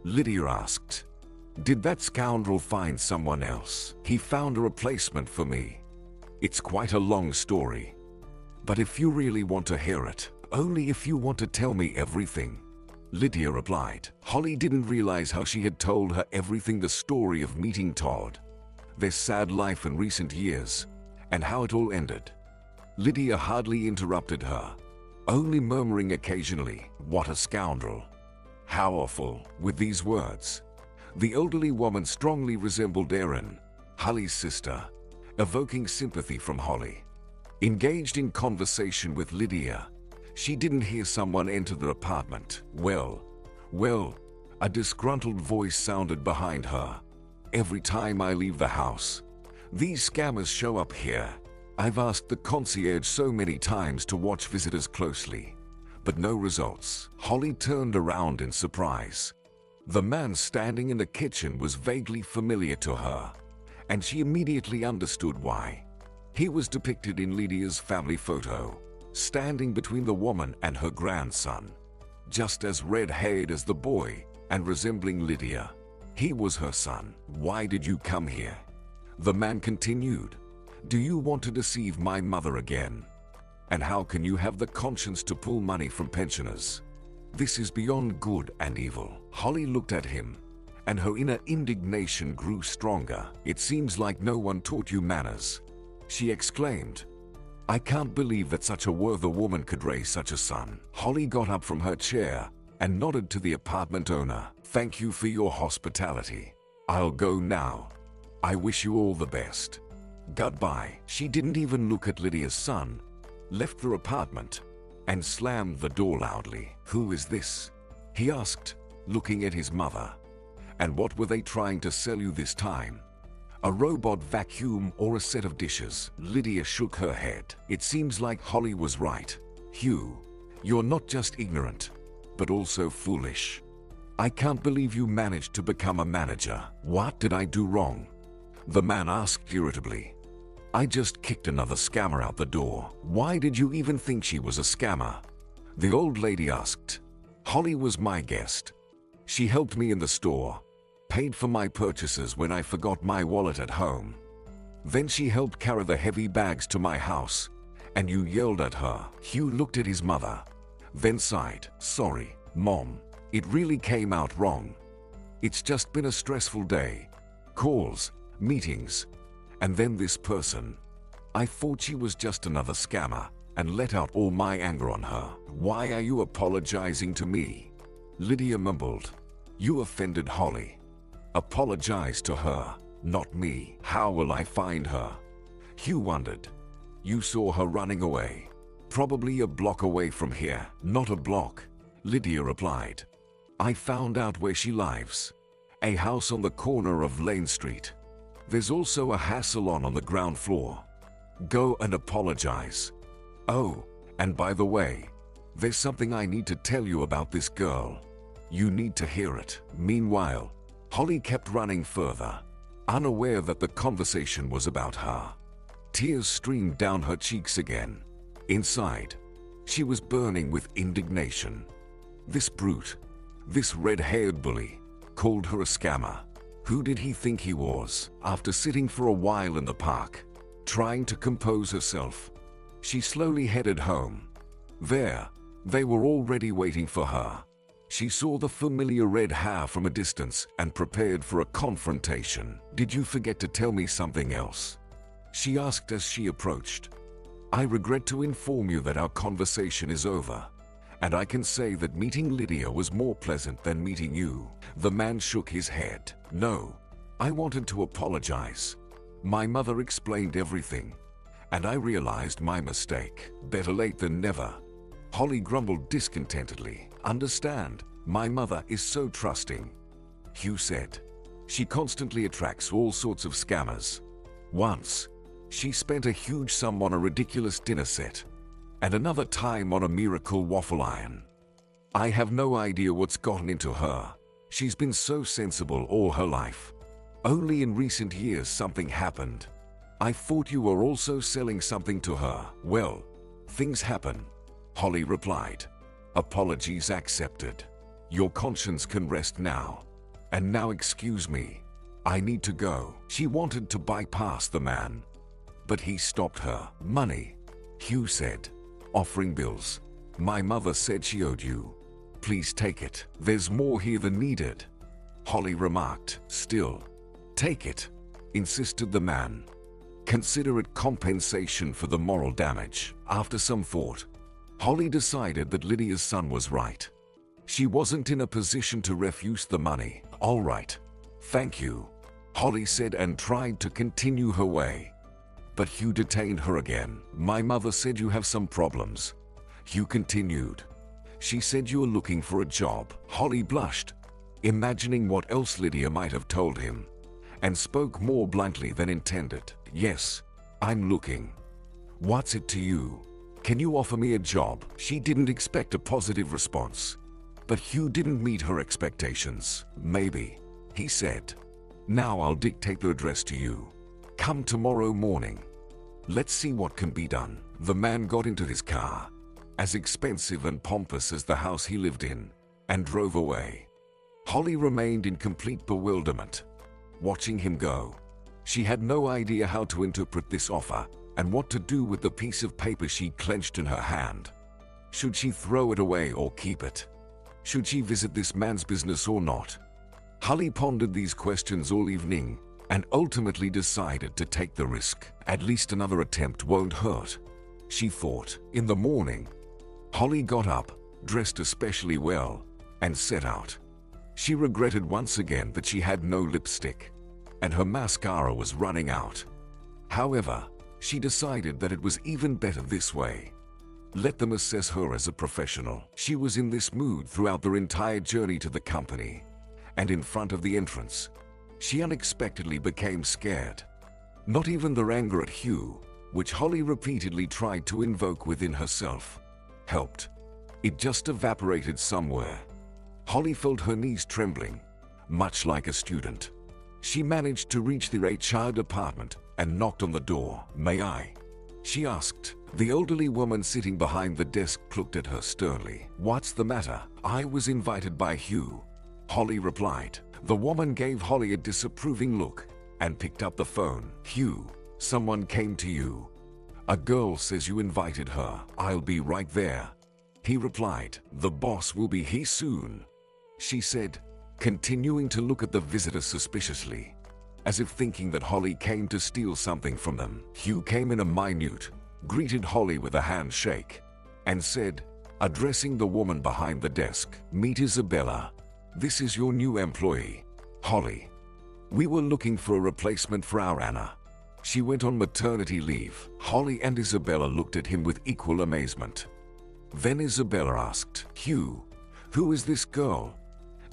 Lydia asked. Did that scoundrel find someone else? He found a replacement for me. It's quite a long story. But if you really want to hear it, only if you want to tell me everything, Lydia replied. Holly didn't realize how she had told her everything, the story of meeting Todd, their sad life in recent years, and how it all ended. Lydia hardly interrupted her, only murmuring occasionally, "What a scoundrel! How awful!" With these words, the elderly woman strongly resembled Erin, Holly's sister, evoking sympathy from Holly. Engaged in conversation with Lydia, she didn't hear someone enter the apartment. Well, a disgruntled voice sounded behind her. Every time I leave the house, these scammers show up here. I've asked the concierge so many times to watch visitors closely, but no results. Holly turned around in surprise. The man standing in the kitchen was vaguely familiar to her, and she immediately understood why. He was depicted in Lydia's family photo, standing between the woman and her grandson, just as red-haired as the boy and resembling Lydia. He was her son. Why did you come here? The man continued. Do you want to deceive my mother again? And how can you have the conscience to pull money from pensioners? This is beyond good and evil. Holly looked at him, and her inner indignation grew stronger. It seems like no one taught you manners, she exclaimed. I can't believe that such a worthy woman could raise such a son. Holly got up from her chair and nodded to the apartment owner. Thank you for your hospitality. I'll go now. I wish you all the best. Goodbye. She didn't even look at Lydia's son, left the apartment, and slammed the door loudly. Who is this? He asked, looking at his mother. And what were they trying to sell you this time? A robot vacuum or a set of dishes? Lydia shook her head. It seems like Holly was right. Hugh, you're not just ignorant, but also foolish. I can't believe you managed to become a manager. What did I do wrong? The man asked irritably. I just kicked another scammer out the door. Why did you even think she was a scammer? The old lady asked. Holly was my guest. She helped me in the store, paid for my purchases when I forgot my wallet at home. Then she helped carry the heavy bags to my house, and you yelled at her. Hugh looked at his mother, then sighed. Sorry, Mom. It really came out wrong. It's just been a stressful day. Calls, meetings, and then this person. I thought she was just another scammer and let out all my anger on her. Why are you apologizing to me? Lydia mumbled. You offended Holly. Apologize to her, not me. How will I find her? Hugh wondered. You saw her running away. Probably a block away from here. Not a block, Lydia replied. I found out where she lives. A house on the corner of Lane Street. There's also a hair salon on the ground floor. Go and apologize. Oh, and by the way, there's something I need to tell you about this girl. You need to hear it. Meanwhile, Holly kept running further, unaware that the conversation was about her. Tears streamed down her cheeks again. Inside, she was burning with indignation. This brute, this red-haired bully, called her a scammer. Who did he think he was? After sitting for a while in the park, trying to compose herself, she slowly headed home. There, they were already waiting for her. She saw the familiar red hair from a distance and prepared for a confrontation. Did you forget to tell me something else? She asked as she approached. I regret to inform you that our conversation is over, and I can say that meeting Lydia was more pleasant than meeting you. The man shook his head. No, I wanted to apologize. My mother explained everything, and I realized my mistake. Better late than never. Holly grumbled discontentedly. Understand, my mother is so trusting, Hugh said. She constantly attracts all sorts of scammers. Once, she spent a huge sum on a ridiculous dinner set, and another time on a miracle waffle iron. I have no idea what's gotten into her, She's been so sensible all her life. Only in recent years something happened. I thought you were also selling something to her. Well, things happen, Holly replied. Apologies accepted. Your conscience can rest now. And now excuse me. I need to go. She wanted to bypass the man, but he stopped her. Money, Hugh said, offering bills. My mother said she owed you. Please take it. There's more here than needed, Holly remarked. Still, take it, insisted the man. Consider it compensation for the moral damage. After some thought, Holly decided that Lydia's son was right. She wasn't in a position to refuse the money. All right, thank you, Holly said and tried to continue her way. But Hugh detained her again. My mother said you have some problems, Hugh continued. She said you were looking for a job. Holly blushed, imagining what else Lydia might have told him, and spoke more bluntly than intended. Yes, I'm looking. What's it to you? Can you offer me a job? She didn't expect a positive response, but Hugh didn't meet her expectations. Maybe, he said. Now I'll dictate the address to you. Come tomorrow morning. Let's see what can be done. The man got into his car, as expensive and pompous as the house he lived in, and drove away. Holly remained in complete bewilderment, watching him go. She had no idea how to interpret this offer and what to do with the piece of paper she clenched in her hand. Should she throw it away or keep it? Should she visit this man's business or not? Holly pondered these questions all evening and ultimately decided to take the risk. At least another attempt won't hurt, she thought. In the morning, Holly got up, dressed especially well, and set out. She regretted once again that she had no lipstick, and her mascara was running out. However, she decided that it was even better this way. Let them assess her as a professional. She was in this mood throughout their entire journey to the company, and in front of the entrance, she unexpectedly became scared. Not even their anger at Hugh, which Holly repeatedly tried to invoke within herself, helped. It just evaporated somewhere. Holly felt her knees trembling, much like a student. She managed to reach the HR department and knocked on the door. May I? She asked. The elderly woman sitting behind the desk looked at her sternly. What's the matter? I was invited by Hugh, Holly replied. The woman gave Holly a disapproving look and picked up the phone. Hugh, someone came to you. A girl says you invited her. I'll be right there, he replied. The boss will be here soon, she said, continuing to look at the visitor suspiciously, as if thinking that Holly came to steal something from them. Hugh came in a minute, greeted Holly with a handshake, and said, addressing the woman behind the desk, Meet Isabella. This is your new employee, Holly. We were looking for a replacement for our Anna. She went on maternity leave. Holly and Isabella looked at him with equal amazement. Then Isabella asked, Hugh, who is this girl?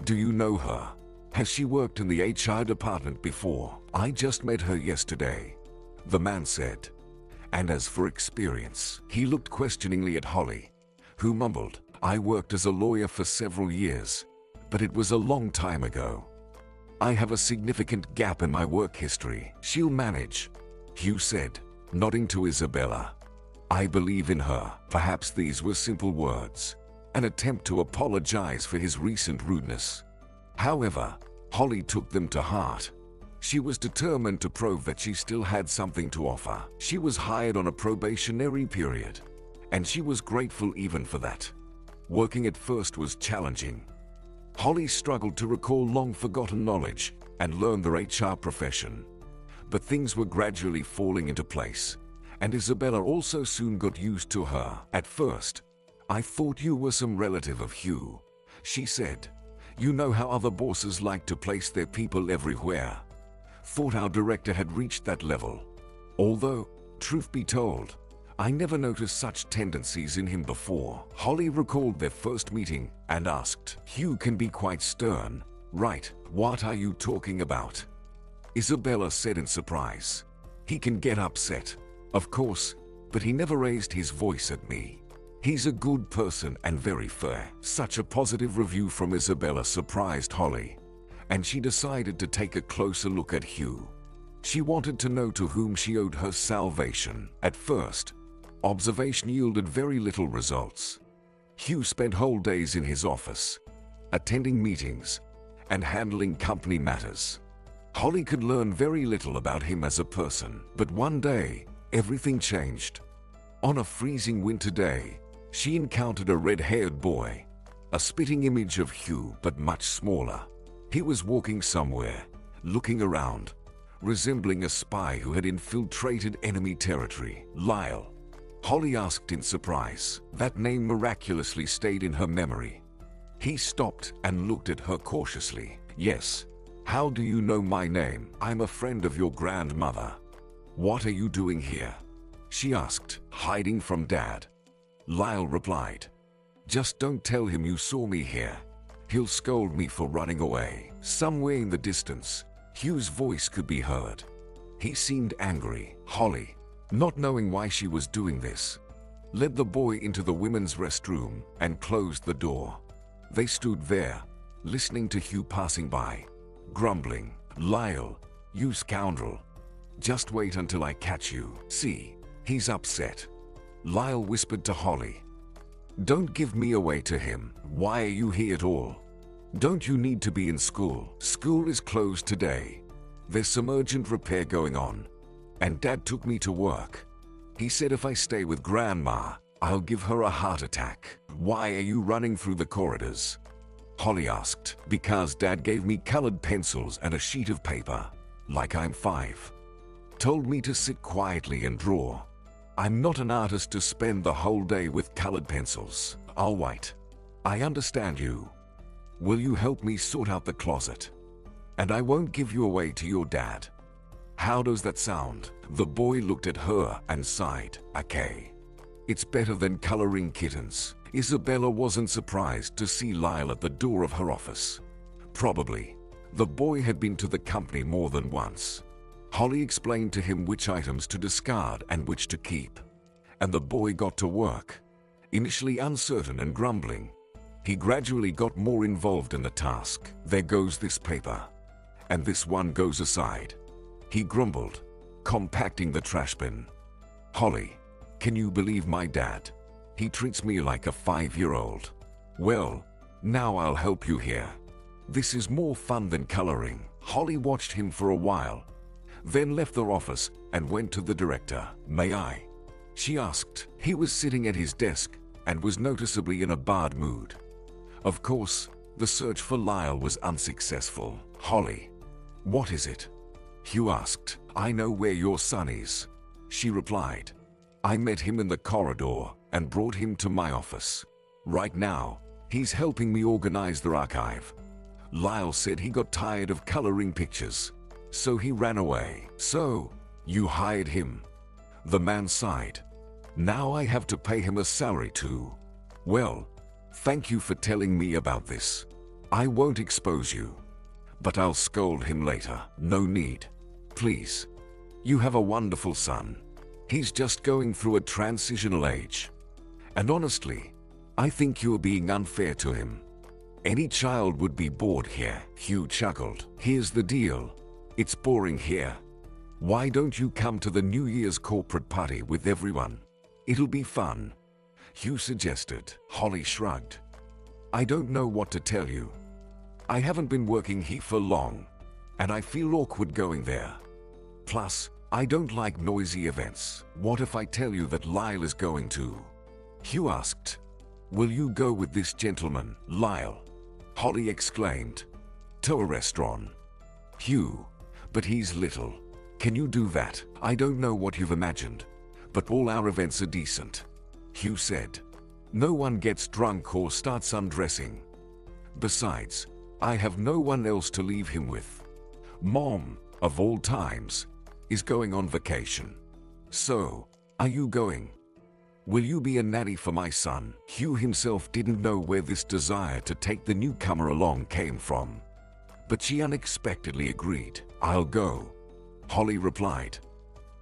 Do you know her? Has she worked in the HR department before? I just met her yesterday, the man said. And as for experience, he looked questioningly at Holly, who mumbled, I worked as a lawyer for several years, but it was a long time ago. I have a significant gap in my work history. She'll manage, Hugh said, nodding to Isabella. I believe in her. Perhaps these were simple words, an attempt to apologize for his recent rudeness. However, Holly took them to heart. She was determined to prove that she still had something to offer. She was hired on a probationary period, and she was grateful even for that. Working at first was challenging. Holly struggled to recall long-forgotten knowledge and learn their HR profession. But things were gradually falling into place, and Isabella also soon got used to her. At first, I thought you were some relative of Hugh, she said. You know how other bosses like to place their people everywhere. Thought our director had reached that level. Although, truth be told, I never noticed such tendencies in him before. Holly recalled their first meeting and asked, Hugh can be quite stern, right? What are you talking about? Isabella said in surprise. He can get upset, of course, but he never raised his voice at me. He's a good person and very fair. Such a positive review from Isabella surprised Holly, and she decided to take a closer look at Hugh. She wanted to know to whom she owed her salvation. At first, observation yielded very little results. Hugh spent whole days in his office, attending meetings and handling company matters. Holly could learn very little about him as a person, but one day, everything changed. On a freezing winter day, she encountered a red-haired boy, a spitting image of Hugh but much smaller. He was walking somewhere, looking around, resembling a spy who had infiltrated enemy territory. Lyle. Holly asked in surprise. That name miraculously stayed in her memory. He stopped and looked at her cautiously. Yes. How do you know my name? I'm a friend of your grandmother. What are you doing here? She asked, hiding from Dad. Lyle replied, just don't tell him you saw me here. He'll scold me for running away. Somewhere in the distance, Hugh's voice could be heard. He seemed angry. Holly, not knowing why she was doing this, led the boy into the women's restroom and closed the door. They stood there, listening to Hugh passing by, grumbling, Lyle, you scoundrel. Just wait until I catch you. See, he's upset. Lyle whispered to Holly. Don't give me away to him. Why are you here at all? Don't you need to be in school? School is closed today. There's some urgent repair going on, and Dad took me to work. He said if I stay with Grandma, I'll give her a heart attack. Why are you running through the corridors? Holly asked. Because Dad gave me colored pencils and a sheet of paper, like I'm 5. Told me to sit quietly and draw. I'm not an artist to spend the whole day with colored pencils. I'll wait. I understand you. Will you help me sort out the closet? And I won't give you away to your dad. How does that sound? The boy looked at her and sighed. Okay. It's better than coloring kittens. Isabella wasn't surprised to see Lyle at the door of her office. Probably, the boy had been to the company more than once. Holly explained to him which items to discard and which to keep, and the boy got to work. Initially uncertain and grumbling, he gradually got more involved in the task. There goes this paper, and this one goes aside, he grumbled, compacting the trash bin. Holly, can you believe my dad? He treats me like a 5-year-old. Well, now I'll help you here. This is more fun than coloring. Holly watched him for a while, then left their office and went to the director. May I? She asked. He was sitting at his desk and was noticeably in a bad mood. Of course, the search for Lyle was unsuccessful. Holly, what is it? Hugh asked. I know where your son is, she replied. I met him in the corridor and brought him to my office. Right now, he's helping me organize the archive. Lyle said he got tired of coloring pictures, so he ran away. So, you hired him? The man sighed. Now I have to pay him a salary too. Well, thank you for telling me about this. I won't expose you, but I'll scold him later. No need. Please. You have a wonderful son. He's just going through a transitional age. And honestly, I think you're being unfair to him. Any child would be bored here. Hugh chuckled. Here's the deal. It's boring here. Why don't you come to the New Year's corporate party with everyone? It'll be fun, Hugh suggested. Holly shrugged. I don't know what to tell you. I haven't been working here for long, and I feel awkward going there. Plus, I don't like noisy events. What if I tell you that Lyle is going to? Hugh asked. Will you go with this gentleman, Lyle? Holly exclaimed. To a restaurant. Hugh, but he's little. Can you do that? I don't know what you've imagined, but all our events are decent, Hugh said. No one gets drunk or starts undressing. Besides, I have no one else to leave him with. Mom, of all times, is going on vacation. So, are you going? Will you be a nanny for my son? Hugh himself didn't know where this desire to take the newcomer along came from, but she unexpectedly agreed. I'll go, Holly replied.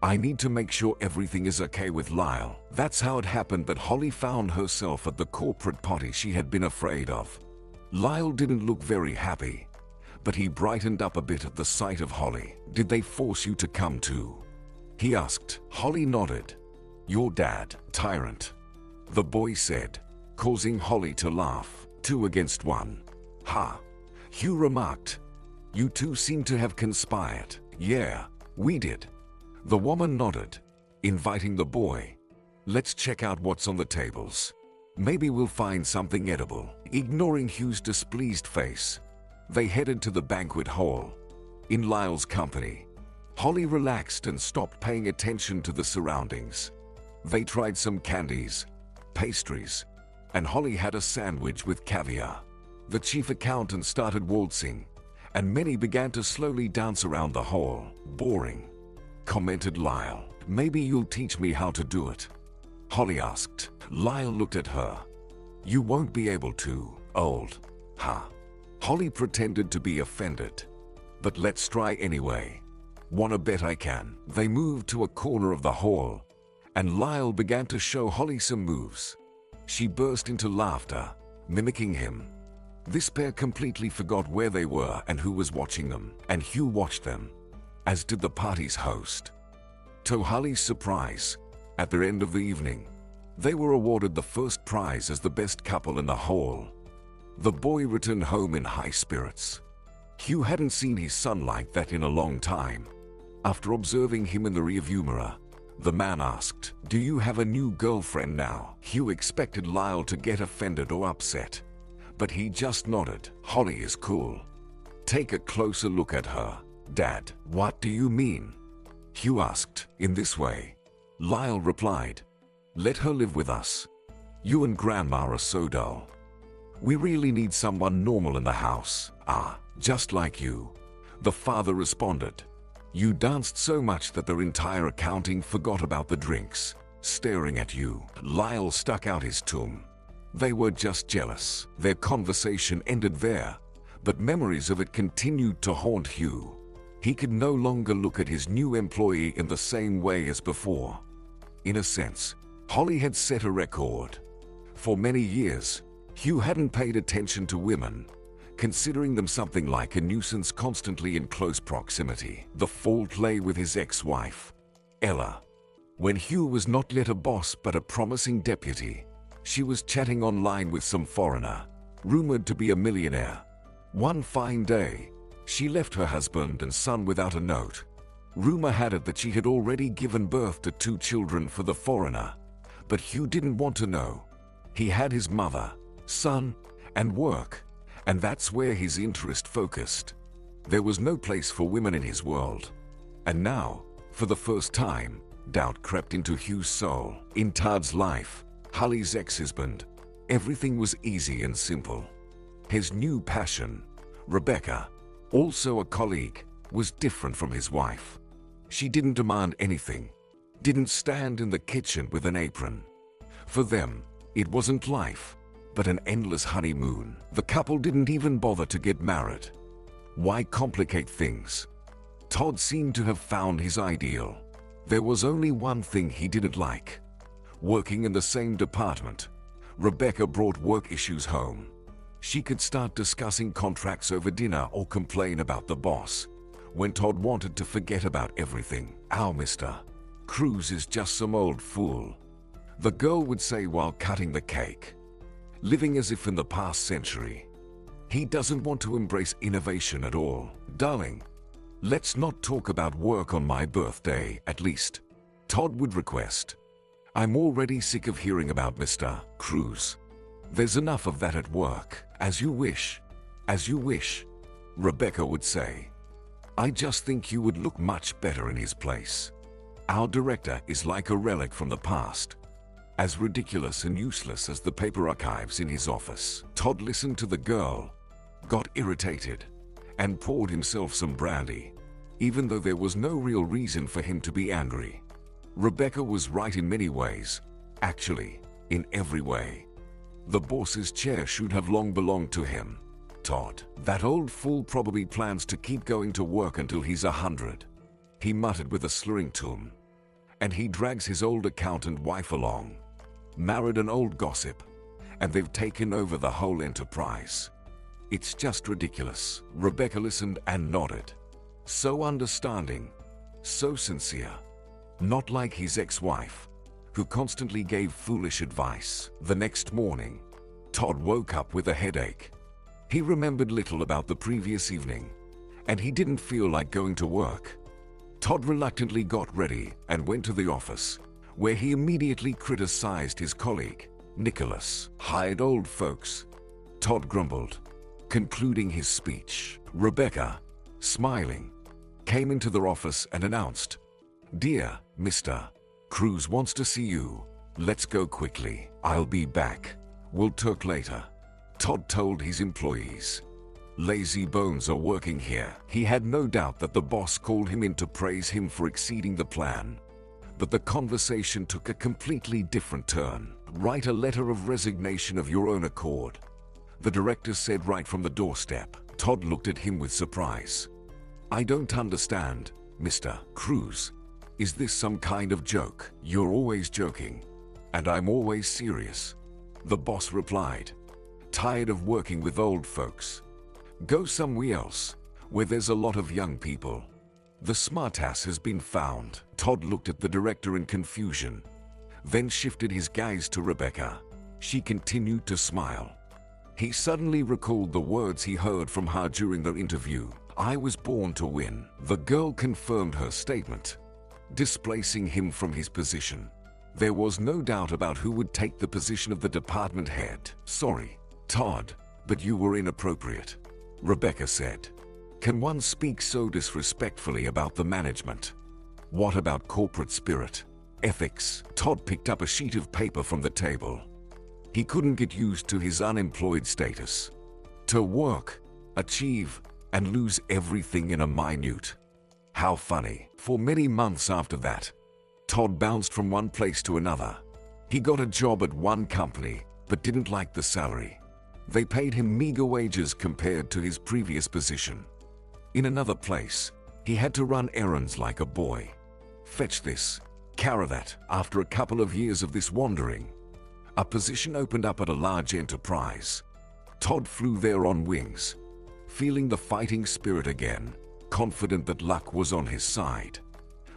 I need to make sure everything is okay with Lyle. That's how it happened that Holly found herself at the corporate party she had been afraid of. Lyle didn't look very happy, but he brightened up a bit at the sight of Holly. Did they force you to come too? He asked. Holly nodded. Your dad, tyrant, the boy said, causing Holly to laugh. 2 against 1. Ha! Hugh remarked. You two seem to have conspired. Yeah, we did. The woman nodded, inviting the boy. Let's check out what's on the tables. Maybe we'll find something edible. Ignoring Hugh's displeased face, they headed to the banquet hall. In Lyle's company, Holly relaxed and stopped paying attention to the surroundings. They tried some candies, pastries, and Holly had a sandwich with caviar. The chief accountant started waltzing, and many began to slowly dance around the hall. Boring, commented Lyle. Maybe you'll teach me how to do it, Holly asked. Lyle looked at her. You won't be able to, old. Huh? Holly pretended to be offended. But let's try anyway. Wanna bet I can? They moved to a corner of the hall, and Lyle began to show Holly some moves. She burst into laughter, mimicking him. This pair completely forgot where they were and who was watching them, and Hugh watched them, as did the party's host. To Holly's surprise, at the end of the evening, they were awarded the first prize as the best couple in the hall. The boy returned home in high spirits. Hugh hadn't seen his son like that in a long time. After observing him in the rearview mirror, the man asked, Do you have a new girlfriend now? Hugh expected Lyle to get offended or upset, but he just nodded. Holly is cool. Take a closer look at her. Dad, what do you mean? Hugh asked. In this way, Lyle replied. Let her live with us. You and Grandma are so dull. We really need someone normal in the house. Ah, just like you, the father responded. You danced so much that their entire accounting forgot about the drinks. Staring at you, Lyle stuck out his tongue. They were just jealous. Their conversation ended there, but memories of it continued to haunt Hugh. He could no longer look at his new employee in the same way as before. In a sense, Holly had set a record. For many years, Hugh hadn't paid attention to women, considering them something like a nuisance constantly in close proximity. The fault lay with his ex-wife, Ella. When Hugh was not yet a boss but a promising deputy, she was chatting online with some foreigner, rumored to be a millionaire. One fine day, she left her husband and son without a note. Rumor had it that she had already given birth to 2 children for the foreigner, but Hugh didn't want to know. He had his mother, son, and work, and that's where his interest focused. There was no place for women in his world. And now, for the first time, doubt crept into Hugh's soul. In Todd's life, Holly's ex-husband, everything was easy and simple. His new passion, Rebecca, also a colleague, was different from his wife. She didn't demand anything, didn't stand in the kitchen with an apron. For them, it wasn't life, but an endless honeymoon. The couple didn't even bother to get married. Why complicate things? Todd seemed to have found his ideal. There was only one thing he didn't like. Working in the same department, Rebecca brought work issues home. She could start discussing contracts over dinner or complain about the boss, when Todd wanted to forget about everything. "Our Mr. Cruz is just some old fool," the girl would say while cutting the cake, living as if in the past century. "He doesn't want to embrace innovation at all. Darling, let's not talk about work on my birthday, at least," Todd would request. "I'm already sick of hearing about Mr. Cruz. There's enough of that at work." "As you wish. As you wish," Rebecca would say. "I just think you would look much better in his place. Our director is like a relic from the past, as ridiculous and useless as the paper archives in his office." Todd listened to the girl, got irritated, and poured himself some brandy, even though there was no real reason for him to be angry. Rebecca was right in many ways, actually, in every way. The boss's chair should have long belonged to him. Todd, that old fool probably plans to keep going to work until he's 100, he muttered with a slurring tone. and he drags his old accountant wife along. Married an old gossip, and they've taken over the whole enterprise. It's just ridiculous. Rebecca listened and nodded. So understanding, so sincere. Not like his ex-wife, who constantly gave foolish advice. The next morning, Todd woke up with a headache. He remembered little about the previous evening, and he didn't feel like going to work. Todd reluctantly got ready and went to the office, where he immediately criticized his colleague, Nicholas. Hired old folks, Todd grumbled, concluding his speech. Rebecca, smiling, came into their office and announced, "Dear Mr. Cruz wants to see you. Let's go quickly. I'll be back. We'll talk later." Todd told his employees, "Lazy bones are working here." He had no doubt that the boss called him in to praise him for exceeding the plan. But the conversation took a completely different turn. "Write a letter of resignation of your own accord," the director said right from the doorstep. Todd looked at him with surprise. "I don't understand, Mr. Cruz. Is this some kind of joke?" "You're always joking, and I'm always serious," the boss replied. "Tired of working with old folks? Go somewhere else, where there's a lot of young people." "The smartass has been found." Todd looked at the director in confusion, then shifted his gaze to Rebecca. She continued to smile. He suddenly recalled the words he heard from her during their interview. "I was born to win." The girl confirmed her statement, displacing him from his position. There was no doubt about who would take the position of the department head. "Sorry, Todd, but you were inappropriate," Rebecca said. "Can one speak so disrespectfully about the management? What about corporate spirit, ethics?" Todd picked up a sheet of paper from the table. He couldn't get used to his unemployed status. To work, achieve, and lose everything in a minute. How funny. For many months after that, Todd bounced from one place to another. He got a job at one company, but didn't like the salary. They paid him meager wages compared to his previous position. In another place, he had to run errands like a boy. Fetch this, carry that. After a couple of years of this wandering, a position opened up at a large enterprise. Todd flew there on wings, feeling the fighting spirit again, confident that luck was on his side.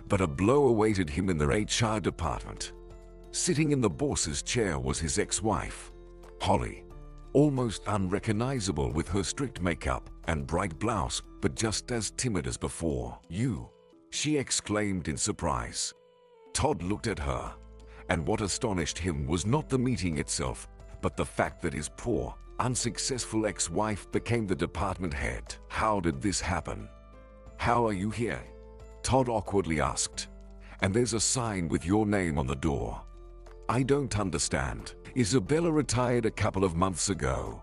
But a blow awaited him in the HR department. Sitting in the boss's chair was his ex-wife, Holly, almost unrecognizable with her strict makeup and bright blouse, but just as timid as before. "You," she exclaimed in surprise. Todd looked at her, and what astonished him was not the meeting itself, but the fact that his poor, unsuccessful ex-wife became the department head. "How did this happen? How are you here?" Todd awkwardly asked. "And there's a sign with your name on the door." "I don't understand. Isabella retired a couple of months ago,"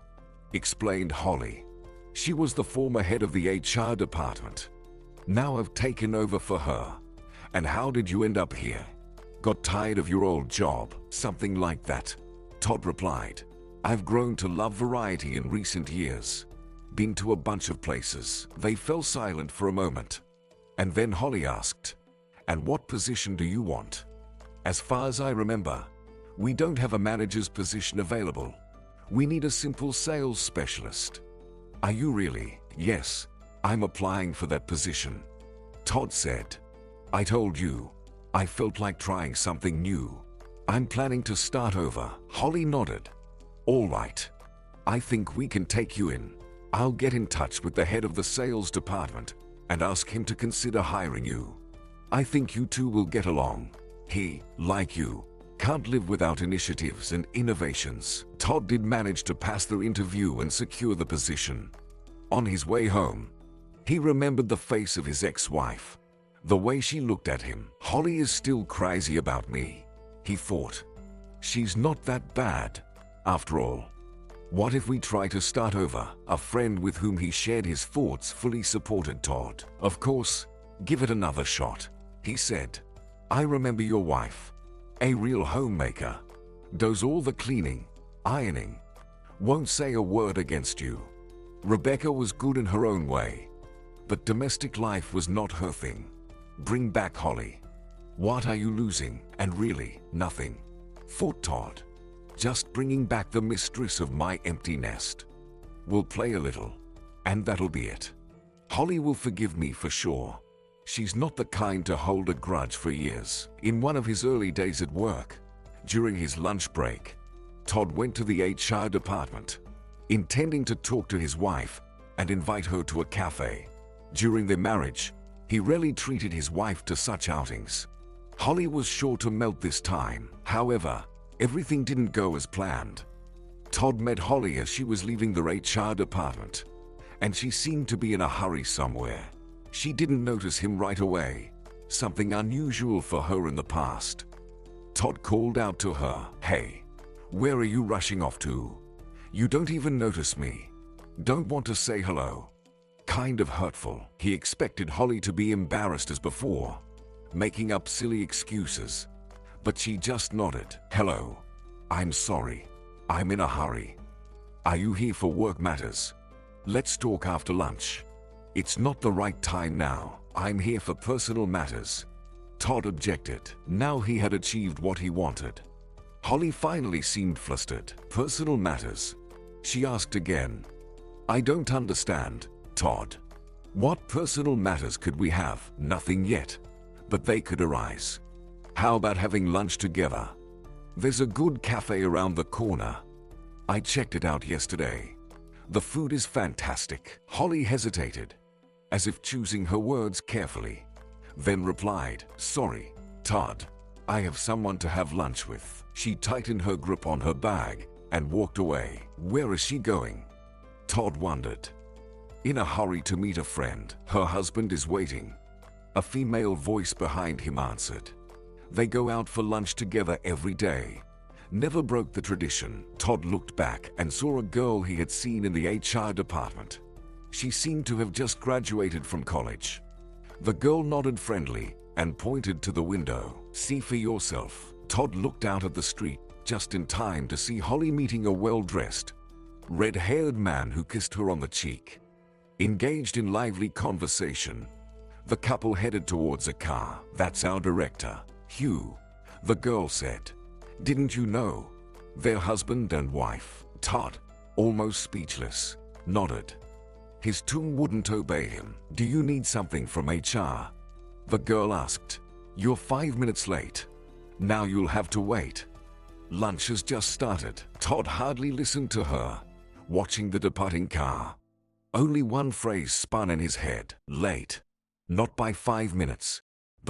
explained Holly. "She was the former head of the HR department. Now I've taken over for her. And how did you end up here? Got tired of your old job?" "Something like that," Todd replied. "I've grown to love variety in recent years. Been to a bunch of places." They fell silent for a moment. And then Holly asked, "And what position do you want?" "As far as I remember, we don't have a manager's position available. We need a simple sales specialist." "Are you really?" "Yes, I'm applying for that position," Todd said. "I told you, I felt like trying something new. I'm planning to start over." Holly nodded. "All right. I think we can take you in. I'll get in touch with the head of the sales department and ask him to consider hiring you. I think you two will get along. He, like you, can't live without initiatives and innovations." Todd did manage to pass the interview and secure the position. On his way home, he remembered the face of his ex-wife, the way she looked at him. "Holly is still crazy about me," he thought. "She's not that bad, after all. What if we try to start over?" A friend with whom he shared his thoughts fully supported Todd. "Of course, give it another shot," he said. "I remember your wife. A real homemaker. Does all the cleaning, ironing. Won't say a word against you. Rebecca was good in her own way, but domestic life was not her thing. Bring back Holly." What are you losing? And really, nothing, thought Todd. Just bringing back the mistress of my empty nest. We'll play a little, and that'll be it. Holly will forgive me for sure. She's not the kind to hold a grudge for years. In one of his early days at work, during his lunch break, Todd went to the HR department, intending to talk to his wife and invite her to a cafe. During their marriage, he rarely treated his wife to such outings. Holly was sure to melt this time. However, everything didn't go as planned. Todd met Holly as she was leaving the HR department, and she seemed to be in a hurry somewhere. She didn't notice him right away, something unusual for her in the past. Todd called out to her, "Hey, where are you rushing off to? You don't even notice me. Don't want to say hello?" Kind of hurtful. He expected Holly to be embarrassed as before, making up silly excuses, but she just nodded. "Hello. I'm sorry. I'm in a hurry. Are you here for work matters? Let's talk after lunch." "It's not the right time now. I'm here for personal matters." Todd objected. Now he had achieved what he wanted. Holly finally seemed flustered. "Personal matters?" she asked again. "I don't understand, Todd. What personal matters could we have?" "Nothing yet, but they could arise. How about having lunch together? There's a good cafe around the corner. I checked it out yesterday. The food is fantastic." Holly hesitated, as if choosing her words carefully, then replied, "Sorry, Todd. I have someone to have lunch with." She tightened her grip on her bag and walked away. Where is she going? Todd wondered. "In a hurry to meet a friend. Her husband is waiting." A female voice behind him answered. "They go out for lunch together every day. Never broke the tradition." Todd looked back and saw a girl he had seen in the HR department. She seemed to have just graduated from college. The girl nodded friendly and pointed to the window. "See for yourself." Todd looked out at the street just in time to see Holly meeting a well-dressed, red-haired man who kissed her on the cheek. Engaged in lively conversation, the couple headed towards a car. "That's our director, Hugh," the girl said. "Didn't you know? They're husband and wife." Todd, almost speechless, nodded. His tongue wouldn't obey him. "Do you need something from HR?" the girl asked. "You're 5 minutes late. Now you'll have to wait. Lunch has just started." Todd hardly listened to her, watching the departing car. Only one phrase spun in his head. "Late. Not by 5 minutes.